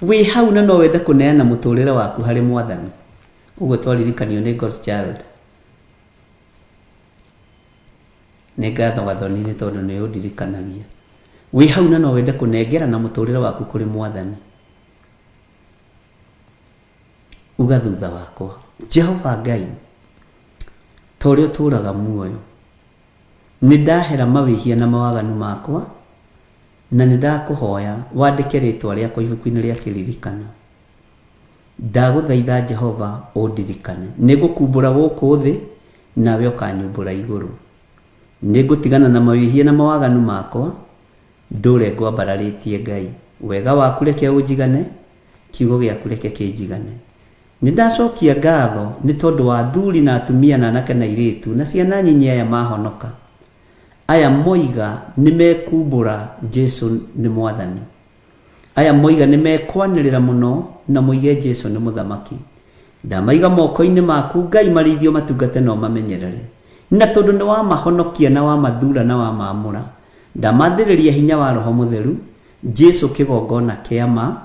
Wĩ hau na no wende kũneana mũtũrĩre waku harĩ Mwathani. Ũguo twaririkanio nĩ God's Child. Nĩ ngatho gathoni-inĩ tondũ nĩ ũndirikanagia. Wĩ hau na no wende kũnengera na mũtũrĩre waku kũrĩ Mwathani. Uga thutha wakwa, Jehova Ngai, ta ũrĩa ũtũũraga muoyo, nĩ ndahera mawĩhia na mawaganu makwa, na nĩ ndakũhoya wandĩke rĩtwa rĩakwa ibuku-inĩ rĩa kĩririkano. Ndagũthaitha Jehova ũndirikane. Nĩ ngũkumbũra gũkũ thĩ, nawe ũkanyumbũra igũrũ. Nĩ ngũtigana na mawĩhia na mawaganu makwa, ndũre ngwambararĩtie Ngai. Wega waku reke ũnjigane, kiugo gĩaku reke kĩnjigane. Nĩ ndacokia ngatho nĩ tondũ wa athuri na atumia na anake na airĩtu na ciana nyinyi aya mahonoka. Aya moiga nĩ mekumbũra Jesu nĩ Mwathani. Aya moiga nĩ mekwanĩrĩra mũno na moige Jesu nĩ mũthamaki. Ndamaiga moko-inĩ maku Ngai, marĩithio matungate no mamenyerere. na tondu ni wa mahonokia na wa mathura na wa maamura ndamathiriria hinya wa Roho Mutheru Jesu kigongona kiama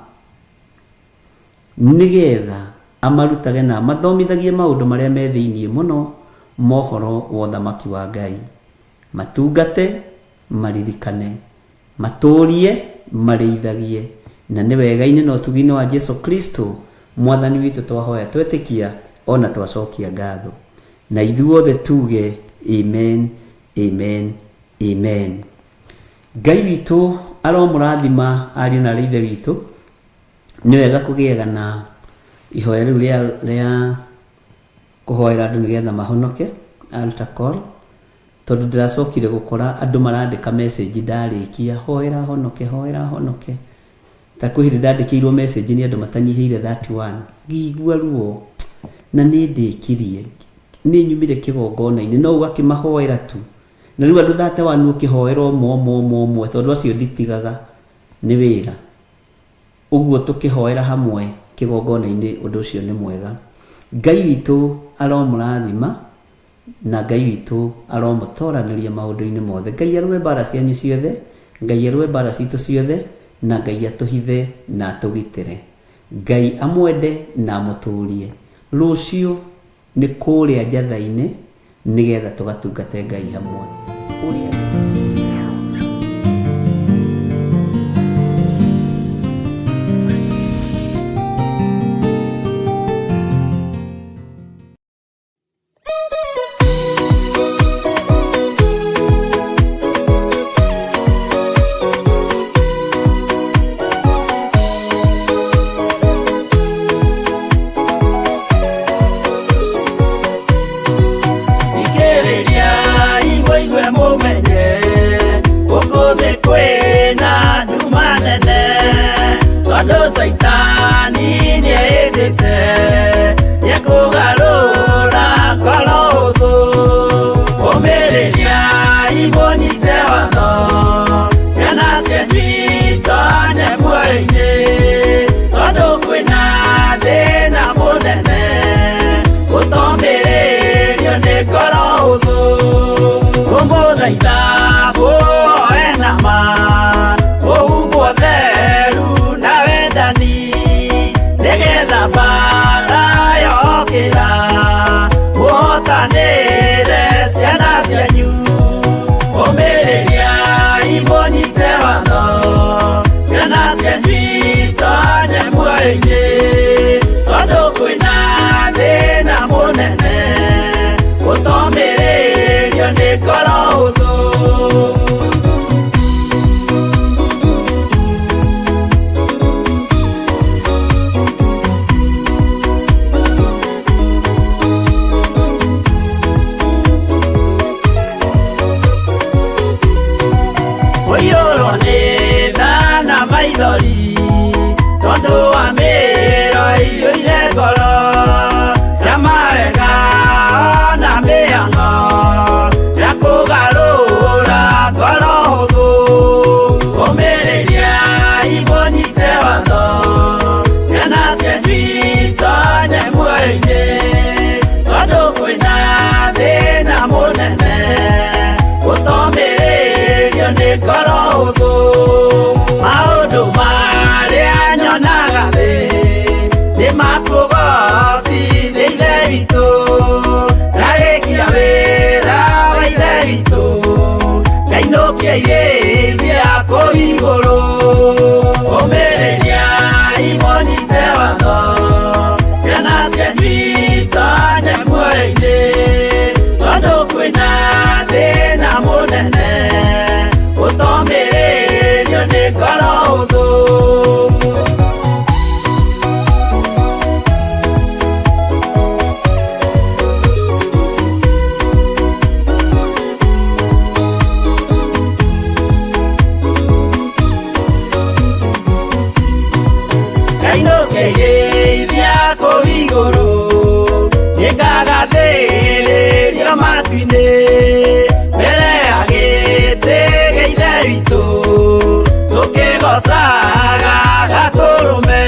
nigetha amarutage na mathomithagie maundu maria me thiini muno mohoro wa thamaki wa Ngai, matungate maririkane, maturie mareithagie, na ni wega-ini no tugine wa Jesu Kristo mwathani witu twahoya twetikia ona twacokia ngatho, na ithuothe tuge amen, amen, amen. Ngai witu aromurathima ariu na ithe witu, ni wega kugiega na ihoya riu ria kuhoera andu nigetha mahonoke altar call, tondu ndiracokire gukora andu marandika message ndarikia hoera honoke ta kuhiri ndandikirwo message ni andu matanyihire 31 ngigua ruo na ni ndikirie ni nyumire kigongona-ini no ugakimahoera tu, na riu andu 31 ukihoerwo mo tondu acio nditigaga ni wira uguo tukihoera hamwe kigongona-ini undu ucio ni mwega. Ngai witu aromurathima na Ngai witu aromutoraniria maundu-ini mothe. Ngai arue mbara cianyu ciothe, Ngai arue mbara citu ciothe, na Ngai atuhithe na atugitire. Ngai amwende na amuturie. Rucio ni kuria njatha-ini nigetha tugatungate Ngai hamwe. Saga gaturume